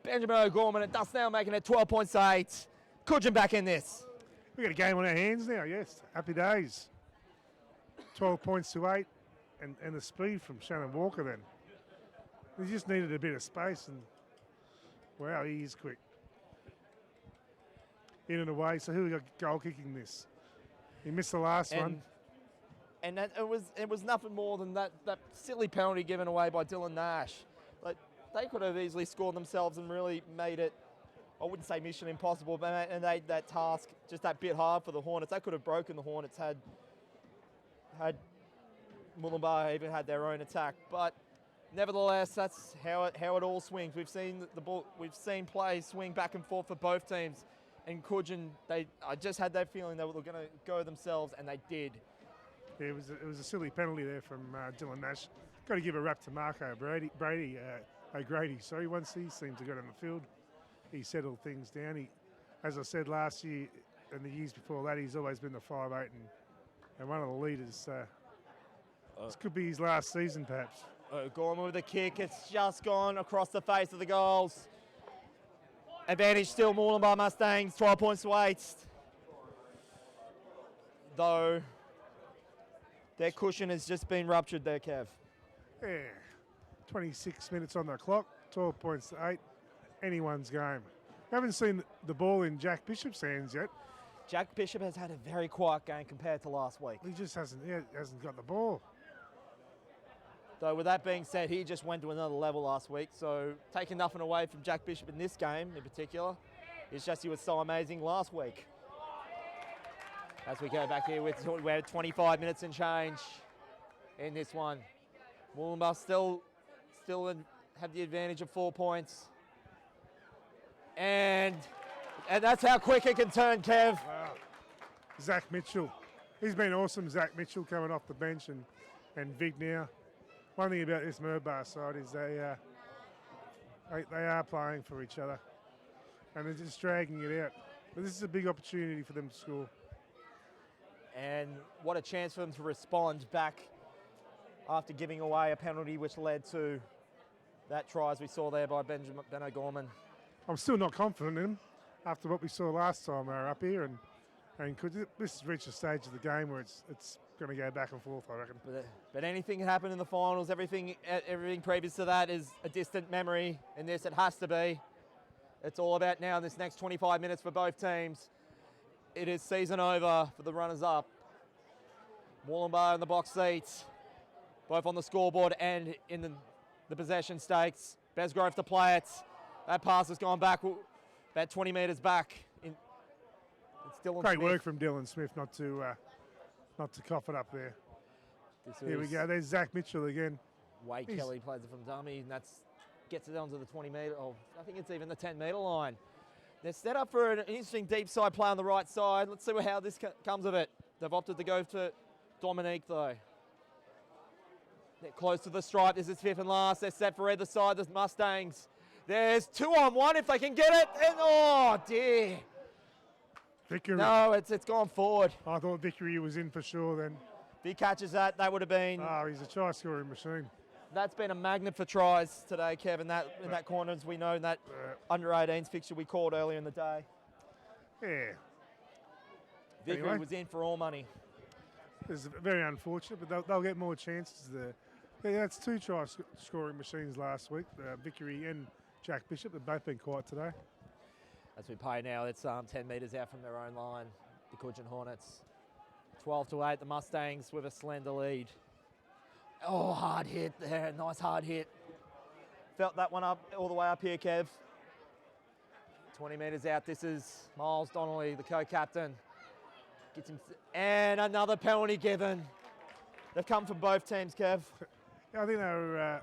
Benjamin O'Gorman. It does now making it 12 points to 8. Cudgen back in this. We've got a game on our hands now, yes. Happy days. 12 points to 8, and the speed from Shannon Walker then. He just needed a bit of space, and wow, he is quick. In and away, so who we got goal kicking this? He missed the last one. And that, it was nothing more than that silly penalty given away by Dylan Nash. Like, they could have easily scored themselves and really made it, I wouldn't say mission impossible, but made that task just that bit hard for the Hornets. That could have broken the Hornets had Murbah even had their own attack. But nevertheless, that's how it all swings. We've seen the ball, we've seen play swing back and forth for both teams. And Cudgen, I just had that feeling they were going to go themselves, and they did. Yeah, it was a silly penalty there from Dylan Nash. Got to give a rap to Mark O'Grady. Sorry, once he seemed to get on the field, he settled things down. He, as I said last year and the years before that, he's always been the 5'8" and one of the leaders. This could be his last season, perhaps. Gorman with a kick. It's just gone across the face of the goals. Advantage still Murbah Mustangs, 12 points to 8. Though their cushion has just been ruptured there, Kev. Yeah, 26 minutes on the clock, 12 points to 8. Anyone's game. We haven't seen the ball in Jack Bishop's hands yet. Jack Bishop has had a very quiet game compared to last week. He just hasn't got the ball. Though with that being said, he just went to another level last week. So taking nothing away from Jack Bishop in this game in particular, it's just he was so amazing last week. As we go back here we're 25 minutes and change in this one. Murbah still have the advantage of 4 points. And that's how quick it can turn, Kev. Wow. Zach Mitchell. He's been awesome, Zach Mitchell, coming off the bench, and Vic now. One thing about this Murbah side is they are playing for each other, and they're just dragging it out. But this is a big opportunity for them to score. And what a chance for them to respond back after giving away a penalty which led to that try as we saw there by Ben O'Gorman. I'm still not confident in them after what we saw last time they were up here, and this has reached a stage of the game where it's going to go back and forth, I reckon. But anything can happen in the finals. Everything previous to that is a distant memory. In this, it has to be. It's all about now this next 25 minutes for both teams. It is season over for the runners-up. Murbah in the box seats, both on the scoreboard and in the possession stakes. Besgrove to play it. That pass has gone back about 20 metres back. It's Dylan Great Smith. work from Dylan Smith not to cough it up there. Here we go. There's Zach Mitchell again. Wade Kelly plays it from dummy, and gets it onto the 20 metre, I think it's even the 10 metre line. They're set up for an interesting deep side play on the right side. Let's see how this comes of it. They've opted to go to Dominique though. They're close to the stripe. This is fifth and last. They're set for either side. The Mustangs. There's 2-on-1 if they can get it. And oh dear. Vickery. No, it's gone forward. I thought Vickery was in for sure then. If he catches that would have been. Oh, he's a try scoring machine. That's been a magnet for tries today, Kev, in that corner, as we know, in that under-18s fixture we called earlier in the day. Yeah. Vickery Anyway. was in for all money. It's very unfortunate, but they'll get more chances there. Yeah, that's two try scoring machines last week, Vickery and Jack Bishop. They've both been quiet today. As we play now, it's 10 metres out from their own line, the Cudgen Hornets. 12-8, the Mustangs with a slender lead. Oh, hard hit there, nice hard hit. Felt that one up all the way up here, Kev. 20 metres out, this is Miles Donnelly, the co-captain. Gets him, and another penalty given. They've come from both teams, Kev. Yeah, I think they were,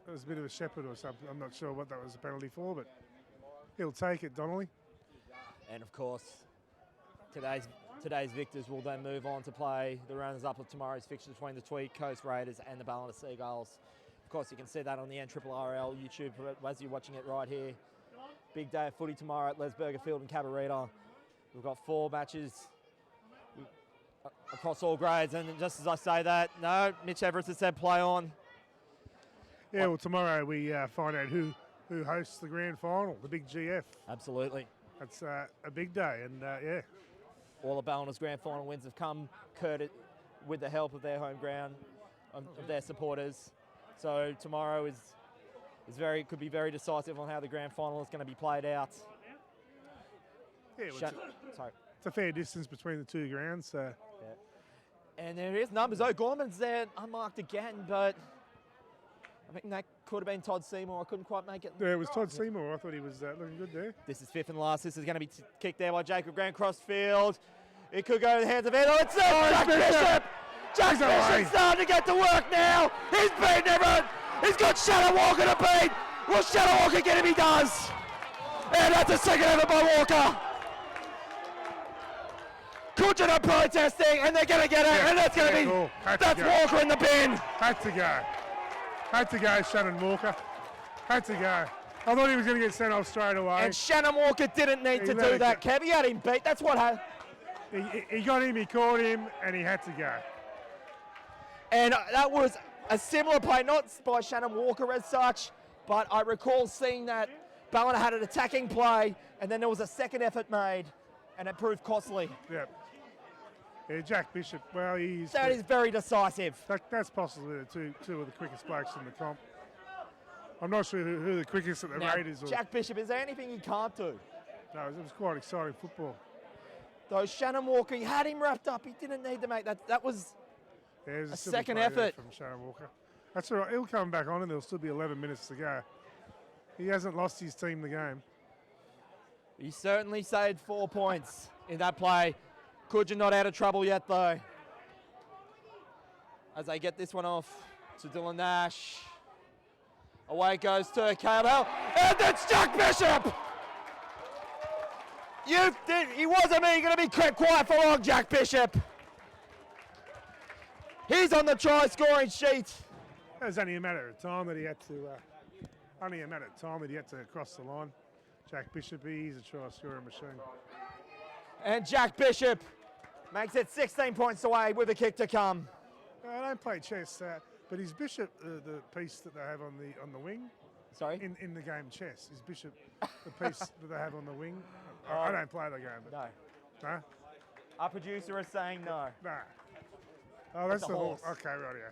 it was a bit of a shepherd or something. I'm not sure what that was a penalty for, but he'll take it, Donnelly. And of course, today's victors will then move on to play the runners-up of tomorrow's fixture between the Tweed Coast Raiders and the Ballina Seagulls. Of course, you can see that on the NRRRL YouTube as you're watching it right here. Big day of footy tomorrow at Lesburger Field in Cabarita. We've got 4 matches across all grades, and just as I say that, no, Mitch Everett has said play on. Yeah, well, tomorrow we find out who hosts the grand final, the big GF. Absolutely. That's a big day, and yeah. All the Ballina's grand final wins have come with the help of their home ground, of their supporters. So tomorrow could be very decisive on how the grand final is going to be played out. Yeah, well, Sorry. it's a fair distance between the two grounds, so. Yeah. And there is numbers. O'Gorman's there, unmarked again, but I think that could have been Todd Seymour. I couldn't quite make it. Yeah, it was Todd Seymour. I thought he was looking good there. This is fifth and last. This is going to be kicked there by Jacob Grant crossfield. It could go to the hands of Ed. Oh, it's Jack Bishop! Jack Bishop's starting to get to work now. He's beaten everyone. He's got Shannon Walker to beat. Will Shannon Walker get him? He does. And that's a second effort by Walker. Cudgen are protesting, and they're going to get it, and that's going to be, cool. that's Walker in the bin. Had to go, Shannon Walker. Had to go. I thought he was going to get sent off straight away. And Shannon Walker didn't need to do that, Kev. He had him beat. That's what happened. He got him, he caught him, and he had to go. And that was a similar play, not by Shannon Walker as such, but I recall seeing that Ballina had an attacking play, and then there was a second effort made, and it proved costly. Yeah. Yeah, Jack Bishop, well, That is very decisive. That's possibly the two of the quickest blokes in the comp. I'm not sure who the quickest at the Raiders are. Jack Bishop, is there anything he can't do? No, it was quite exciting football. Though Shannon Walker, he had him wrapped up. He didn't need to make that. That was a second effort from Shannon Walker. That's all right. He'll come back on, and there'll still be 11 minutes to go. He hasn't lost his team the game. He certainly saved 4 points in that play. Cudgen not out of trouble yet, though. As they get this one off to Dylan Nash. Away it goes to Cable, and it's Jack Bishop! He wasn't me. You're going to be kept quiet for long, Jack Bishop. He's on the try scoring sheet. It was only a matter of time that he had to. Cross the line. Jack Bishop, he's a try scoring machine. And Jack Bishop makes it 16 points away with a kick to come. I don't play chess, but is Bishop the piece that they have on the wing? Sorry? In the game chess, is Bishop the piece that they have on the wing? I don't play the game. No. No? Our producer is saying no. No. Oh, that's It's a the horse. horse. Okay, right, yeah.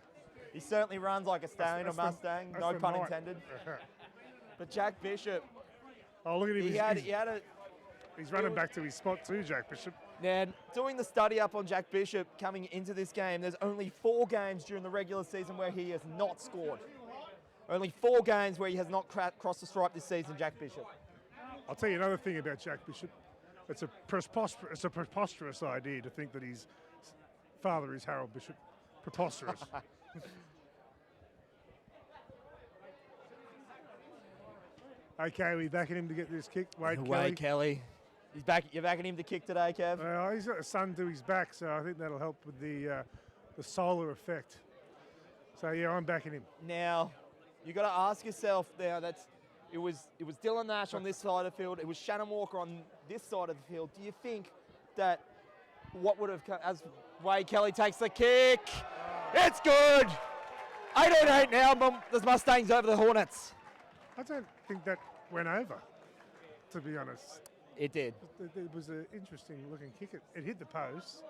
He certainly runs like a stallion or Mustang, no pun intended. But Jack Bishop, Oh, look at him. he's Running back to his spot too, Jack Bishop. Now, doing the study up on Jack Bishop coming into this game, there's only 4 games during the regular season where he has not scored. Only 4 games where he has not crossed the stripe this season, Jack Bishop. I'll tell you another thing about Jack Bishop. It's a preposterous idea to think that his father is Harold Bishop. Preposterous. Okay, we backing him to get this kick. Wade Kelly. You're backing him to kick today, Kev? Well, he's got a son to his back, so I think that'll help with the solar effect. So yeah, I'm backing him. Now, you got to ask yourself now. It was Dylan Nash on this side of the field. It was Shannon Walker on this side of the field. Do you think that what would have come as Wade Kelly takes the kick? It's good. 18-8 now. The Mustangs over the Hornets. I don't think that went over, to be honest. It did. It was an interesting looking kick. It hit the post,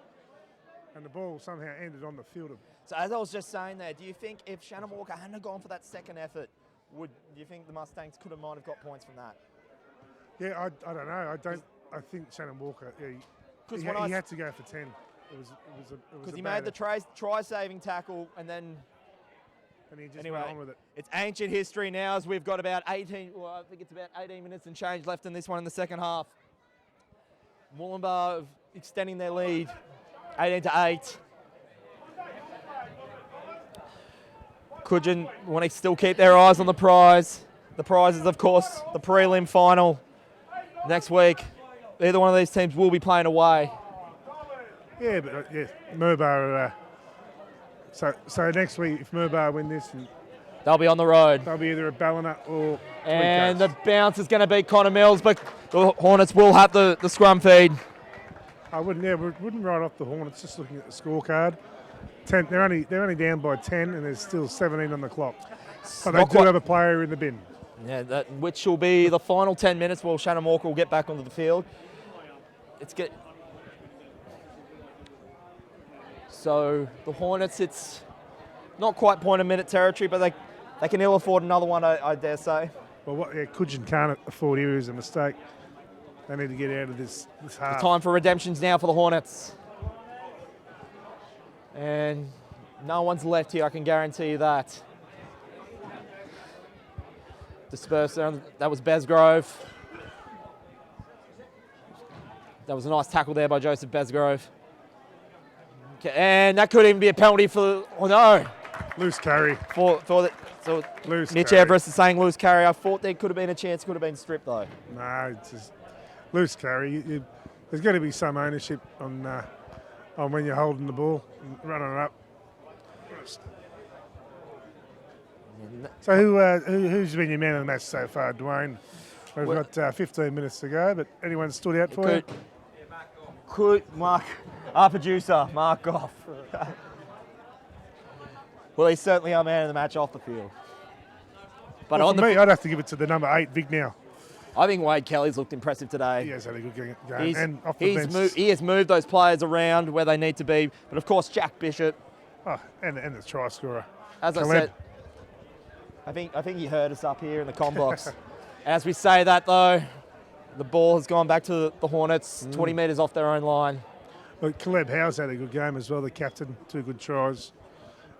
and the ball somehow ended on the field. So as I was just saying there, do you think if Shannon Walker hadn't have gone for that second effort, do you think the Mustangs might have got points from that? Yeah, I don't know. I think Shannon Walker. Yeah, he had to go for 10. Because he made the try-saving tackle and then. And he just anyway, went on with it. It's ancient history now as we've got about 18 minutes and change left in this one in the second half. Murbah extending their lead, 18-8. Cudgen want to still keep their eyes on the prize. The prize is, of course, the prelim final next week. Either one of these teams will be playing away. Yeah, but Murbah. So next week, if Murbah win this, they'll be on the road. They'll be either at Ballina or. And the bounce is going to be Connor Mills, but the Hornets will have the scrum feed. I wouldn't write off the Hornets. Just looking at the scorecard, 10. They're only down by 10, and there's still 17 on the clock. But they do have a player in the bin. Yeah, which will be the final 10 minutes while Shannon Walker will get back onto the field. So the Hornets, it's not quite point-a-minute territory, but they can ill afford another one, I dare say. Well, Cudgen can't afford here is a mistake. They need to get out of this half. Time for redemptions now for the Hornets. And no one's left here, I can guarantee you that. Dispersed there, that was Besgrove. That was a nice tackle there by Joseph Besgrove. Okay, and that could even be a penalty for, loose carry. Loose Mitch carry. Everest is saying loose carry. I thought there could have been a chance, could have been stripped though. No, it's just loose carry. There's got to be some ownership on when you're holding the ball and running it up. So who's been your man of the match so far, Dwayne? We've got 15 minutes to go, but anyone stood out for you? Mark, our producer, Mark Goff. Well, he's certainly our man of the match off the field. But for me, I'd have to give it to the number 8, Vic now. I think Wade Kelly's looked impressive today. He has had a good game. And off the bench. He has moved those players around where they need to be. But of course, Jack Bishop. Oh, and the try scorer. As I said, I think he heard us up here in the comm box. As we say that though, the ball has gone back to the Hornets, 20 metres off their own line. Well, Caleb Howe's had a good game as well, the captain, 2 good tries.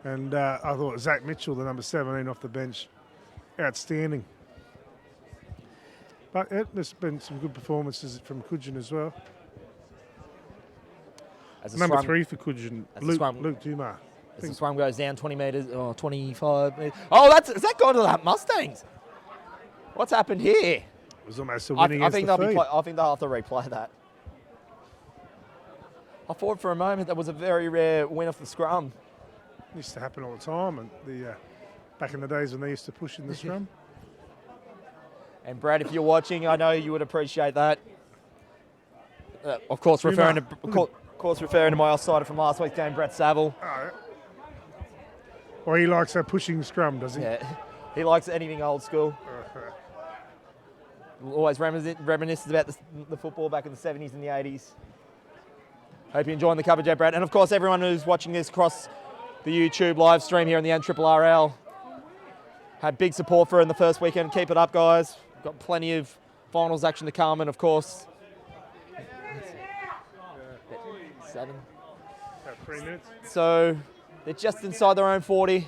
And I thought Zach Mitchell, the number 17 off the bench, outstanding. But there's been some good performances from Cudgen as well. Number 3 for Cudgen, Luke Dumas. As the swung goes down 20 metres, 25 metres. Oh, has that gone to the Mustangs? What's happened here? It was almost a I win think against the feed. I think they'll have to replay that. I thought for a moment that was a very rare win off the scrum. Used to happen all the time, and back in the days when they used to push in the scrum. And Brad, if you're watching, I know you would appreciate that. Of course, referring to my offside from last week's game, Brett Saville. Oh, yeah. Well, he likes that pushing scrum, does he? Yeah, he likes anything old school. Always reminisces about the football back in the 70s and the 80s. Hope you're enjoying the coverage, Brad. And of course, everyone who's watching this across the YouTube live stream here in the NRRRL. Had big support for it in the first weekend. Keep it up, guys. Got plenty of finals action to come, and of course, 7. About 3 minutes. So they're just inside their own 40.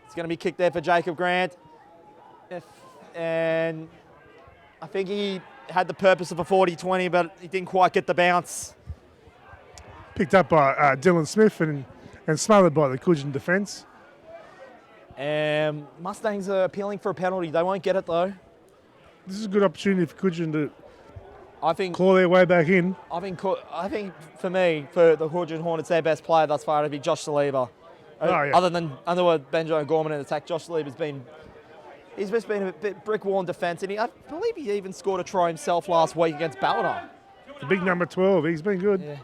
It's going to be kicked there for Jacob Grant. And I think he had the purpose of a 40-20, but he didn't quite get the bounce. Picked up by Dylan Smith and smothered by the Cudgen defence. Mustangs are appealing for a penalty. They won't get it though. This is a good opportunity for Cudgen to I think claw their way back in. I think for me, for the Cudgen Hornets, their best player thus far would be Josh Saliba. Oh, yeah. Other than Benjo O'Gorman in attack, Josh Saliba's he's just been a bit brick wall in defence, and I believe he even scored a try himself last week against Ballina. The big number 12, he's been good. Yeah.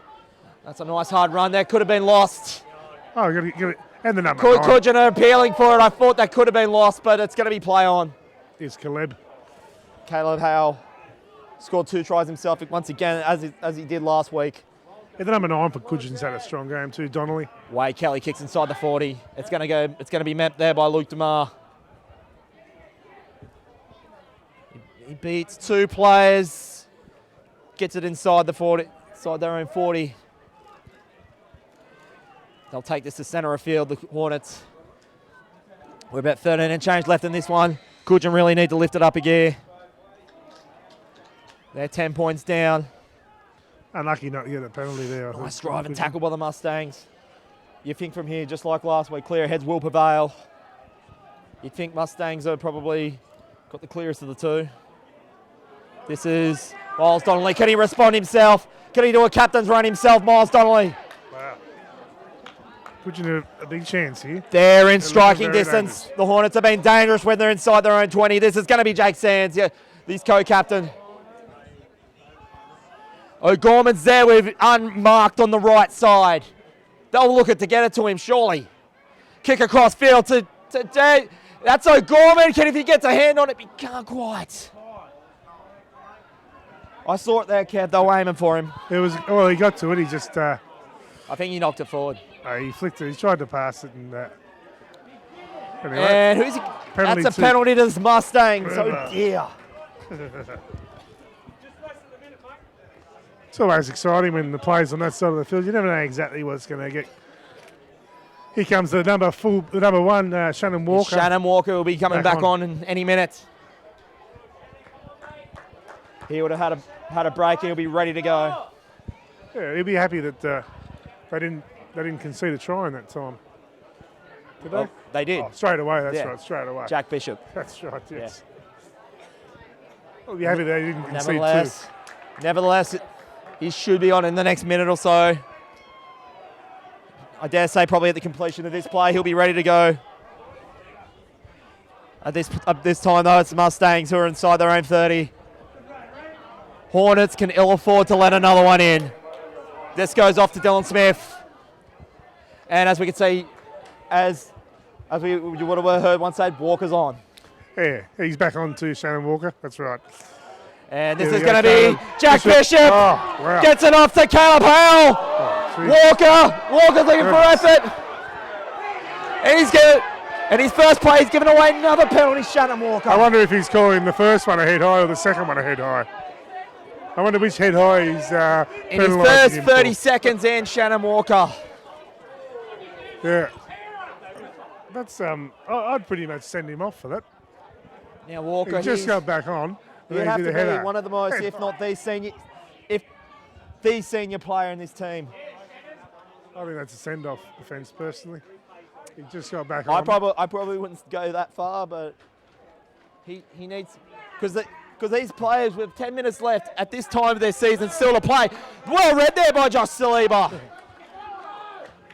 That's a nice hard run. That could have been lost. Oh, got it. And the number 9 Cudgen are appealing for it. I thought that could have been lost, but it's going to be play on. is Caleb. Caleb Howe scored 2 tries himself once again, as he did last week. Yeah, the number 9 for Cudgen's had a strong game too, Donnelly. Wade Kelly kicks inside the 40. It's going to be met there by Luke DeMar. He beats 2 players, gets it inside the 40, inside their own 40. They'll take this to centre of field, the Hornets. We're about 13 and change left in this one. Cudgen really need to lift it up a gear. They're 10 points down. Unlucky not to get a penalty there. Nice drive and tackle by the Mustangs. You think from here, just like last week, clear heads will prevail. You think Mustangs are probably got the clearest of the 2. This is Miles Donnelly. Can he respond himself? Can he do a captain's run himself, Miles Donnelly? Wow. Cudgen a big chance here. They're in striking very distance. dangerous. The Hornets have been dangerous when they're inside their own 20. This is going to be Jake Sands, his co-captain. O'Gorman's there with unmarked on the right side. They'll look to get it to him, surely. Kick across field to that's O'Gorman. If he gets a hand on it, he can't quite. I saw it there, Kev. They were aiming for him. He got to it. He just I think he knocked it forward. he flicked it. He tried to pass it and anyway. And who's he? Penalty That's a to- penalty to the Mustangs. Oh Murbah. dear. It's always exciting when the players on that side of the field. You never know exactly what's going to get. Here comes the number 1, Shannon Walker. Shannon Walker will be coming Back back on in any minute. He would have had a break. He'll be ready to go. Yeah, he'll be happy that they didn't concede a try in that time. Did they? Well, they did. Oh, straight away. That's Yeah. right. Straight away. Jack Bishop. That's right. Yes. He'll be happy they didn't concede Nevertheless, he should be on in the next minute or so. I dare say probably at the completion of this play, he'll be ready to go. At this time, though, it's the Mustangs who are inside their own 30. Hornets can ill afford to let another one in. This goes off to Dylan Smith. And as we can see, as you would have heard once said, Walker's on. two. Yeah, he's back on to Shannon Walker. That's right. And this Here is we go, going to be Caleb. Jack Bishop. Oh, wow. Gets it off to Caleb Howell. Oh, geez. Walker's looking for effort. And his first play, he's given away another penalty, Shannon Walker. I wonder if he's calling the first one a head high or the second one a head high. I wonder which head high he's In his penalising first him 30 for. seconds in, Shannon Walker. Yeah. That's I'd pretty much send him off for that. Now Walker, He just got back on. and he'd then have he to did a be header. one of the most, Head if high. not the senior player in this team. I think that's a send-off offence, personally. He just got back I on. probably wouldn't go that far, but he needs, because because these players with 10 minutes left at this time of their season still to play. Well read there by Josh Saliba.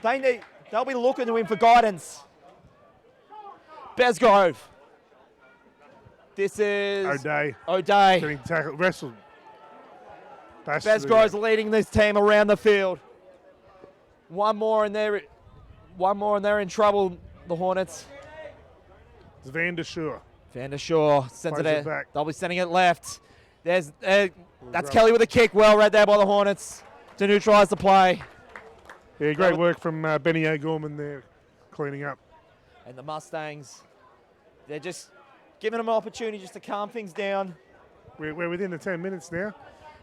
They'll be looking to him for guidance. Besgrove. This is O'Day. Getting tackled, wrestled. Besgrove's leading this team around the field. One more and they're in trouble, the Hornets. It's Van der Schuur. Van der Schuur sends Plays it it back. They'll be sending it left. That's Kelly with a kick. Well read there by the Hornets to neutralise the play. Yeah, great work from Benny O'Gorman there, cleaning up. And the Mustangs, they're just giving them an opportunity just to calm things down. We're within the 10 minutes now.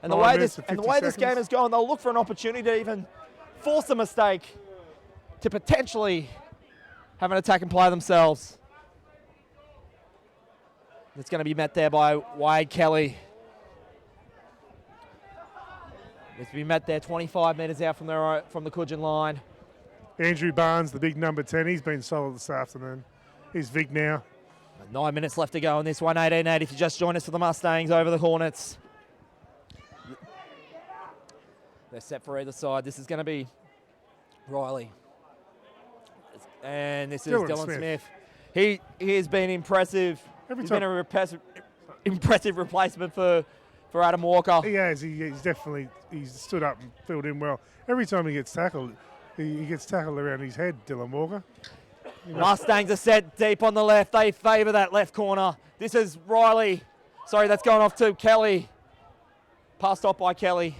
And the way this game is going, they'll look for an opportunity to even force a mistake to potentially have an attack and play themselves. It's going to be met there by Wade Kelly. It's to be met there 25 metres out from the Cudgen line. Andrew Barnes, the big number 10, he's been solid this afternoon. He's Vig now. 9 minutes left to go in this one, 18-8 if you just joined us for the Mustangs over the Hornets. They're set for either side. This is going to be Riley. And this is Dylan Smith. He has been impressive. He's been a impressive replacement for Adam Walker. He has. He's stood up and filled in well. Every time he gets tackled, he gets tackled around his head, Dylan Walker. Mustangs are set deep on the left. They favour that left corner. This is Riley. Sorry, that's going off to Kelly. Passed off by Kelly.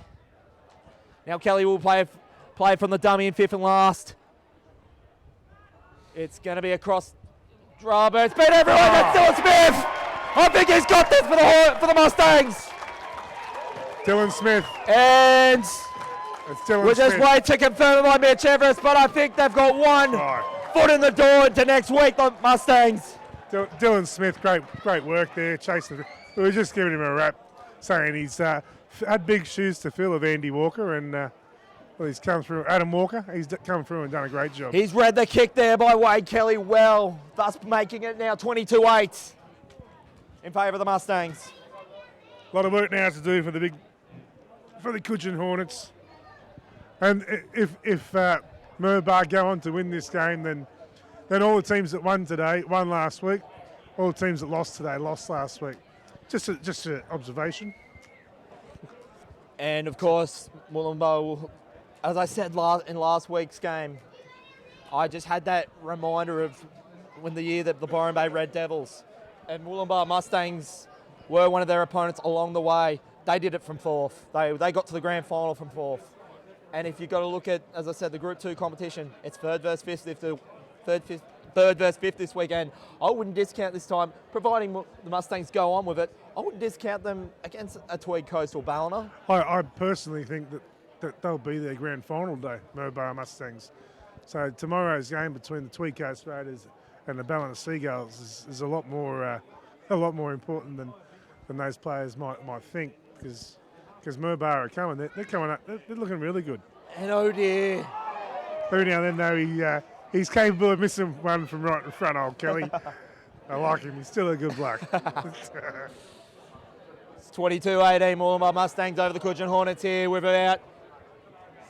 Now Kelly will play from the dummy in fifth and last. It's going to be across Draba. It's been everyone. That's Dylan Smith. I think he's got this for the Mustangs. Dylan Smith. And we're just waiting to confirm it by Mitch Everest, but I think they've got one foot in the door into next week, the Mustangs. Dylan Smith, great work there, chasing. We were just giving him a rap, saying he's had big shoes to fill of Andy Walker, and he's come through. Adam Walker, he's come through and done a great job. He's read the kick there by Wade Kelly well, thus making it now 22-8 in favour of the Mustangs. A lot of work now to do for the Cudgen Hornets. And if Murbah go on to win this game, then all the teams that won today won last week. All the teams that lost today lost last week. Just an observation. And of course, Murbah, as I said in last week's game, I just had that reminder of when the year that the Byron Bay Red Devils and Murbah Mustangs were one of their opponents along the way. They did it from fourth. They got to the grand final from fourth. And if you've got to look at, as I said, the Group 2 competition, it's third versus fifth this weekend. I wouldn't discount this time, providing the Mustangs go on with it, I wouldn't discount them against a Tweed Coast or Ballina. I personally think that they'll be their grand final day, Murbah Mustangs. So tomorrow's game between the Tweed Coast Raiders and the Ballina Seagulls is a lot more important than those players might think, because Murbah are coming. They're coming up. They're looking really good. And oh dear. Every now and then, though, he's capable of missing one from right in front, old Kelly. I like him. He's still a good bloke. It's 22-18 Murbah Mustangs over the Cudgen Hornets here with about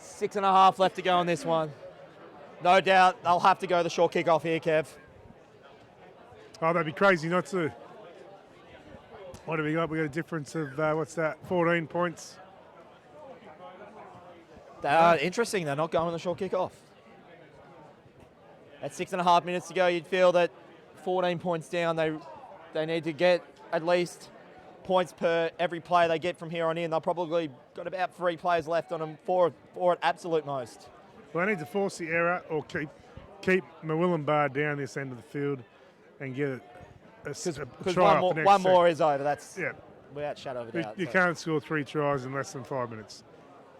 6.5 left to go on this one. No doubt they'll have to go the short kick off here, Kev. Oh, that'd be crazy not to. What have we got? We got a difference of, 14 points. Interesting, they're not going the short kick off. At 6.5 minutes to go, you'd feel that 14 points down, they need to get at least points per every play they get from here on in. They'll probably got about 3 players left on them, four at absolute most. Well, they need to force the error or keep Murbah down this end of the field and get a try off the next one more is over. That's without shadow of a doubt. You can't score 3 tries in less than 5 minutes.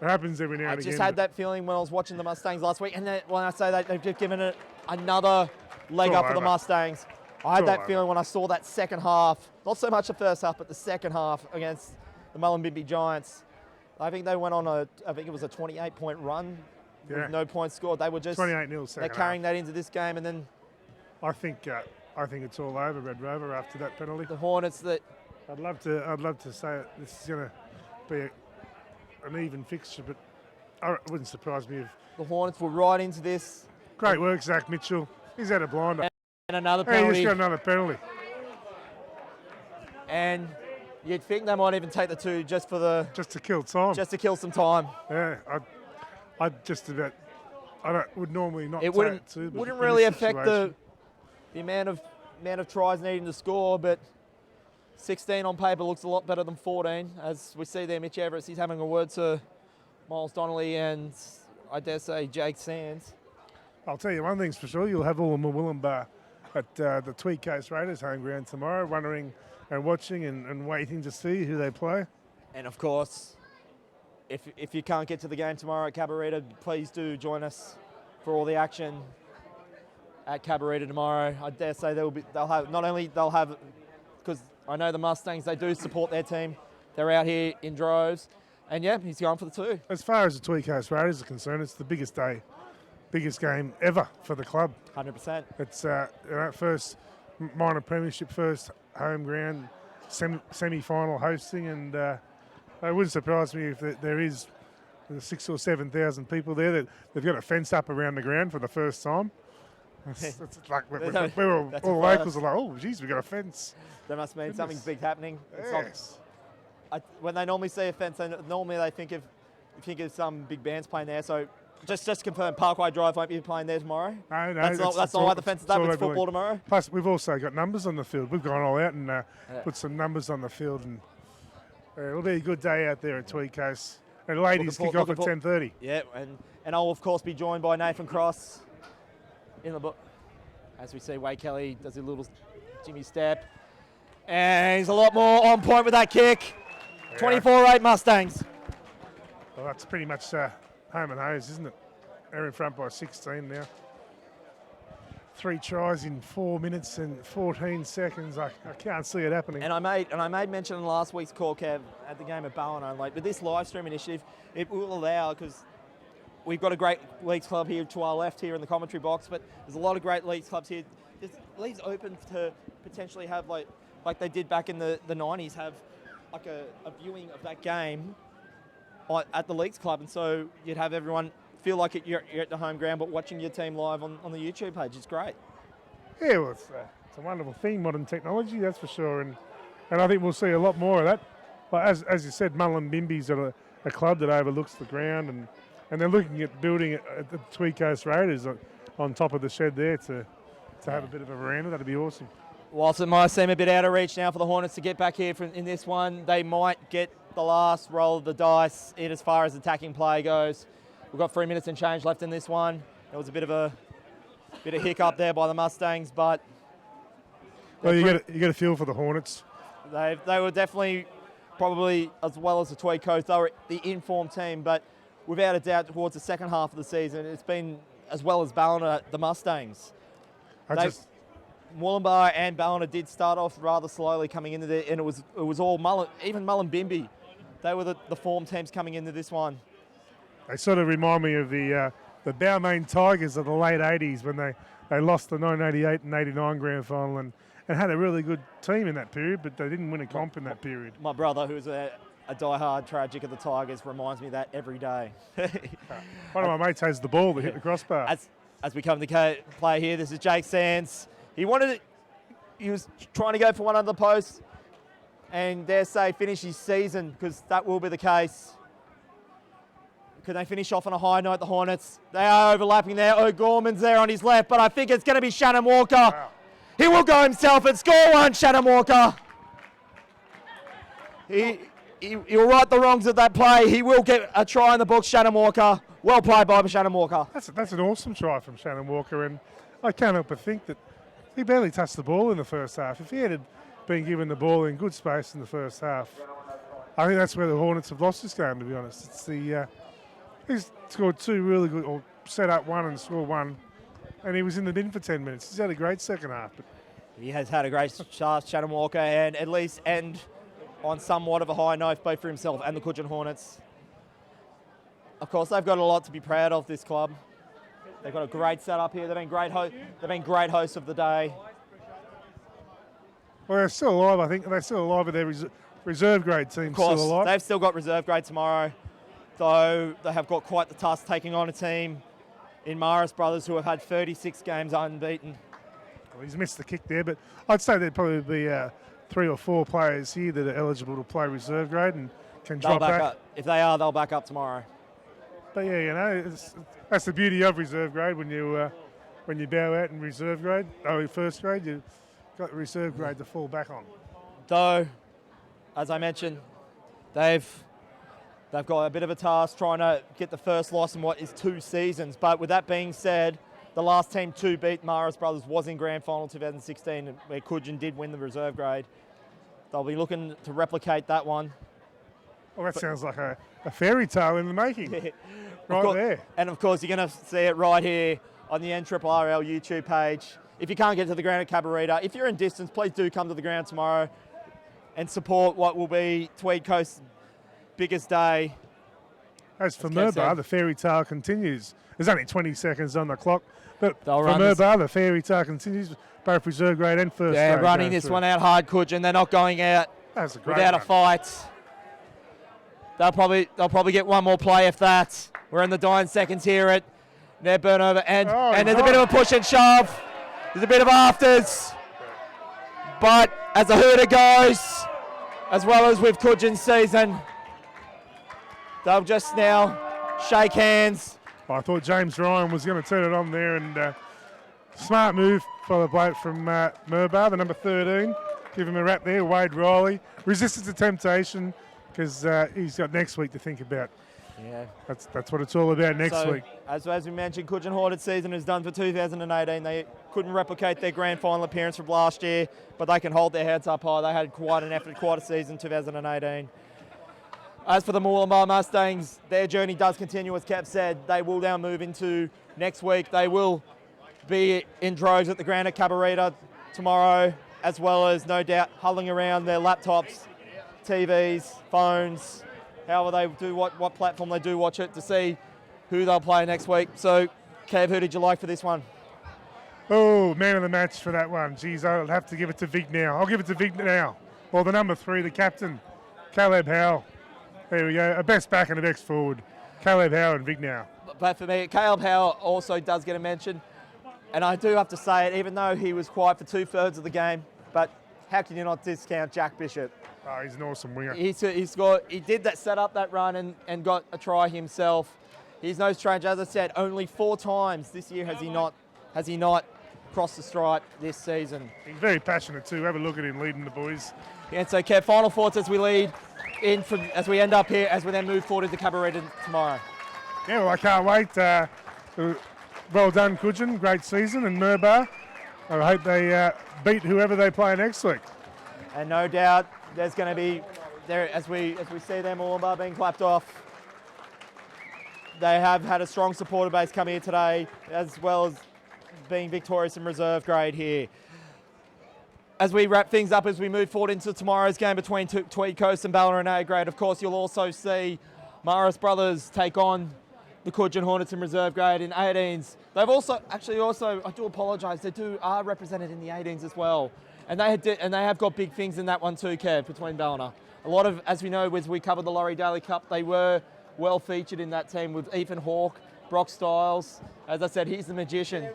It happens every now and again. I just had that feeling when I was watching the Mustangs last week, and when I say that, they've just given it another leg up for the Mustangs. I had that feeling when I saw that second half, not so much the first half, but the second half against the Mullumbimby Giants. I think they went on I think it was a 28-point run with no points scored. They were just 28-0 they're carrying that into this game, and then I think it's all over Red Rover after that penalty. The Hornets that I'd love to say this is going to be an even fixture, but it wouldn't surprise me if. The Hornets were right into this. Great work, Zach Mitchell. He's had a blinder. And another He penalty. just got another penalty. And you'd think they might even take the 2 just to kill some time. Yeah, I would normally not. It take wouldn't it too, but wouldn't in really this affect situation- the amount of tries needing to score, but 16 on paper looks a lot better than 14. As we see there, Mitch Everett, he's having a word to Miles Donnelly and I dare say Jake Sands. I'll tell you one thing's for sure, you'll have all of Murbah at the Tweed Coast Raiders home ground tomorrow, wondering and watching and waiting to see who they play. And of course, if you can't get to the game tomorrow at Cabarita, please do join us for all the action at Cabarita tomorrow. I dare say they'll have, because I know the Mustangs, they do support their team. They're out here in droves. And yeah, he's going for the 2. As far as the Tweed Coast Raiders are concerned, it's the biggest game ever for the club. 100%. It's first minor premiership, first home ground, semi-final hosting, and it wouldn't surprise me if there is 6,000 or 7,000 people there. That they've got a fence up around the ground for the first time. It's like all the locals are like, oh, geez, we got a fence. That must mean something big happening. Yes. When they normally see a fence, they think of some big bands playing there. So just to confirm, Parkway Drive won't be playing there tomorrow. No, that's not why the fence is up. It's football tomorrow. Plus, we've also got numbers on the field. We've gone all out and put some numbers on the field, and it'll be a good day out there at Tweed Coast. And ladies kick off at 10:30. Yeah, and I'll of course be joined by Nathan Cross in the book. As we see, Wade Kelly does a little Jimmy step, and he's a lot more on point with that kick. 24-8 Mustangs. Well, that's pretty much home and hose, isn't it? They're in front by 16 now. 3 tries in 4 minutes and 14 seconds. I can't see it happening. And I made mention in last week's call, Kev, at the game at Ballina, like with this live stream initiative, it will allow, because we've got a great leagues club here to our left here in the commentary box, but there's a lot of great leagues clubs here. This league's open to potentially have like they did back in the 90s, have like a viewing of that game at the leagues club, and so you'd have everyone feel like you're at the home ground but watching your team live on the YouTube page. It's great. Yeah, well, it's a wonderful thing, modern technology, that's for sure, and I think we'll see a lot more of that. But as you said, Mullumbimby's a club that overlooks the ground, and they're looking at building at the Tweed Coast Raiders on top of the shed there to have a bit of a veranda. That'd be awesome. Whilst it might seem a bit out of reach now for the Hornets to get back here in this one, they might get the last roll of the dice in as far as attacking play goes. We've got 3 minutes and change left in this one. There was a bit of hiccup there by the Mustangs, but well, you get a feel for the Hornets. They were definitely, probably as well as the Tweed Coast, they were the informed team, but without a doubt towards the second half of the season, it's been as well as Ballina, the Mustangs. Murbah and Ballina did start off rather slowly coming into there, and it was all even Mullumbimby. They were the form teams coming into this one. They sort of remind me of the Balmain Tigers of the late 80s when they lost the 1988 and 89 grand final and had a really good team in that period, but they didn't win a comp in that period. My brother, who's a diehard tragic of the Tigers, reminds me of that every day. One of my mates has the ball to hit the crossbar. As we come to play here, this is Jake Sands. He was trying to go for one of the posts and dare say finish his season, because that will be the case. Could they finish off on a high note, the Hornets? They are overlapping there. O'Gorman's there on his left, but I think it's going to be Shannon Walker. Wow. He will go himself and score one, Shannon Walker. He'll right the wrongs of that play. He will get a try in the book, Shannon Walker. Well played by Shannon Walker. That's an awesome try from Shannon Walker, and I can't help but think that he barely touched the ball in the first half. If he had been given the ball in good space in the first half, I think that's where the Hornets have lost this game, to be honest. It's he's scored 2 really good, or set up 1 and scored 1, and he was in the bin for 10 minutes. He's had a great second half. But he has had a great start, Shannon Walker, and at least end on somewhat of a high note, both for himself and the Cudgen Hornets. Of course, they've got a lot to be proud of, this club. They've got a great setup here. They've been great hosts of the day. Well, they're still alive, I think. They're still alive with their reserve grade team. Of course, still alive. they've still got reserve grade tomorrow, though they have got quite the task taking on a team in Morris Brothers who have had 36 games unbeaten. Well, he's missed the kick there, but I'd say there'd probably be 3 or 4 players here that are eligible to play reserve grade and can They'll drop back back. up. If they are, they'll back up tomorrow. But yeah, you know, that's the beauty of reserve grade when you bow out in reserve grade, first grade, you've got the reserve grade to fall back on. Though, as I mentioned, they've got a bit of a task trying to get the first loss in what is 2 seasons. But with that being said, the last team to beat Morris Brothers was in Grand Final 2016, where Cudgen did win the reserve grade. They'll be looking to replicate that one. Well, that sounds like a fairy tale in the making, there. And of course, you're going to see it right here on the NRRRL YouTube page. If you can't get to the ground at Cabarita, if you're in distance, please do come to the ground tomorrow and support what will be Tweed Coast's biggest day. As for Murbah, the fairy tale continues. There's only 20 seconds on the clock, but They'll for run this- Murbah, the fairy tale continues, both reserve grade and first They're grade. running going this through. one out hard, Cudgen. They're not going out That's a great without a run. fight. They'll probably get one more play if that. We're in the dying seconds here at Ned Burnover, and there's a bit of a push and shove. There's a bit of afters, but as the hooter goes, as well as with Cudgen's season, they'll just now shake hands. I thought James Ryan was going to turn it on there, and smart move for the bloke from Murbah, the number 13. Give him a rap there, Wade Riley. Resisted the temptation because he's got next week to think about. Yeah. That's what it's all about next week. As we mentioned, Cudgen Hornets season is done for 2018. They couldn't replicate their grand final appearance from last year, but they can hold their heads up high. They had quite an effort, quite a season 2018. As for the Murbah Mustangs, their journey does continue, as Kev said. They will now move into next week. They will be in droves at the ground at Cabarita tomorrow, as well as no doubt huddling around their laptops, TVs, phones, however they do what platform they do watch it, to see who they'll play next week. So, Kev, who did you like for this one? Oh, man of the match for that one. Geez, I'll have to give it to Vic now. I'll give it to Vic now. Or the number 3, the captain, Caleb Howell. There we go. A best back and a best forward. Caleb Howell and Vic now. But for me, Caleb Howell also does get a mention. And I do have to say it, even though he was quiet for 2/3 of the game, but how can you not discount Jack Bishop? Oh, he's an awesome winger. He did that, set up that run and got a try himself. He's no stranger, as I said, only 4 times this year has he not crossed the stripe this season. He's very passionate too. Have a look at him leading the boys. And so, Kev, final thoughts as we lead in as we end up here, as we then move forward to Cabarita tomorrow. Yeah, well, I can't wait. Well done, Cudgen. Great season, and Murbah. I hope they beat whoever they play next week. And no doubt there's going to be, there as we see them all being clapped off. They have had a strong supporter base come here today, as well as being victorious in reserve grade here. As we wrap things up, as we move forward into tomorrow's game between Tweed Coast and Ballarat in A grade, of course, you'll also see Morris Brothers take on the Cudgen Hornets in reserve grade in 18s. They've also, I do apologise, they are represented in the 18s as well. And they have got big things in that one too, Kev, between Ballarat. A lot of, as we know, as we covered the Laurie Daly Cup, they were well featured in that team with Ethan Hawke, Brock Stiles. As I said, he's the magician.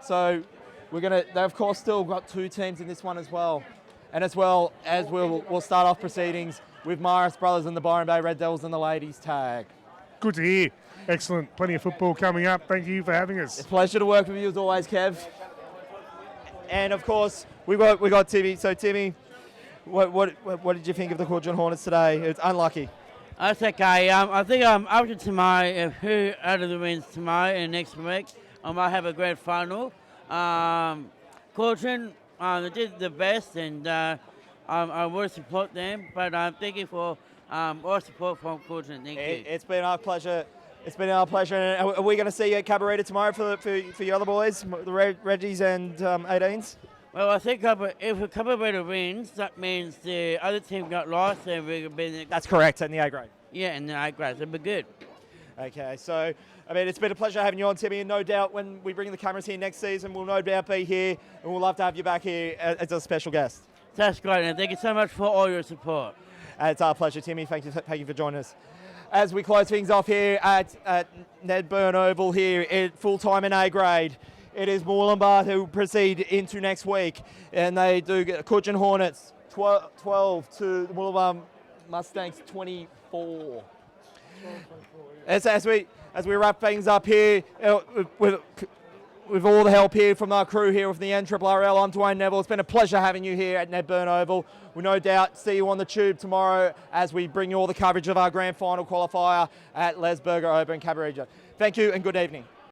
So they've of course still got 2 teams in this one as well. And as well as we'll start off proceedings with Morris Brothers and the Byron Bay Red Devils in the ladies tag. Good to hear. Excellent. Plenty of football coming up. Thank you for having us. It's a pleasure to work with you as always, Kev. And of course, we got Timmy. So Timmy, what did you think of the Cudgen Hornets today? It's unlucky. That's okay. I think after tomorrow, if who out of the wins tomorrow and next week, I might have a grand final. Cudgen, they did the best, and I will support them. But I'm thanking for all support from Cudgen. Thank you. It's been our pleasure. It's been our pleasure. Are we going to see you at Cabarita tomorrow for your other boys, the Reggies and 18s? Well, I think if a Cabarita wins, that means the other team got lost, and we're going to be. That's correct, in the A grade. Yeah, in the A grade. It'll be good. Okay, so, I mean, it's been a pleasure having you on, Timmy, and no doubt when we bring the cameras here next season, we'll no doubt be here, and we'll love to have you back here as a special guest. That's great, and thank you so much for all your support. It's our pleasure, Timmy. Thank you for joining us. As we close things off here at Ned Byrne Oval here at full-time in A grade, it is Murbah who proceed into next week, and they do get Cudgen Hornets 12 to Murbah Mustangs 24. As we wrap things up here with all the help here from our crew here with the NRRRL, I'm Dwayne Neville. It's been a pleasure having you here at Ned Byrne Oval. We'll no doubt see you on the tube tomorrow as we bring you all the coverage of our grand final qualifier at Les Burger Open Cabarrega. Thank you and good evening.